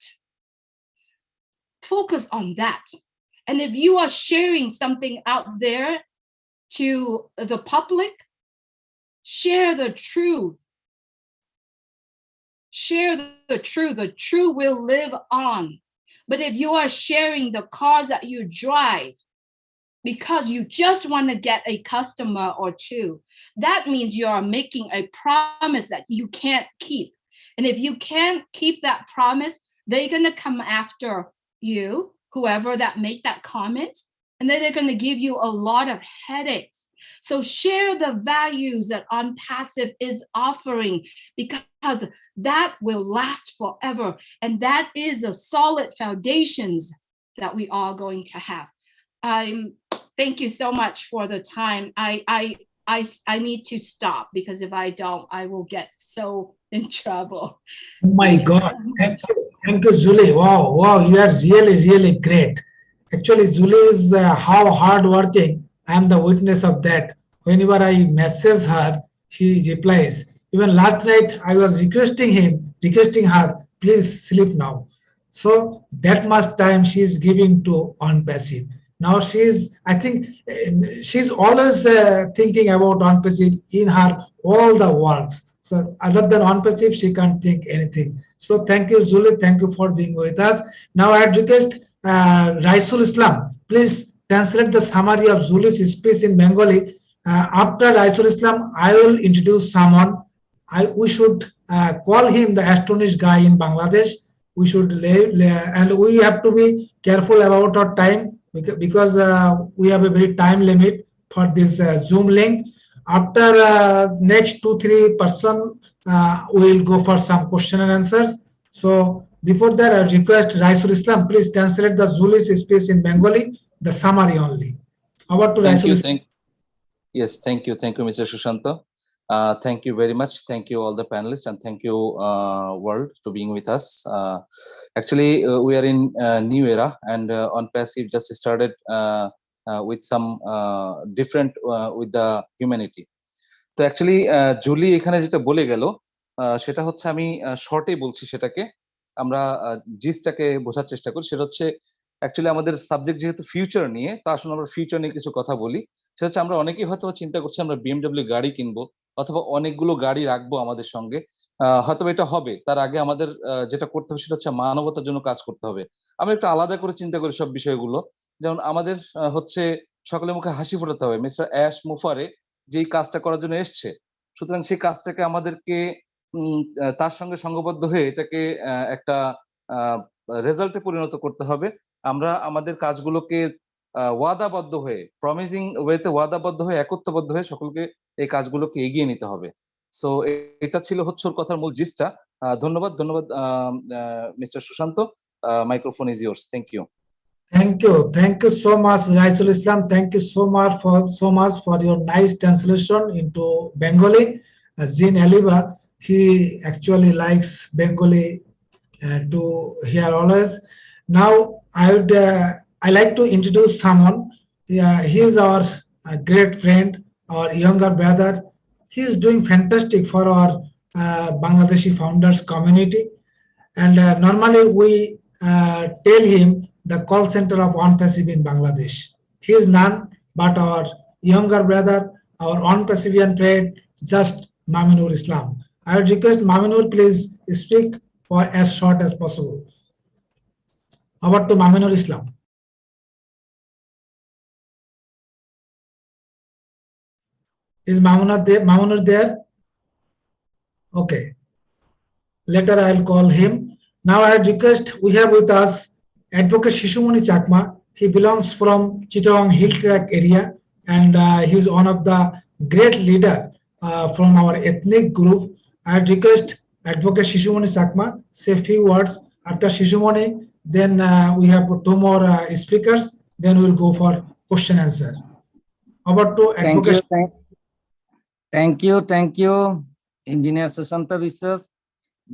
Focus on that. And if you are sharing something out there to the public, share the truth. Share the truth. The truth will live on. But if you are sharing the cars that you drive because you just want to get a customer or two, that means you are making a promise that you can't keep. And if you can't keep that promise, they're going to come after you, whoever that made that comment, and then they're going to give you a lot of headaches. So share the values that ONPASSIVE is offering because that will last forever. And that is a solid foundations that we are going to have. Thank you so much for the time. I need to stop because if I don't, I will get so in trouble. Oh my God, thank you, Julie. Wow, you are really great. Actually, Julie is how hardworking. I am the witness of that. Whenever I message her, she replies. Even last night, I was requesting her, please sleep now. So that much time she is giving to ONPASSIVE. Now I think she's always thinking about ONPASSIVE in her all the works. So other than ONPASSIVE, she can't think anything. So thank you, Julie. Thank you for being with us. Now I request Raisul Islam, please translate the summary of Julie's speech in Bengali. After Raisul Islam, I will introduce someone. We should call him the astonished guy in Bangladesh. We should and we have to be careful about our time because we have a very time limit for this Zoom link. After next 2-3 person, we will go for some question and answers. So before that, I request Raisul Islam, please translate the Julie's speech in Bengali, the summary only. Over to Raisul Islam. Yes, thank you, Mr. Sushanta. Thank you very much. Thank you all the panelists and thank you world to being with us. Actually, we are in a new era and ONPASSIVE just started with some different with the humanity. So actually, Julie এখানে যেটা বলে গেল সেটা হচ্ছে আমি শর্টে বলছি সেটাকে আমরা জিসটাকে বোঝার চেষ্টা করি সেটা হচ্ছে অ্যাকচুয়ালি আমাদের সাবজেক্ট যেহেতু ফিউচার নিয়ে তা আসলে আমরা ফিউচার নিয়ে কিছু কথা বলি সেটা হচ্ছে আমরা অনেকেই হয়তো চিন্তা করছি আমরা BMW গাড়ি কিনবো অথবা অনেকগুলো গাড়ি রাখবো আমাদের সঙ্গে হয়তো এটা হবে তার আগে আমাদের যেটা করতে হবে সেটা হচ্ছে মানবতার জন্য কাজ করতে হবে আমরা একটু আলাদা করে চিন্তা করি সব বিষয়গুলো যেমন আমাদের হচ্ছে সকলের মুখে হাসি ফোটাতে হবে মিস্টার অ্যাশ মুফারে যেই কাজটা করার জন্য এসছে সুতরাং সেই কাজটাকে আমাদেরকে তার সঙ্গে সংঘবদ্ধ হয়ে এটাকে একটা রেজাল্টে পরিণত করতে হবে। আমরা আমাদের কাজগুলোকে ওয়াদাবদ্ধ হয়ে, প্রমিজিং ওয়েতে ওয়াদাবদ্ধ হয়ে, একত্ববদ্ধ হয়ে সকলকে এই কাজগুলোকে এগিয়ে নিতে হবে। সো এটা ছিল হচ্ছে ওর কথার মূল জিসটা। ধন্যবাদ mister Sushanta. Microphone is yours. Thank you. Thank you so much, Raisul Islam. Thank you so much for your nice translation into Bengali. Jean Aliva, he actually likes Bengali to hear always. Now I like to introduce someone. He is our great friend, our younger brother. He is doing fantastic for our Bangladeshi founders community, and normally we tell him the call center of ONPASSIVE in Bangladesh. He is none but our younger brother, our ONPASSIVIAN friend, just Maminur Islam. I would request Maminur, please speak for as short as possible. Over to Maminur Islam. Is Maminur there? Okay. Later I'll call him. Now I request, we have with us Advocate Shishumoni Chakma. He belongs from Chittagong Hill Track area, and he is one of the great leader from our ethnic group. I request Advocate Shishumoni Chakma say a few words. After Shishumoni, then we have two more speakers. Then we will go for question answer. Over to Advocate. Thank you, Engineer Sushanta Viswas.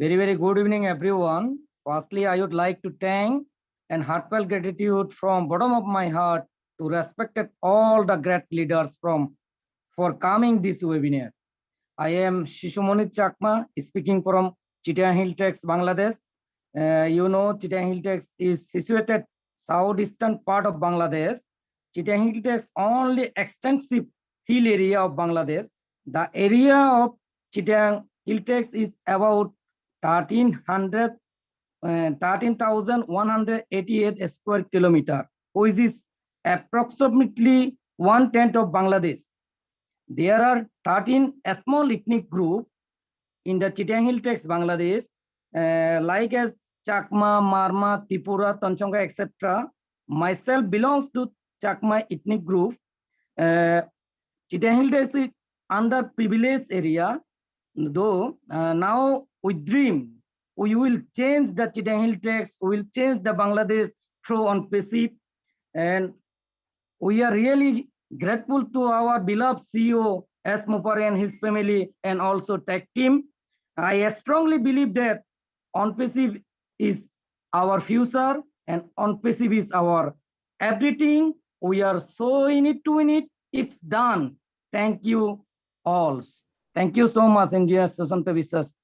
Very good evening, everyone. Firstly, I would like to thank and heartfelt gratitude from bottom of my heart to respected all the great leaders for coming this webinar. I am Shishumoni Chakma, speaking from Chittagong Hill Tracks, Bangladesh. You know, Chittagong Hill Tracks is situated southeastern part of Bangladesh. Chittagong Hill Tracks only extensive hill area of Bangladesh. The area of Chittagong Hill Tracks is about 13,188 square kilometer, which is approximately 1/10 of Bangladesh. There are 13 small ethnic groups in the Chittagong Hill Tracks, Bangladesh, like as Chakma, Marma, Tripura, Tanchonga, etc. Myself belongs to Chakma ethnic group. Chittagong Hill Tracks is underprivileged area, though now we dream we will change the Chittagong Hill Tracks, we will change the Bangladesh through ONPASSIVE, and we are really grateful to our beloved CEO Ash Mufareh and his family, and also tech team. I strongly believe that ONPASSIVE is our future, and ONPASSIVE is our everything. We are so in it to win it. It's done. Thank you all. Thank you so much, Engineer Sushanta Viswas.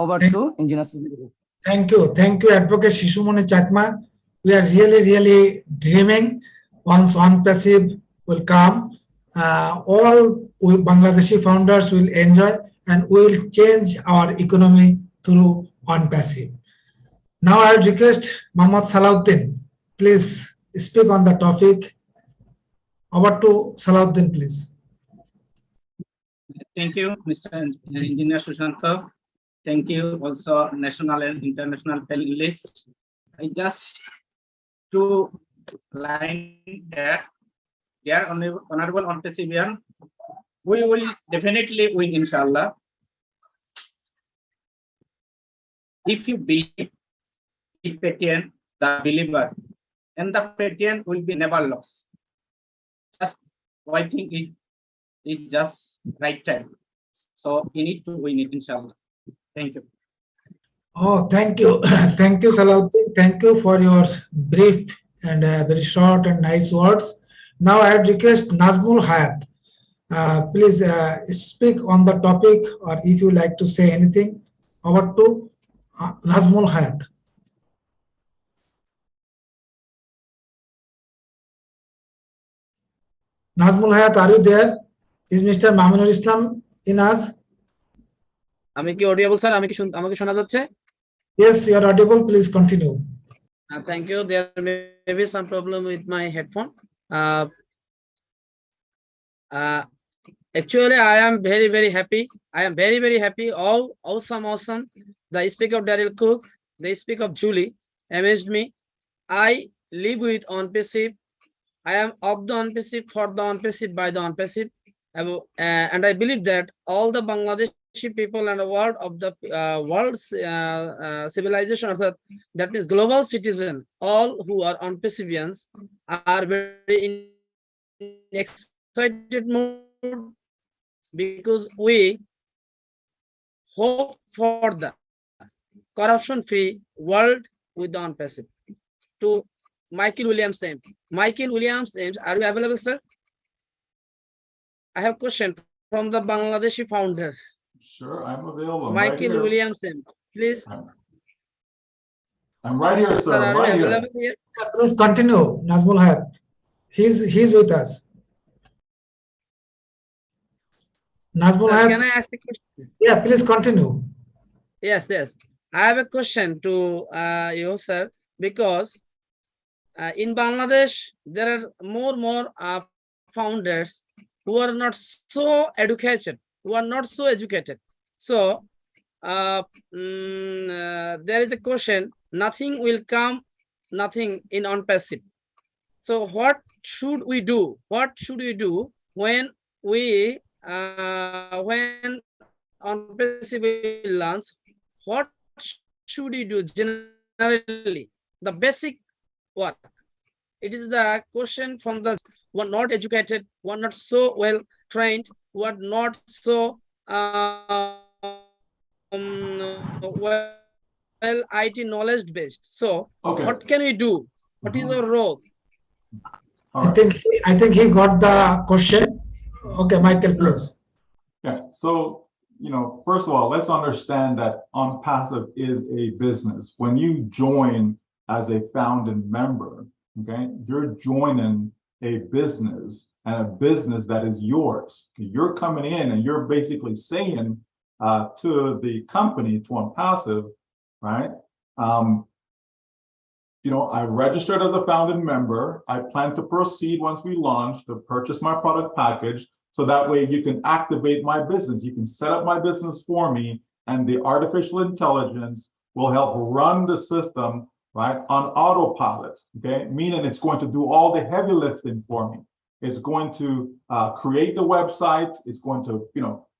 Over to Engineer Sushanta Viswas. Thank you, Advocate Shishumoni Chakma. We are really dreaming once ONPASSIVE will come, all Bangladeshi founders will enjoy, and we will change our economy through ONPASSIVE. Now I would request Mohammad Salahuddin, please speak on the topic. Over to Salahuddin, please. Thank you, Mr. Engineer Sushanta. Thank you also national and international panelists. I just to line that, dear honorable ONPASSIVIAN, we will definitely win, inshallah. If you believe in patent, the believer, and the patent will be never lost. Just waiting is just right time. So you need to win it, inshallah. Thank you. Oh, thank you. Thank you, Salahuddin. Thank you for your brief and very short and nice words. Now I would request Nazmul Hayat. Please speak on the topic, or if you like to say anything. Over to Nazmul Hayat. Nazmul Hayat, are you there? Is Mr. Maminur Islam in us? আমি কি audible sir? আমাকে শোনা যাচ্ছে? Yes, you are audible. Please continue. Thank you. There may be some problem with my headphone. Actually, I am very, very happy. I am very, very happy. All awesome. The speak of Daryl Cook, the speak of Julie amazed me. I live with ONPASSIVE. I am of the ONPASSIVE, for the ONPASSIVE, by the ONPASSIVE. And I believe that all the Bangladeshi people and the world of the world's civilization, that means global citizen, all who are ONPASSIVIANS are very in excited mood, because we hope for the corruption-free world with the ONPASSIVE. To Michael Williams Ames. Michael Williams Ames, are you available, sir? I have a question from the Bangladeshi founder. Sure, I'm available. I'm Michael right Williams Ames, please. I'm right here, sir. I'm right here. Please continue, Nazmul Hayat. He's with us. Nazmul Hayat. Can I ask a question? Yeah, please continue. Yes. I have a question to you, sir, because in Bangladesh, there are more founders who are not so educated, So there is a question, nothing will come, nothing in ONPASSIVE. So what should we do? When we when ONPASSIVE launch? What should we do generally? The basic work. It is the question from the one not educated, one not so well trained, one not so well IT knowledge based. So what can we do? What is our role? I think he got the question. Okay, Michael, please. Yeah. So, first of all, let's understand that ONPASSIVE is a business. When you join as a founding member, okay, you're joining a business, and a business that is yours. You're coming in and you're basically saying to the company, to ONPASSIVE, right? I registered as a founding member. I plan to proceed once we launch to purchase my product package. So that way you can activate my business. You can set up my business for me, and the artificial intelligence will help run the system, right, on autopilot, okay? Meaning it's going to do all the heavy lifting for me. It's going to create the website. It's going to,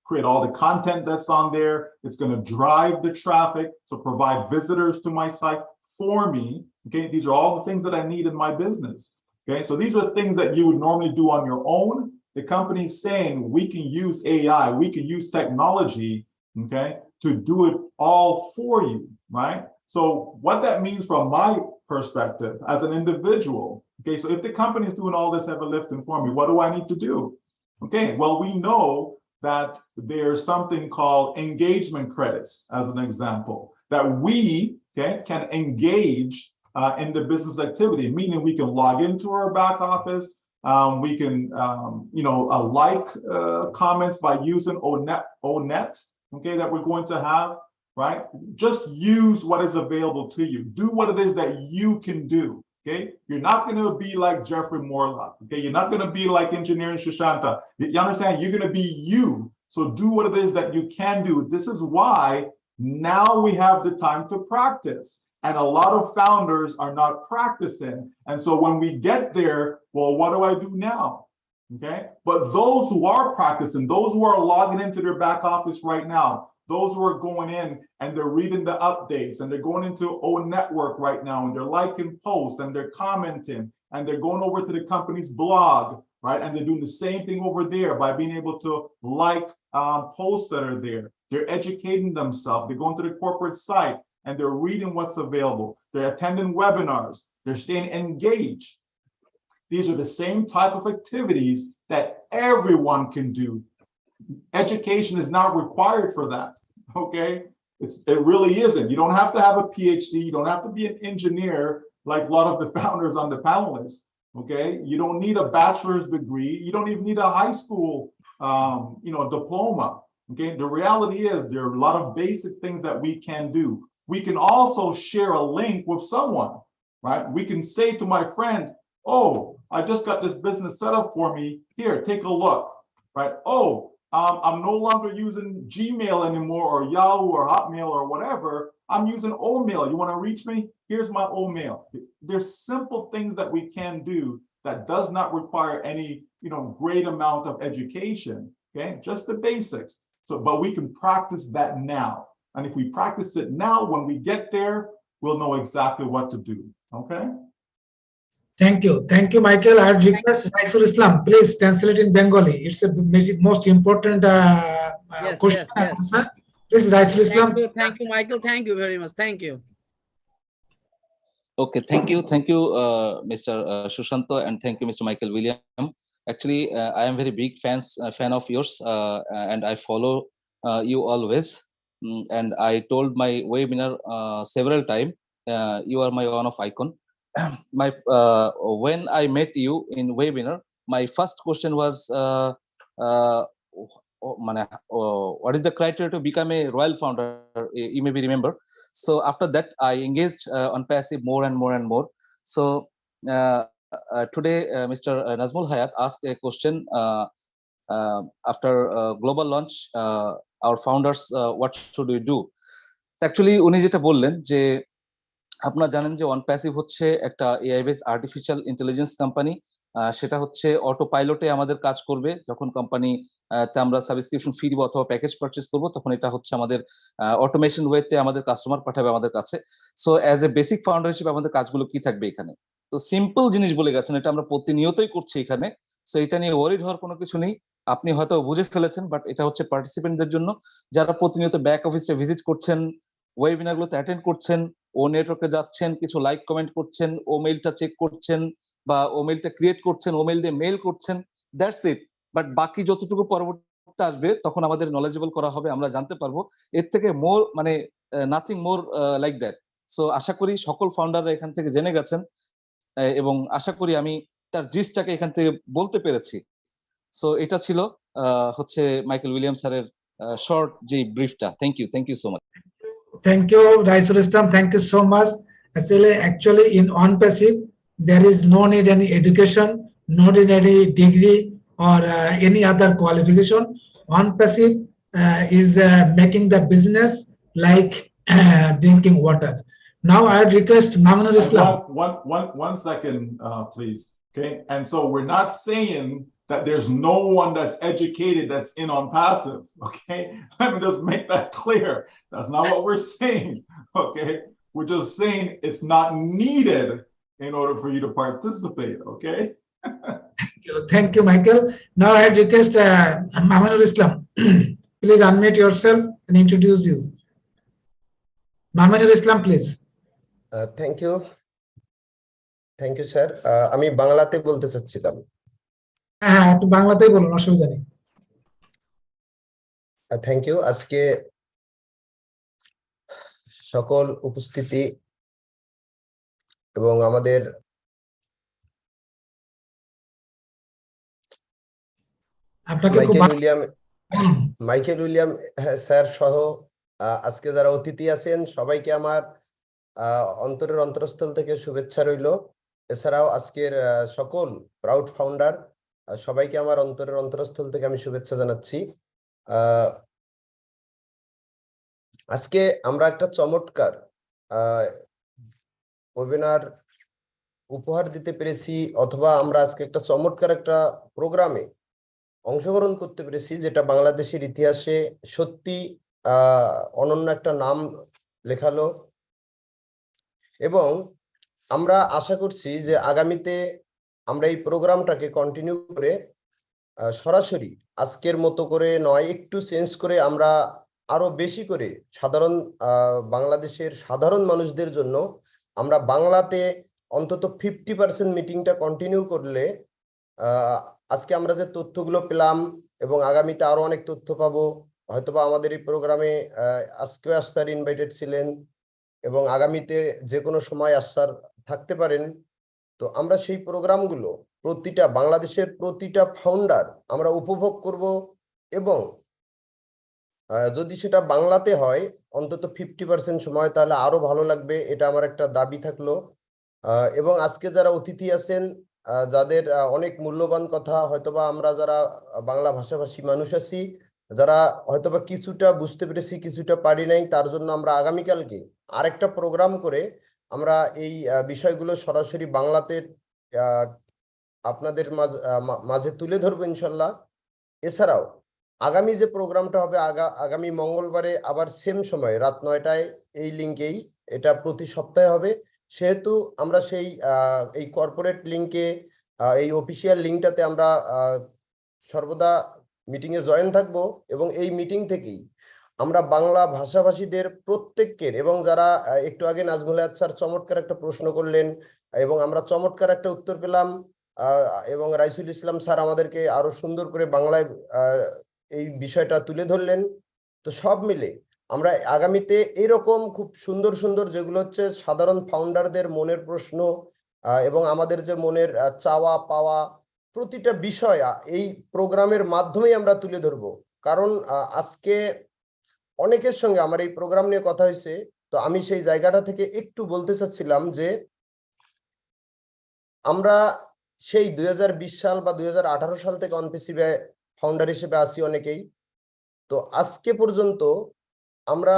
create all the content that's on there. It's going to drive the traffic, so provide visitors to my site for me, okay? These are all the things that I need in my business, okay? So these are things that you would normally do on your own. The company's saying we can use AI, we can use technology, okay, to do it all for you, right? So what that means from my perspective as an individual, okay, so if the company is doing all this heavy lifting for me, what do I need to do? Okay, well, we know that there's something called engagement credits, as an example, that we, okay, can engage in the business activity, meaning we can log into our back office. We can, like comments by using ONET, okay, that we're going to have, right? Just use what is available to you. Do what it is that you can do, okay? You're not going to be like Jeffrey Morlock, okay? You're not going to be like Engineering Shoshanta. You understand? You're going to be you. So do what it is that you can do. This is why now we have the time to practice. And a lot of founders are not practicing. And so when we get there, well, what do I do now? Okay. But those who are practicing, those who are logging into their back office right now, those who are going in and they're reading the updates, and they're going into O Network right now, and they're liking posts, and they're commenting, and they're going over to the company's blog, right? And they're doing the same thing over there by being able to like posts that are there. They're educating themselves. They're going to the corporate sites, and they're reading what's available. They're attending webinars. They're staying engaged. These are the same type of activities that everyone can do. Education is not required for that, okay? It really isn't. You don't have to have a PhD. You don't have to be an engineer like a lot of the founders on the panelists, okay? You don't need a bachelor's degree. You don't even need a high school, diploma, okay? The reality is there are a lot of basic things that we can do. We can also share a link with someone, right? We can say to my friend, oh, I just got this business set up for me. Here, take a look. right? Oh, I'm no longer using Gmail anymore, or Yahoo or Hotmail or whatever. I'm using old mail. You want to reach me? Here's my old mail. There's simple things that we can do that does not require any, great amount of education. Okay, just the basics. So, but we can practice that now. And if we practice it now, when we get there, we'll know exactly what to do. Okay. Thank you, Michael. I would request Raisal Islam, please translate in Bengali. It's a most important question and answer. Please, Raisal Islam. Thank you, Michael. Thank you very much. Thank you. Okay, thank you, Mr. Shushanto, and thank you, Mr. Michael William. Actually, I am very big fan of yours, and I follow you always. And I told my webinar several times, you are my one of icon. When I met you in webinar, my first question was, what is the criteria to become a royal founder? You maybe remember. So after that, I engaged on passive more and more and more. So today, Mr. Nazmul Hayat asked a question after global launch, our founders, what should we do? Actually, উনি যেটা বললেন যে আপনারা জানেন যে ONPASSIVE হচ্ছে একটা AI based artificial intelligence company. সেটা হচ্ছে অটো পাইলটে আমাদের কাজ করবে। যখন কোম্পানি তে আমরা সাবস্ক্রিপশন ফি দিব অথবা প্যাকেজ পারচেজ করব, তখন এটা হচ্ছে আমাদের অটোমেশন ওয়েতে আমাদের কাস্টমার পাঠাবে আমাদের কাছে। So as a basic founder হিসেবে আমাদের কাজগুলো কি থাকবে এখানে? তো সিম্পল জিনিস বলে গেছেন, এটা আমরা প্রতিনিয়তই করছি এখানে। সো এটা নিয়ে ওয়ারিড হওয়ার কোনো কিছু নেই। আপনি হয়তো বুঝে ফেলেছেন, বাট এটা হচ্ছে পার্টিসিপেন্টদের জন্য যারা প্রতিনিয়ত ব্যাক অফিসে ভিজিট করছেন, ওয়েবিনারগুলোতে অ্যাটেন্ড করছেন, ও নেটওয়ার্কে যাচ্ছেন, কিছু লাইক কমেন্ট করছেন, ও মেইলটা চেক করছেন, বা ও মেইলটা ক্রিয়েট করছেন, ও মেইল দিয়ে মেইল করছেন, দ্যাটস ইট। বাট বাকি যতটুকু পরবর্তীতে আসবে তখন আমাদের নলেজেবল করা হবে, আমরা জানতে পারবো। এর থেকে more nothing more like that. So আশা করি সকল ফাউন্ডাররা এখান থেকে জেনে গেছেন, এবং আশা করি আমি তার জিসটাকে এখান থেকে বলতে পেরেছি। সো এটা ছিল হচ্ছে মাইকেল উইলিয়াম স্যারের শর্ট যে ব্রিফটা। Thank you so much. Thank you, Raisal Islam. Thank you so much. Actually, in ONPASSIVE, there is no need any education, no need any degree or any other qualification. ONPASSIVE is making the business like drinking water. Now, I would request Mamunur Islam. One second, please. Okay, and so we're not saying that there's no one that's educated that's in ONPASSIVE. Okay, let me just make that clear. That's not what we're saying. Okay, we're just saying it's not needed in order for you to participate. Okay. Thank you, Michael. Now I request Mamunur Islam. Please unmute yourself and introduce you. Mamunur Islam, please. Thank you. Thank you, sir. আমি বাংলাতে বলতে চাচ্ছিলাম। হ্যাঁ, একটু বাংলাতেই বলুন, অসুবিধা নেই। Thank you. আজকে সকল উপস্থিতি এবং আমাদের মাইকেল উইলিয়াম স্যার সহ আজকে যারা অতিথি আছেন সবাইকে আমার অন্তরের অন্তরস্থল থেকে শুভেচ্ছা রইল। এছাড়াও আজকের সকল প্রাউড ফাউন্ডার সবাইকে আমার অন্তরের অন্তরস্থল থেকে আমি শুভেচ্ছা জানাচ্ছি। আজকে আমরা একটা চমৎকার ওয়েবিনার উপহার দিতে পেরেছি, অথবা আমরা আজকে একটা চমৎকার একটা প্রোগ্রামে অংশগ্রহণ করতে পেরেছি, যেটা বাংলাদেশের ইতিহাসে সত্যি অনন্য একটা নাম লেখালো। এবং আমরা আশা করছি যে আগামীতে আমরা এই প্রোগ্রামটাকে কন্টিনিউ করে সরাসরি আজকের মতো করে নয়, একটু চেঞ্জ করে আমরা আরো বেশি করে বাংলাদেশের সাধারণ মানুষদের জন্য আমরা বাংলাতে অন্তত 50% মিটিংটা কন্টিনিউ করলে আজকে আমরা যে তথ্যগুলো পেলাম এবং আগামীতে আরো অনেক তথ্য পাবো। হয়তোবা আমাদের এই প্রোগ্রামে আজকে স্যার ইনভাইটেড ছিলেন এবং আগামীতে যে কোনো সময় স্যার থাকতে পারেন। তো আমরা সেই প্রোগ্রামগুলো বাংলাদেশের প্রতিটা ফাউন্ডার আমরা উপভোগ করব, এবং যদি সেটা বাংলাতে হয় অন্তত 50% সময়, তাহলে আরো ভালো লাগবে। এটা আমার একটা দাবি থাকলো। এবং আজকে যারা অতিথি আছেন যাদের অনেক মূল্যবান কথা হয়তোবা আমরা যারা বাংলা ভাষাভাষী মানুষ আছি, যারা হয়তোবা কিছুটা বুঝতে পেরেছি কিছুটা পারি নাই, তার জন্য আমরা আগামীকালকে আরেকটা প্রোগ্রাম করে আমরা এই বিষয়গুলো সরাসরি বাংলাতে আপনাদের মাঝে তুলে ধরবো ইনশাল্লাহ। এছাড়াও আগামী যে প্রোগ্রামটা হবে আগামী মঙ্গলবারে আবার সেম সময় রাত 9টায় এই লিঙ্কেই, এটা প্রতি সপ্তাহে হবে। সেহেতু আমরা সেই এই কর্পোরেট লিঙ্কে এই অফিসিয়াল লিঙ্কটাতে আমরা সর্বদা মিটিংয়ে জয়েন থাকবো এবং এই মিটিং থেকেই আমরা বাংলা ভাষাভাষীদের প্রত্যেকের, এবং যারা একটু আগে নাজমুল হায়াত স্যার চমৎকার একটা প্রশ্ন করলেন এবং আমরা চমৎকার একটা উত্তর পেলাম, এবং রাইসুল ইসলাম স্যার আমাদেরকে আরো সুন্দর করে বাংলায় এই বিষয়টা তুলে ধরলেন। তো সব মিলে আমরা আগামীতে এরকম খুব সুন্দর সুন্দর যেগুলো হচ্ছে সাধারণ ফাউন্ডারদের মনের প্রশ্ন এবং আমাদের যে মনের চাওয়া পাওয়া প্রতিটা বিষয় এই প্রোগ্রামের মাধ্যমেই আমরা তুলে ধরবো। কারণ আজকে অনেকের সঙ্গে আমার এই প্রোগ্রাম নিয়ে কথা হয়েছে, তো আমি সেই জায়গাটা থেকে একটু বলতে চাচ্ছিলাম যে আমরা সেই 2020 সাল বা 2018 সাল থেকে অনপেসিভে ফাউন্ডার হিসেবে আছি অনেকেই। তো আজকে পর্যন্ত আমরা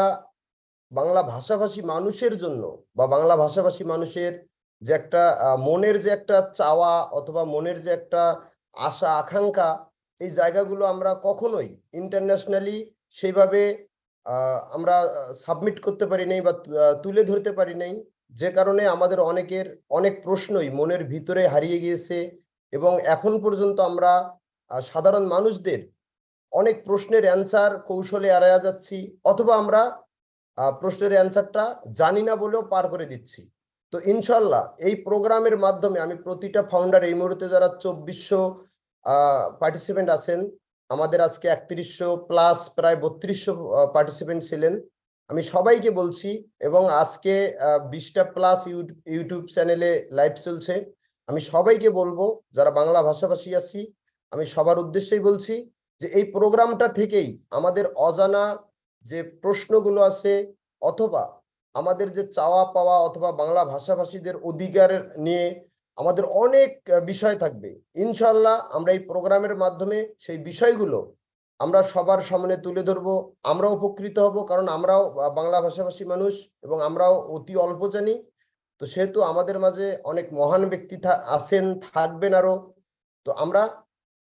বাংলা ভাষাভাষী মানুষের জন্য বা বাংলা ভাষাভাষী মানুষের যে একটা মনের যে একটা চাওয়া অথবা মনের যে একটা আশা আকাঙ্ক্ষা, এই জায়গাগুলো আমরা কখনোই ইন্টারন্যাশনালি সেইভাবে আমরা সাবমিট করতে পারি নাই বা তুলে ধরতে পারি নাই, যে কারণে আমাদের অনেকের অনেক প্রশ্নই মনের ভিতরে হারিয়ে গিয়েছে এবং এখন পর্যন্ত আমরা সাধারণ মানুষদের অনেক প্রশ্নের অ্যান্সার কৌশলে এড়ায়া যাচ্ছি, অথবা আমরা প্রশ্নের অ্যান্সারটা জানি না বলেও পার করে দিচ্ছি। তো ইনশাল্লাহ এই প্রোগ্রামের মাধ্যমে আমি প্রতিটা ফাউন্ডার, এই মুহূর্তে যারা 2400 পার্টিসিপেন্ট আছেন, আমাদের আজকে 3100 প্লাস প্রায় 3200 পার্টিসিপেন্ট ছিলেন, আমি সবাইকে বলছি, এবং আজকে 20টা প্লাস ইউটিউব চ্যানেলে লাইভ চলছে, আমি সবাইকে বলবো যারা বাংলা ভাষাভাষী আছি, আমি সবার উদ্দেশ্যেই বলছি যে এই প্রোগ্রামটা থেকেই আমাদের অজানা যে প্রশ্নগুলো আছে অথবা আমাদের যে চাওয়া পাওয়া অথবা বাংলা ভাষাভাষীদের অধিকার নিয়ে আমাদের অনেক বিষয় থাকবে। ইনশাল্লাহ আমরা এই প্রোগ্রামের মাধ্যমে সেই বিষয়গুলো আমরা সবার সামনে তুলে ধরবো, আমরাও উপকৃত হব, কারণ আমরাও বাংলা ভাষাভাষী মানুষ এবং আমরাও অতি অল্প জানি। তো সেহেতু আমাদের মাঝে অনেক মহান ব্যক্তি আছেন, থাকবেন আরো। তো আমরা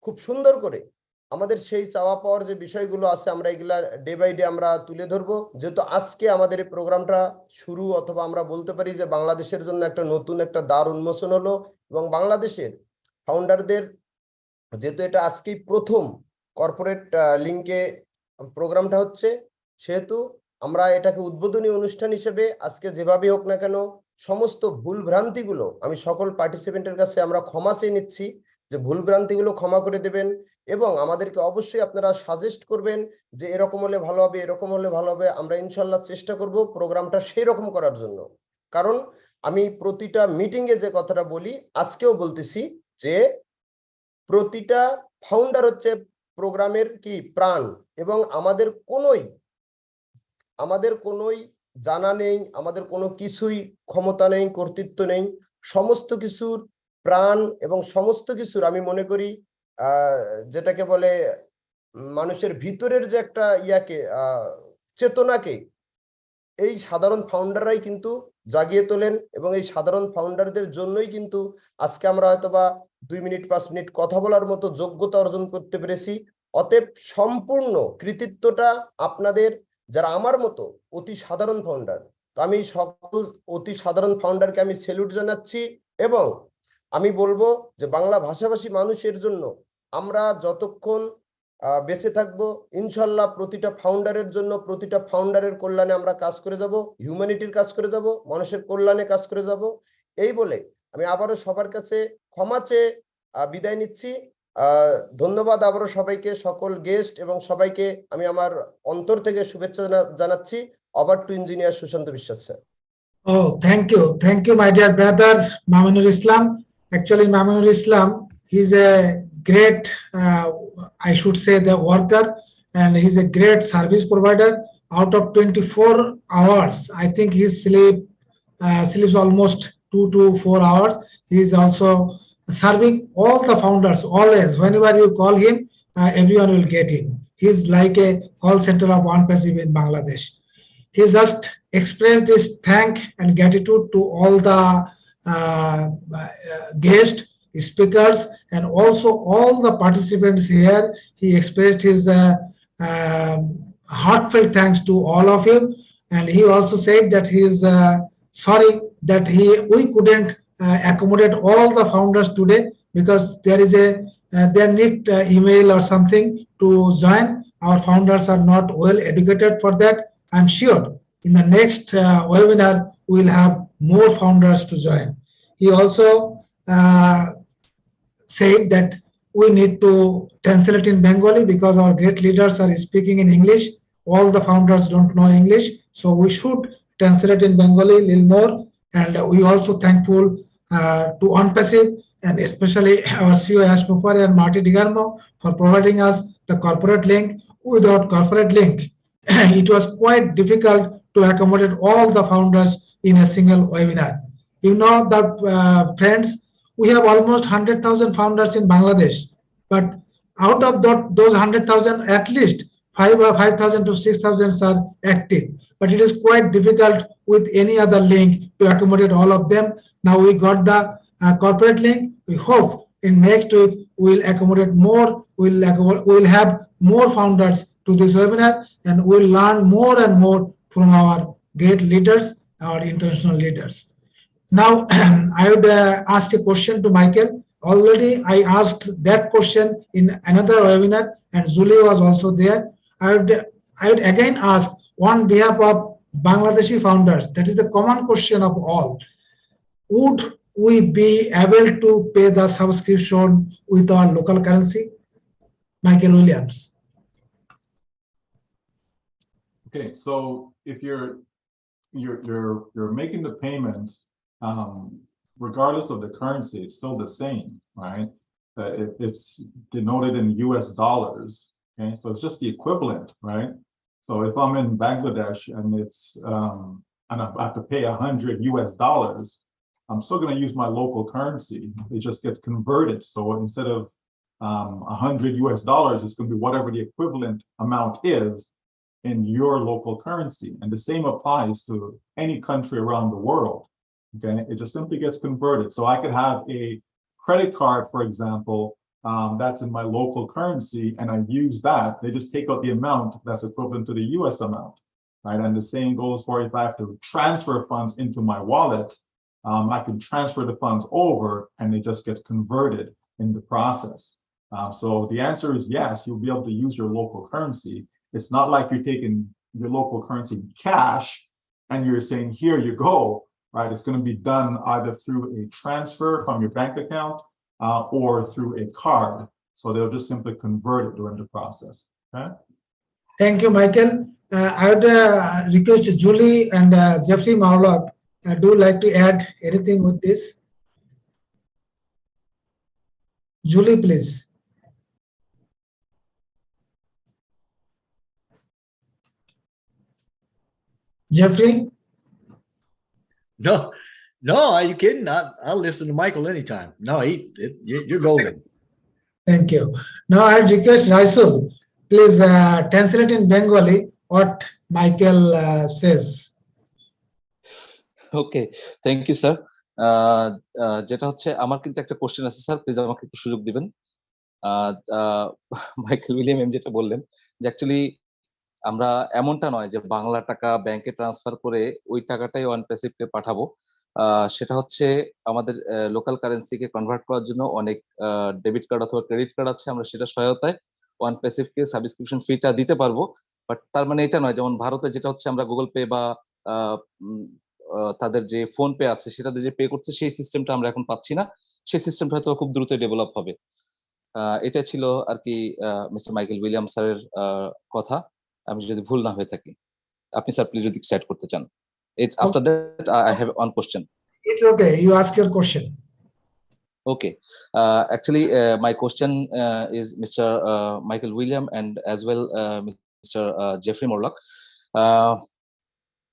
খুব সুন্দর করে আমাদের সেই চাওয়া পাওয়ার যে বিষয়গুলো আছে আমরা এগুলা ডে বাই ডে আমরা তুলে ধরবো। যেহেতু আজকে আমাদের এই প্রোগ্রামটা শুরু, অথবা আমরা বলতে পারি যে বাংলাদেশের জন্য একটা নতুন একটা দ্বার উন্মোচন হলো, এবং বাংলাদেশের ফাউন্ডারদের যেহেতু এটা আজকেই প্রথম কর্পোরেট লিঙ্কে প্রোগ্রামটা হচ্ছে, সেহেতু আমরা এটাকে উদ্বোধনী অনুষ্ঠান হিসেবে আজকে যেভাবে হোক না কেন সমস্ত ভুল ভ্রান্তিগুলো আমি সকল পার্টিসিপেন্টের কাছে আমরা ক্ষমা চেয়ে নিচ্ছি, যে ভুল ভ্রান্তিগুলো ক্ষমা করে দেবেন এবং আমাদেরকে অবশ্যই আপনারা সাজেস্ট করবেন যে এরকম হলে ভালো হবে, এরকম হলে ভালো হবে। আমরা ইনশাল্লাহ চেষ্টা করব প্রোগ্রামটা সেই রকম করার জন্য। কারণ আমি প্রতিটা মিটিংয়ে যে কথাটা বলি, আজকেও বলতেছি যে প্রতিটা ফাউন্ডার হচ্ছে প্রোগ্রামের কি প্রাণ, এবং আমাদের কোনোই জানা নেই, আমাদের কোনো কিছুই ক্ষমতা নেই, কর্তৃত্ব নেই, সমস্ত কিছুর প্রাণ এবং সমস্ত কিছুর আমি মনে করি যেটাকে বলে মানুষের ভিতরের যে একটা চেতনাকে এই সাধারণ ফাউন্ডাররাই কিন্তু জাগিয়ে তোলেন, এবং এই সাধারণ ফাউন্ডারদের জন্যই কিন্তু আজকে আমরা হয়তোবা 2 মিনিট 5 মিনিট কথা বলার মতো যোগ্যতা অর্জন করতে পেরেছি। অতএব সম্পূর্ণ কৃতিত্বটা আপনাদের, যারা আমার মতো অতি সাধারণ ফাউন্ডার। তো আমি সকল অতি সাধারণ ফাউন্ডারকে আমি স্যালুট জানাচ্ছি, এবং আমি বলবো যে বাংলা ভাষাভাষী মানুষের জন্য আমরা যতক্ষণ বেঁচে থাকবো ইনশাল্লাহ প্রতিটা ফাউন্ডারের জন্য, প্রতিটা ফাউন্ডারের কল্যাণে আমরা কাজ করে যাব, হিউম্যানিটির কাজ করে যাব, মানুষের কল্যাণে কাজ করে যাব। এই বলে আমি আবারও সবার কাছে ক্ষমা চেয়ে বিদায় নিচ্ছি। ধন্যবাদ আবারও সবাইকে, সকল গেস্ট এবং সবাইকে আমি আমার অন্তর থেকে শুভেচ্ছা জানাচ্ছি। ওভার টু ইঞ্জিনিয়ার সুশান্ত বিশ্বাস sir. Oh, thank you, my dear brother Mamunur Islam. Actually, Mamunur Islam, he's a great, I should say, the worker, and he's a great service provider. Out of 24 hours, I think he sleeps almost 2 to 4 hours. He is also serving all the founders always. Whenever you call him, everyone will get him. He's like a call center of ONPASSIVE in Bangladesh. He just expressed his thank and gratitude to all the guests, speakers, and also all the participants here. He expressed his heartfelt thanks to all of you, and he also said that he is sorry that we couldn't accommodate all the founders today because there is a they need email or something to join. Our founders are not well educated for that. I'm sure in the next webinar we will have more founders to join. He also said that we need to translate in Bengali because our great leaders are speaking in English. All the founders don't know English, so we should translate in Bengali a little more. And we also thankful to ONPASSIVE and especially our CEO Ash Mufareh and MARTY DEGARMO for providing us the corporate link. Without corporate link, it was quite difficult to accommodate all the founders in a single webinar. You know that friends, we have almost 100,000 founders in Bangladesh, but out of those 100,000, at least 5,000 to 6,000 are active. But it is quite difficult with any other link to accommodate all of them. Now we got the corporate link. We hope in next week we will accommodate more. We'll have more founders to this webinar, and we'll learn more and more from our great leaders, our international leaders. Now, I would ask a question to Michael. Already I asked that question in another webinar, and Julie was also there. I would again ask on behalf of Bangladeshi founders, that is the common question of all. Would we be able to pay the subscription with our local currency? Michael Williams. Okay, so if you're making the payment, regardless of the currency, it's still the same, right? It's denoted in US dollars. Okay, so it's just the equivalent, right? So if I'm in Bangladesh and it's and I have to pay 100 US dollars, I'm still going to use my local currency. It just gets converted. So instead of 100 US dollars, it's going to be whatever the equivalent amount is in your local currency. And the same applies to any country around the world. Okay, it just simply gets converted. So I could have a credit card, for example, that's in my local currency, and I use that. They just take out the amount that's equivalent to the US amount, right? And the same goes for if I have to transfer funds into my wallet, I can transfer the funds over and it just gets converted in the process. So the answer is yes, you'll be able to use your local currency. It's not like you're taking your local currency in cash and you're saying, here you go, right? It's going to be done either through a transfer from your bank account or through a card. So they'll just simply convert it during the process. Okay. Thank you, Michael. I would request Julie and Jeffrey Marlock. Do you like to add anything with this? Julie, please. Jeffrey? No, are you kidding? I'll listen to Michael anytime. No, you're golden. Thank you. Now I request Raisul, please translate in Bengali what Michael says. Okay thank you sir যেটা হচ্ছে আমার কিন্তু একটা question আছে sir, please আমাকে একটু সুযোগ দিবেন। মাইকেল উইলিয়াম এম যেটা বললেন যে অ্যাকচুয়ালি আমরা এমনটা নয় যে বাংলা টাকা ব্যাংকে ট্রান্সফার করে ওই টাকাটাই ONPASSIVE-কে পাঠাবো। সেটা হচ্ছে আমাদের লোকাল কারেন্সিকে কনভার্ট করার জন্য অনেক ডেবিট কার্ড অথবা ক্রেডিট কার্ড আছে, আমরা সেটা সহায়তায় ONPASSIVE-কে সাবস্ক্রিপশন ফিটা দিতে পারবো। বাট তার মানে এটা নয় যেমন ভারতে যেটা হচ্ছে আমরা গুগল পে বা তাদের যে ফোন পে আছে সেটাতে যে পে করছে সেই সিস্টেমটা আমরা এখন পাচ্ছি না। সেই সিস্টেমটা হয়তো খুব দ্রুত ডেভেলপ হবে। এটা ছিল আর কি মিস্টার মাইকেল উইলিয়াম স্যারের কথা, আমি যদি ভুল না হয়ে থাকি। আপনি স্যার প্লিজ যদি সেট করতে চান। After that I have one question. It's okay, you ask your question. Okay, actually my question is Mr. Michael William and as well Mr. Jeffrey Morlock.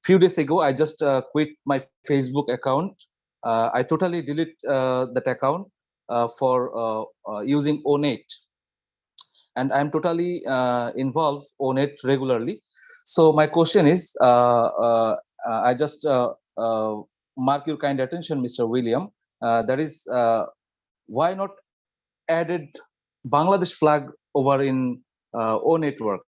Few days ago I just quit my Facebook account. I totally delete that account for using ONET, and I'm totally involved ONET regularly. So my question is, I just mark your kind attention, Mr. William. That is, why not added Bangladesh flag over in O network?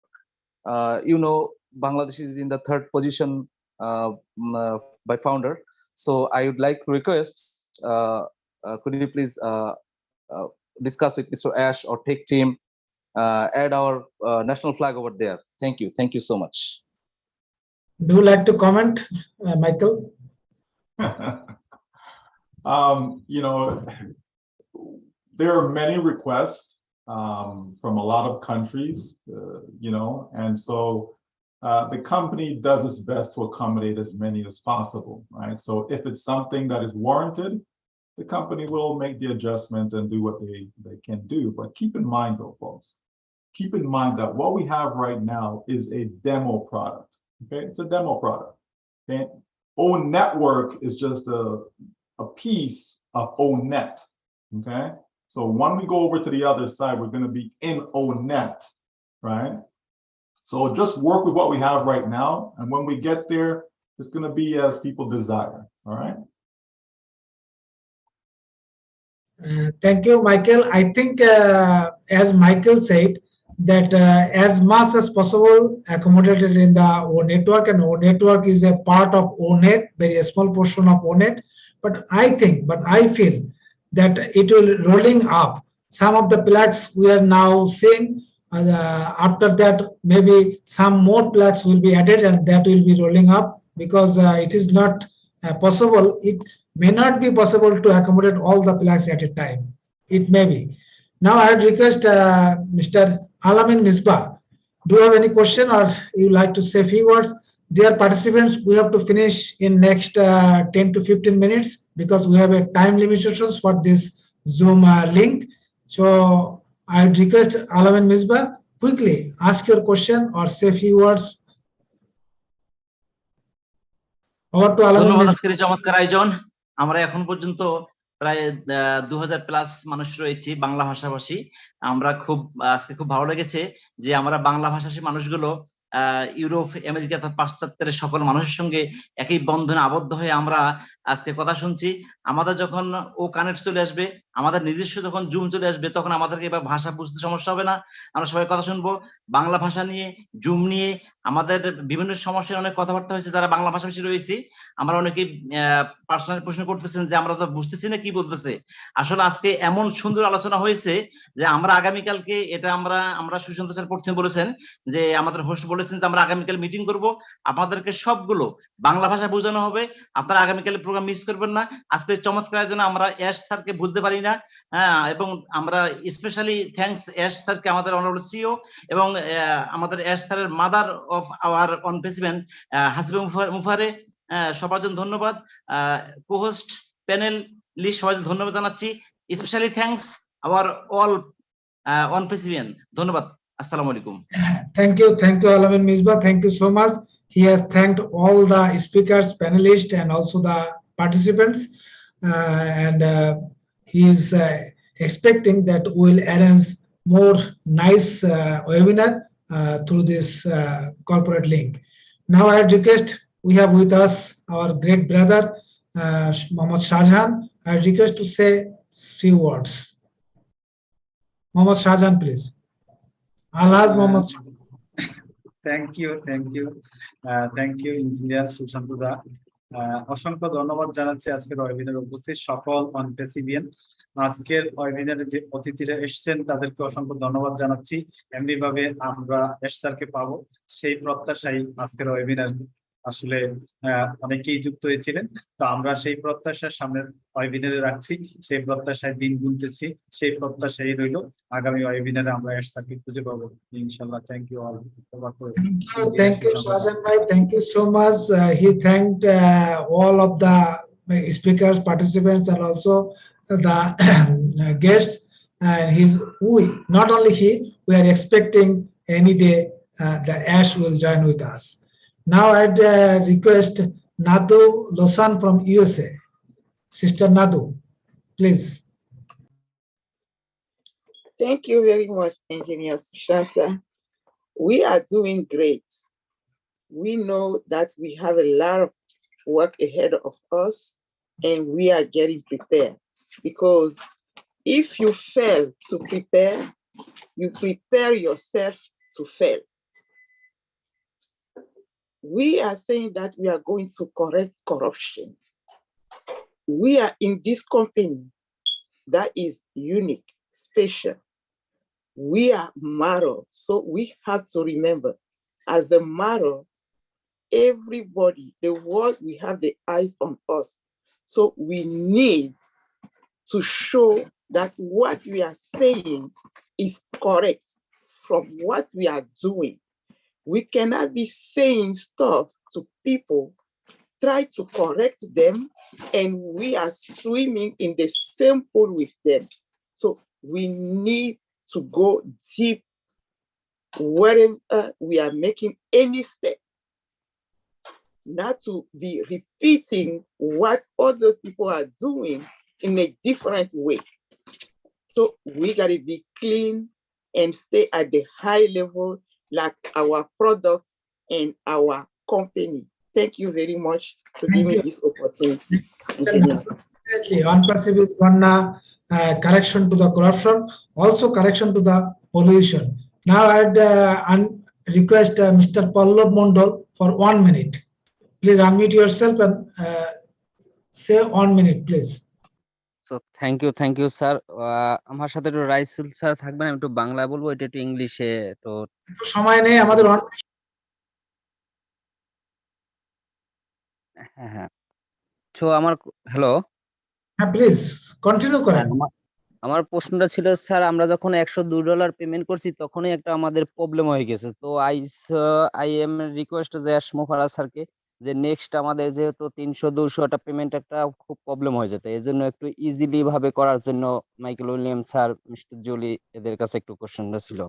You know, Bangladesh is in the 3rd position by founder. So I would like to request, could you please discuss with Mr. Ash or tech team, add our national flag over there. Thank you. Thank you so much. Do you like to comment, Michael? You know, there are many requests from a lot of countries, you know, and so the company does its best to accommodate as many as possible, right? So if it's something that is warranted, the company will make the adjustment and do what they can do. But keep in mind though, folks, keep in mind that what we have right now is a demo product, okay? It's a demo product, okay? O network is just a piece of ONET, okay? So when we go over to the other side, we're gonna be in ONET, right? So just work with what we have right now. And when we get there, it's gonna be as people desire, all right? Thank you, Michael. I think as Michael said, that as much as possible accommodated in the O network, and O network is a part of ONET, very small portion of ONET. But I feel that it will rolling up. Some of the flags we are now seeing. After that, maybe some more flags will be added, and that will be rolling up, because it is not possible. It may not be possible to accommodate all the flags at a time. It may be. Now I would request Mr. Alamin Misbah. Do you have any question, or you like to say a few words? Dear participants, we have to finish in next 10 to 15 minutes because we have a time limitations for this Zoom link. So I would request Alamin Misbah, quickly ask your question or say a few words. Over to Alamin Misbah. চমৎকার আয়োজন। আমরা এখন পর্যন্ত প্রায় 2000+ মানুষ রয়েছে বাংলা ভাষাভাষী। আমরা আজকে খুব ভালো লেগেছে যে আমরা বাংলা ভাষাভাষী মানুষগুলো ইউরোপ, আমেরিকা তথা পাশ্চাত্যের সকল মানুষের সঙ্গে একই বন্ধনে আবদ্ধ হয়ে আমরা আজকে কথা শুনছি। আমাদের যখন ও কানেক্ট চলে আসবে, আমাদের নিজস্ব যখন জুম চলে আসবে, তখন আমাদেরকে এবার ভাষা বুঝতে সমস্যা হবে না। আমরা সবাই কথা শুনবো বাংলা ভাষা নিয়ে, জুম নিয়ে। আমাদের বিভিন্ন সমস্যার অনেক কথাবার্তা হয়েছে যারা বাংলা ভাষাভাষী রয়েছে। আমরা অনেকেই পার্সোনাল প্রশ্ন করতেছেন যে আমরা তো বুঝতেছি না কি বলতেছে। আসলে আজকে এমন সুন্দর আলোচনা হয়েছে যে আমরা আগামীকালকে এটা আমরা সুশান্ত স্যার প্রথমে বলেছেন যে আমাদের হোস্ট বলেছেন যে আমরা আগামীকাল মিটিং করব, আপনাদেরকে সবগুলো বাংলা ভাষা বোঝানো হবে। আপনারা আগামীকালের প্রোগ্রাম মিস করবেন না। আজকের চমৎকারের জন্য আমরা অ্যাশ স্যারকে ভুলতে পারি না, এবং আমরা স্পেশালি থ্যাঙ্কস অ্যাশ স্যারকে, আমাদের অনারেবল সিইও, এবং আমাদের অ্যাশ স্যারের মাদার অফ আওয়ার ONPASSIVE হাসিবা মুফারে, সবার জন্য ধন্যবাদ। কো-হোস্ট, প্যানেল লিস্ট সবাই ধন্যবাদ জানাচ্ছি। Specially thanks hour all ONPASSIVIAN। ধন্যবাদ। Assalamu alaikum. Thank you, Alamin Misbah. Thank you so much. He has thanked all the speakers, panelists, and also the participants, and he is expecting that we will arrange more nice webinar through this corporate link. Now I request, we have with us our great brother Mohammad Shahjahan. I request to say few words. Mohammad Shahjahan, please. Thank you, engineer Sushanta da. অসংখ্য ধন্যবাদ জানাচ্ছি আজকের ওয়েবিনারে উপস্থিত সকল ONPASSIVIAN। আজকের ওয়েবিনারে যে অতিথিরা এসেছেন তাদেরকে অসংখ্য ধন্যবাদ জানাচ্ছি। এমনি ভাবে আমরা এশ স্যারকে পাবো সেই প্রত্যাশাই আজকের ওয়েবিনার আসলে অনেকেই যুক্ত হয়েছিলেন। তো আমরা সেই প্রত্যাশার সামনের ওয়েবিনারে রাখছি, সেই প্রত্যাশায় দিন গুনতেছি, সেই প্রত্যাশাই রইল আগামী ওয়েবিনারে আমরা এশ স্যারকে খুঁজে পাবো ইনশাআল্লাহ। Thank you all. Thank you Shahjahan bhai, thank you so much. He thanked all of the speakers, participants, and also the guests, and not only we are expecting any day the Ash will join with us. Now I'd request Nadu Losan from USA. Sister Nadu, please. Thank you very much, Engineer Sushanta. We are doing great. We know that we have a lot of work ahead of us, and we are getting prepared, because if you fail to prepare, you prepare yourself to fail. We are saying that we are going to correct corruption. We are in this company that is unique, special. We are model, so we have to remember, as the model, everybody, the world, we have the eyes on us. So we need to show that what we are saying is correct from what we are doing. We cannot be saying stuff to people, try to correct them, and we are swimming in the same pool with them. So we need to go deep wherever we are making any step, not to be repeating what other people are doing in a different way. So we gotta be clean and stay at the high level like our products and our company. Thank you very much to give me this opportunity. Definitely, ONPASSIVE is one correction to the corruption, also correction to the pollution. Now I'd request Mr. Pallab Mondol for 1 minute. Please unmute yourself and say 1 minute, please. So thank you sir. আমার সাথে একটু Raisul sir থাকবেন, আমি একটু বাংলা বলবো, এটা একটু ইংলিশে তো সময় নেই আমাদের। হ্যাঁ তো আমার হ্যালো, হ্যাঁ প্লিজ কন্টিনিউ করেন। আমার প্রশ্নটা ছিল স্যার, আমরা যখন $102 পেমেন্ট করছি তখনই একটা আমাদের প্রবলেম হয়ে গেছে। তো আই এম রিকোয়েস্ট যে অ্যাশ মুফারহ স্যারকে যে নেক্সট আমাদের যেহেতু 300-200 পেমেন্ট একটা খুব প্রবলেম হয়ে যেত, এই জন্য একটু ইজিলি ভাবে করার জন্য Michael William sir, mister Julie এদের কাছে একটু কোশ্চেনটা ছিল।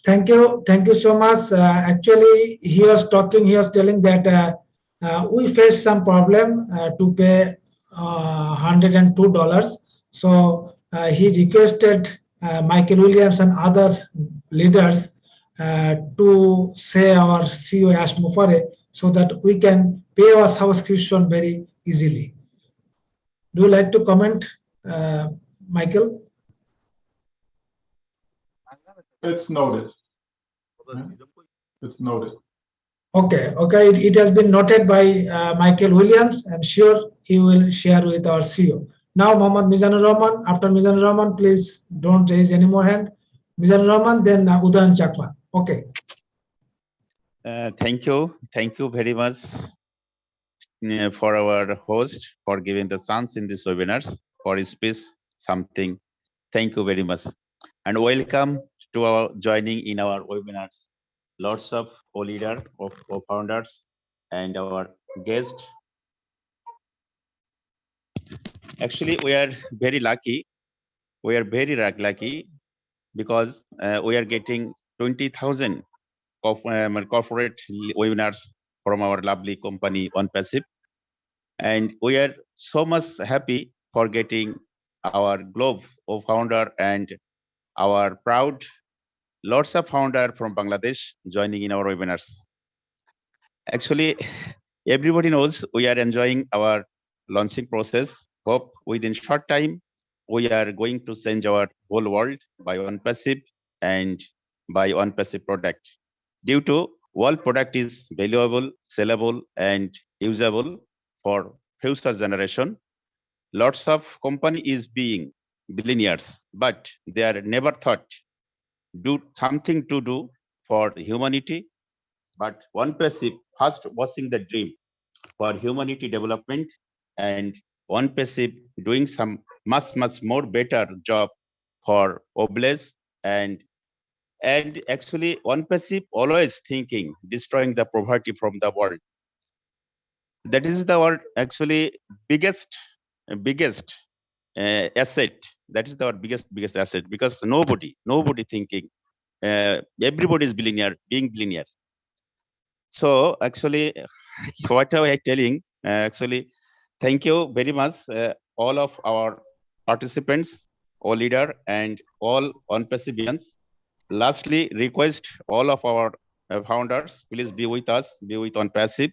Thank you so much. Actually, he was telling that we faced some problem to pay $102. So he requested Michael Williams and other leaders to say our CEO Ash Mufareh, so that we can pay our subscription very easily. Do you like to comment, Michael? It's noted. It's noted. Okay, it has been noted by Michael Williams. I'm sure he will share with our CEO. Now Mohammad Mizanur Rahman. After Mizanur Rahman, please don't raise any more hand. Mizanur Rahman, then Udayan Chakma. Okay. Thank you very much for our host for giving the chance in this webinars for his speech something. Thank you very much, and welcome to our joining in our webinars. Lots of co-leader, co-founders, and our guests. Actually, we are very lucky. We are very lucky because we are getting 20,000 corporate webinars from our lovely company ONPASSIVE, and we are so much happy for getting our Globe founder and our proud lots of founder from Bangladesh joining in our webinars. Actually, everybody knows we are enjoying our launching process. Hope within short time we are going to change our whole world by ONPASSIVE and by ONPASSIVE product. Due to all product is valuable, sellable, and usable for future generation. Lots of company is being billionaires, but they are never thought do something to do for humanity. But ONPASSIVE first watching the dream for humanity development, and ONPASSIVE doing some much more better job for obelisk and actually ONPASSIVE always thinking destroying the poverty from the world. That is our actually biggest asset. That is our biggest asset, because nobody thinking everybody is billionaire, being billionaire. So actually what am I telling, actually thank you very much all of our participants all leader, and all ONPASSIVIANS. Lastly, request all of our founders, please be with us, be with ONPASSIVE.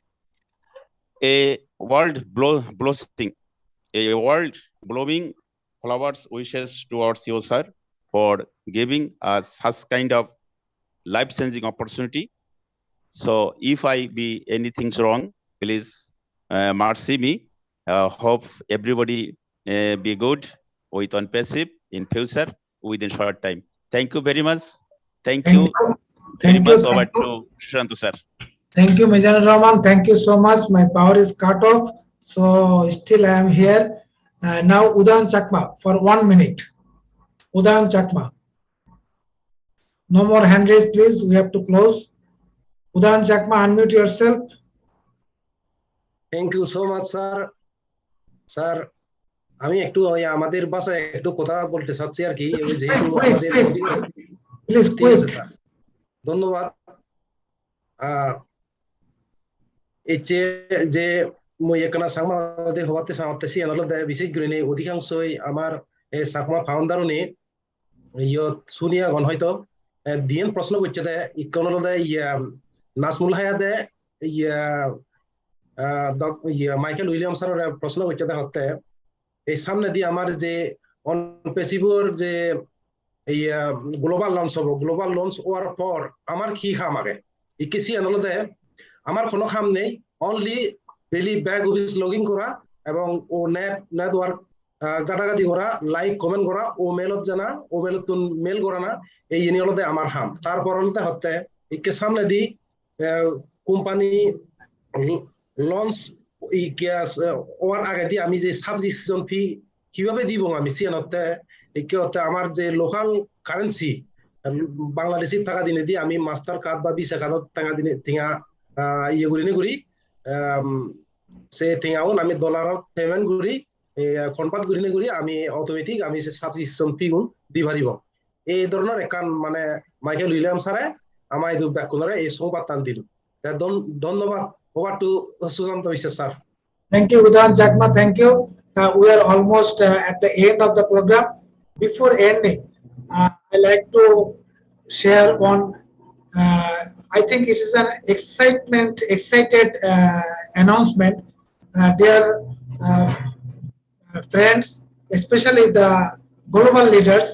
A world blossoming, a world blooming flowers wishes towards you, sir, for giving us such kind of life-changing opportunity. So if I be anything wrong, please mercy me. Hope everybody be good with ONPASSIVE in future within short time. Thank you very much. Thank you very much. Over to Shantu sir. Thank you, Mizanur Rahman. Thank you so much. My power is cut off, so still I am here. Now Udayan Chakma for 1 minute. Udayan Chakma. No more hand raise, please. We have to close. Udayan Chakma, unmute yourself. Thank you so much, sir. Sir, আমি একটু আমাদের ভাষায় একটু কথা বলতে চাচ্ছি আর কি, যেহেতু আমাদের প্লিজ কুইক স্যার, ধন্যবাদ। যে মই এখানে সাংবাদিক হওয়াতে সামর্থ্যছি আনলদে বিশেষ করে অধিকাংশই আমার সাকমা ফাউন্ডারনে ইয়ত সুনিয়া গণ হয়তো দিন প্রশ্ন করছে দে ইকনলদে নাসমুল হায়াদে মাইকেল উইলিয়ামসের প্রশ্ন করছে দে হতে এই সামনে দিয়ে আমার যে অনপেসিভর যে এই গ্লোবাল লঞ্চ হবো, গ্লোবাল লঞ্চ হওয়ার পর আমার কি খাম আগে ইকেসি আনলদে আমার কোনো খাম নেই, only daily back office log in করা এবং ও নেটওয়ার্ক গাটাগাটি করা, লাইক কমেন্ট করা, ও মেলত জানা, ও মেলত মেল করা না, এই ইনি হলতে আমার হাম। তারপর হলতে হতে ইকে সামনে দি কোম্পানি লঞ্চ ওয়ার আগে দিয়ে আমি যে সাবস্ক্রিপশন ফি কিভাবে দিব আমি সিয়ানতে ইকে হতে আমার যে লোকাল কারেন্সি বাংলাদেশি টাকা দিনে দিয়ে আমি মাস্টার কার্ড বা ভিসা কার্ডত টাকা দিনে টিঙা ইয়ে করি করি সে টিঙাও আমি ডলারত পেমেন্ট করি কনভার্ট করি আমি অটোমেটিক আমি সাবস্ক্রিপশন ফি গুণ দি পারিব। এই ধরনের একান মানে মাইকেল উইলিয়াম স্যারে আমায় এই ব্যাকুলরে এই সংবাদ টান দিল। ধন্যবাদ। ওভার টু সুশান্ত বিশ্বাস sir. Thank you, Udayan Chakma. Thank you. We are almost at the end of the program. Before ending, I like to share one. I think it is an excited announcement. Dear friends, especially the global leaders,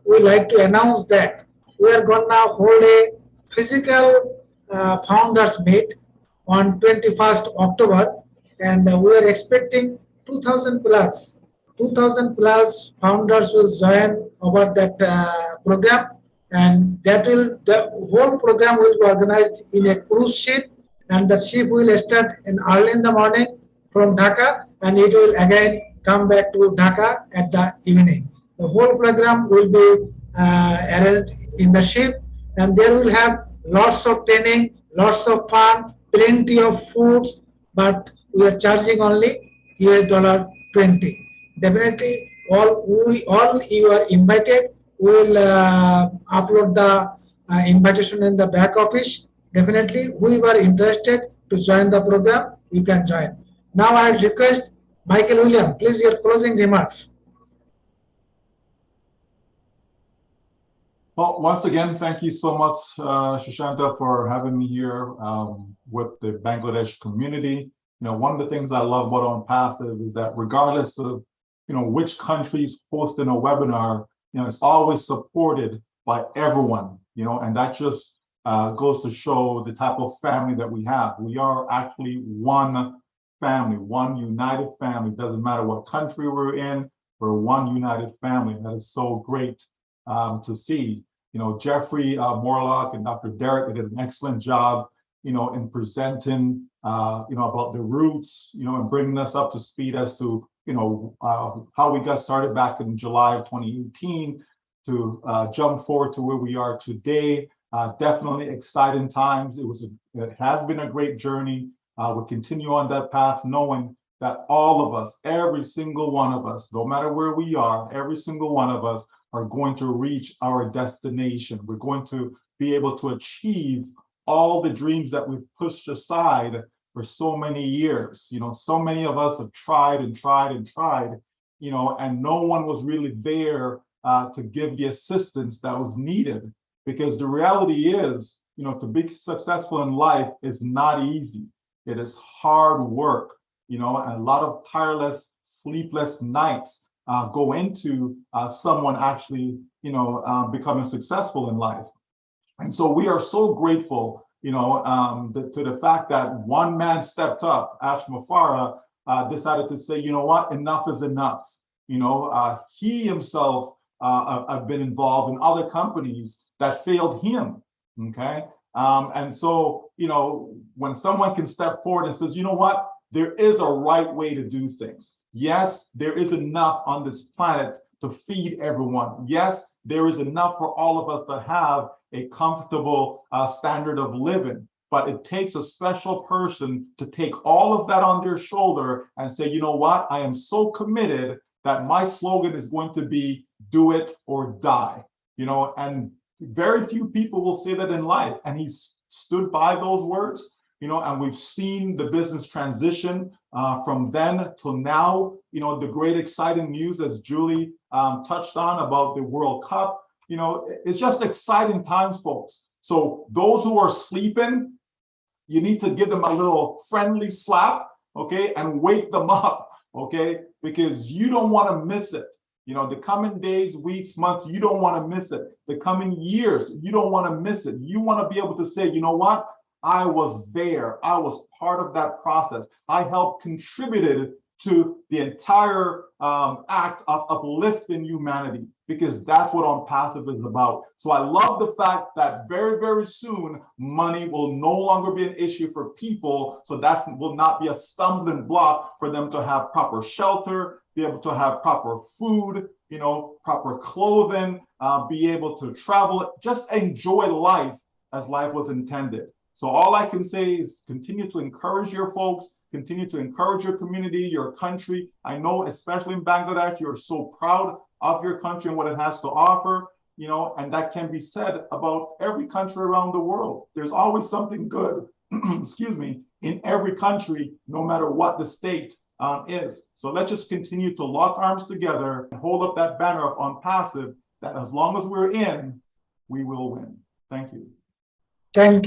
we like to announce that we are gonna hold a physical founders meet on 21st October, and we are expecting 2,000 plus founders will join over that program, and the whole program will be organized in a cruise ship, and the ship will start early in the morning from Dhaka, and it will again come back to Dhaka at the evening. The whole program will be arranged in the ship, and there will have lots of training, lots of fun, plenty of foods, but we are charging only $20. Definitely, all you are invited. We will upload the invitation in the back office. Definitely, whoever interested to join the program, you can join. Now I request Michael William, please your closing remarks. Well, once again, thank you so much, Shushanta, for having me here with the Bangladesh community. You know, one of the things I love about ONPASSIVE is that regardless of, you know, which countries hosting a webinar, you know, it's always supported by everyone, you know, and that just goes to show the type of family that we have. We are actually one family, one united family. Doesn't matter what country we're in, we're one united family. That is so great to see. You know, Jeffrey Morlock and Dr. Derek did an excellent job, you know, in presenting, you know, about the roots, you know, and bringing us up to speed as to, you know, how we got started back in July of 2018 to jump forward to where we are today. Definitely exciting times. It has been a great journey. We'll continue on that path, knowing that all of us, every single one of us, no matter where we are, every single one of us are going to reach our destination. We're going to be able to achieve all the dreams that we've pushed aside for so many years. You know, so many of us have tried and tried and tried, you know, and no one was really there to give the assistance that was needed. Because the reality is, to be successful in life is not easy. It is hard work, and a lot of tireless, sleepless nights go into someone actually, becoming successful in life. And so we are so grateful, to the fact that one man stepped up. Ash Mufareh decided to say, you know what, enough is enough. He himself have been involved in other companies that failed him. Okay. And so, when someone can step forward and says, you know what, there is a right way to do things. Yes, there is enough on this planet to feed everyone. Yes, there is enough for all of us to have a comfortable standard of living. But it takes a special person to take all of that on their shoulder and say, you know what, I am so committed that my slogan is going to be do it or die. And very few people will say that in life. And he stood by those words, and we've seen the business transition from then till now. The great exciting news, as Julie touched on, about the World Cup. It's just exciting times, folks. So those who are sleeping, you need to give them a little friendly slap, okay, and wake them up, okay, because you don't want to miss it. The coming days, weeks, months, you don't want to miss it. The coming years, you don't want to miss it. You want to be able to say, you know what? I was there. I was part of that process. I helped contributed to the entire act of uplifting humanity, because that's what ONPASSIVE is about. So I love the fact that very, very soon, money will no longer be an issue for people. So that will not be a stumbling block for them to have proper shelter, be able to have proper food, proper clothing, be able to travel, just enjoy life as life was intended. So all I can say is continue to encourage your folks, continue to encourage your community, your country. I know, especially in Bangladesh, you're so proud of your country and what it has to offer, and that can be said about every country around the world. There's always something good, excuse me, in every country, no matter what the state is. So let's just continue to lock arms together and hold up that banner of ONPASSIVE, that as long as we're in, we will win. Thank you. Thank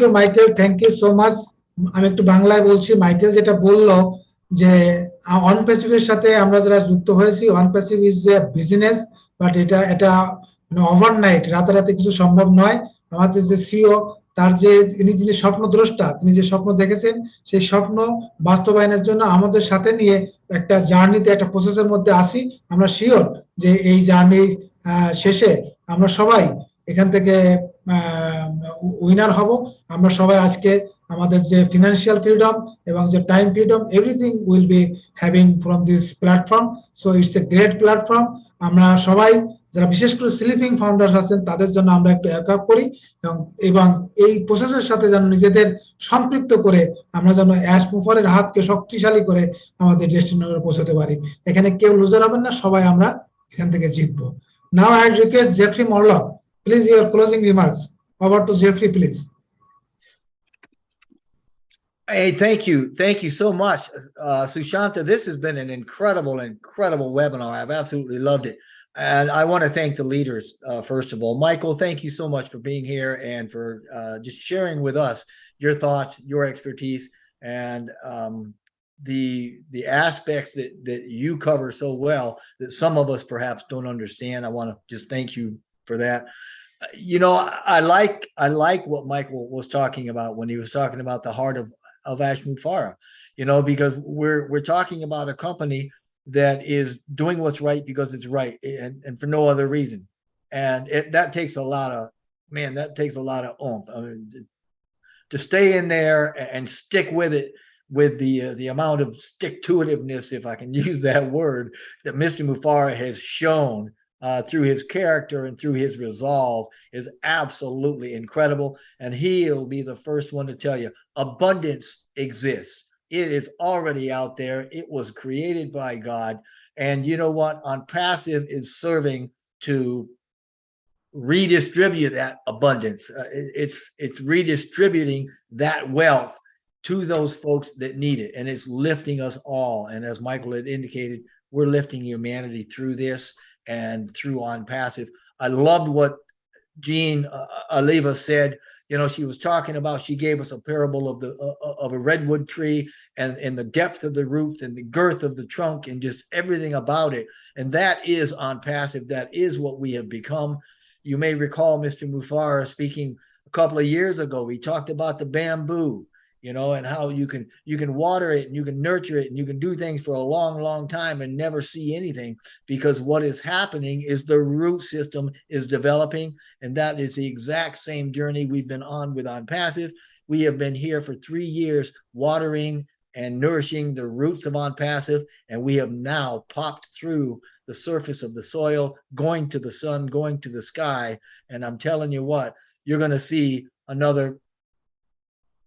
you Michael, thank you so much. আমি একটু বাংলায় বলছি। Michael যেটা বললো যে অনপ্যাসিভের সাথে আমরা যারা যুক্ত হয়েছি, অনপ্যাসিভ ইজ এ বিজনেস, বাট এটা ওভারনাইট, রাতারাতি কিছু সম্ভব নয়। আমাদের যে সিও, তার যে যিনি স্বপ্নদ্রষ্টা, তিনি যে স্বপ্ন দেখেছেন, সেই স্বপ্ন বাস্তবায়নের জন্য আমাদের সাথে নিয়ে একটা জার্নিতে, একটা প্রসেসের মধ্যে আসি। আমরা শিওর যে এই জার্নি শেষে আমরা সবাই এখান থেকে উইনার হব। আমরা সবাই আজকে আমাদের যে ফিনান্সিয়াল ফ্রিডম এবং যে time freedom, everything will be having from this platform. So it's a great platform. আমরা সবাই যারা বিশেষ করে স্লিপিং ফাউন্ডার্স আছেন, তাদের জন্য আমরা একটু এক আপ করি এবং এই প্রসেসের সাথে যেন নিজেদের সম্পৃক্ত করে আমরা যেন অ্যাশ মুফারের হাতকে শক্তিশালী করে আমাদের ডেস্টিনেশনে পৌঁছাতে পারি। এখানে কেউ লুজার হবেন না, সবাই আমরা এখান থেকে জিতবো। Now I request Jeffrey Morlock, please your closing remarks. Over to Jeffrey, please. Hey, thank you so much, Sushanta. This has been an incredible webinar. I've absolutely loved it, and I want to thank the leaders first of all. Michael, thank you so much for being here and for just sharing with us your thoughts, your expertise, and the aspects that you cover so well that some of us perhaps don't understand. I want to just thank you for that. I like what Michael was talking about when he was talking about the heart of Ash Mufareh, because we're talking about a company that is doing what's right because it's right, and for no other reason. And that takes a lot of oomph. I mean, to stay in there and stick with it, with the amount of stick-to-itiveness, if I can use that word, that Mr. Mufareh has shown through his character and through his resolve is absolutely incredible. And he'll be the first one to tell you abundance exists. It is already out there. It was created by God. And you know what? ONPASSIVE is serving to redistribute that abundance. It's redistributing that wealth to those folks that need it. And it's lifting us all. And as Michael had indicated, we're lifting humanity through this. and through ONPASSIVE. I loved what Jean ALLEVA said. You know, she was talking about, she gave us a parable of a redwood tree and the depth of the root and the girth of the trunk and just everything about it. And that is ONPASSIVE. That is what we have become. You may recall Mr. Mufareh speaking a couple of years ago. He talked about the bamboo, you know, and how you can water it and you can nurture it and you can do things for a long, long time and never see anything, because what is happening is the root system is developing, and that is the exact same journey we've been on with ONPASSIVE. We have been here for 3 years watering and nourishing the roots of ONPASSIVE, and we have now popped through the surface of the soil, going to the sun, going to the sky, and I'm telling you what, you're going to see another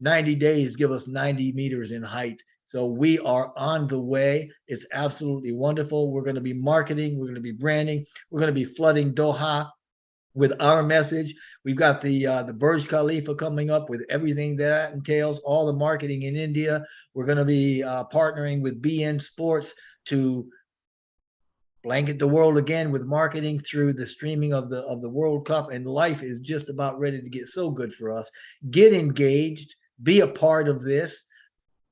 90 days give us 90 meters in height. So we are on the way. It's absolutely wonderful. We're going to be marketing. We're going to be branding. We're going to be flooding Doha with our message. We've got the Burj Khalifa coming up with everything that entails, all the marketing in India. We're going to be partnering with BN Sports to blanket the world again with marketing through the streaming of the World Cup. And life is just about ready to get so good for us. Get engaged. Be a part of this.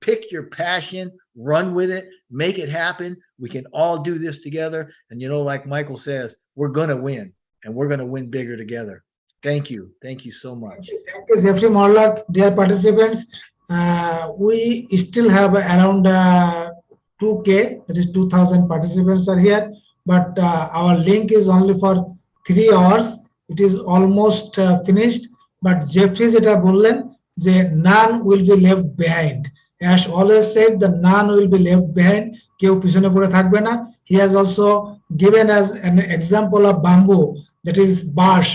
Pick your passion, run with it, make it happen. We can all do this together. And you know, like Michael says, we're going to win, and we're going to win bigger together. Thank you. Thank you so much. Thank you, Jeffrey Morlock. Dear participants, we still have around 2K, that is 2,000 participants are here, but our link is only for 3 hours. It is almost finished, but Jeffrey jeta bollen, none will be left behind. Ash always said that none will be left behind. Keu pichone pore thakbe na. He has also given us an example of bamboo, that is bash.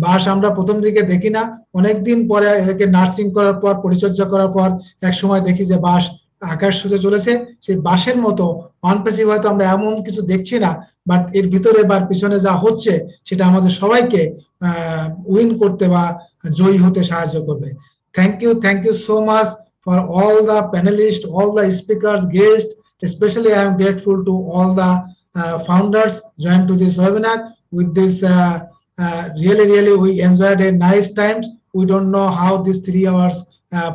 বাঁশ আমরা প্রথম দিকে দেখি না, অনেকদিন পরে একে nursing করার পর পরিচর্যা করার পর এক সময় দেখি যে বাঁশ আকাশ ছুঁতে চলেছে। সেই বাঁশের মতো ONPASSIVE হয়তো আমরা এমন কিছু দেখছি না, বাট এর ভিতরে বা পিছনে যা হচ্ছে সেটা আমাদের সবাইকে উইন করতে বা জয়ী হতে সাহায্য করবে। Thank you so much for all the panelists, all the speakers, guests. Especially I am grateful to all the founders joined to this webinar. With this really we enjoyed a nice times. We don't know how these 3 hours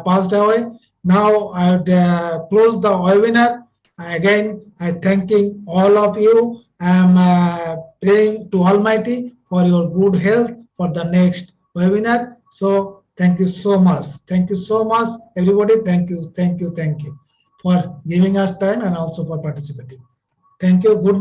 passed away. Now I would close the webinar. Again, I thanking all of you. I am praying to Almighty for your good health for the next webinar. So thank you so much. Thank you so much, everybody. Thank you for giving us time and also for participating. Thank you. Good night.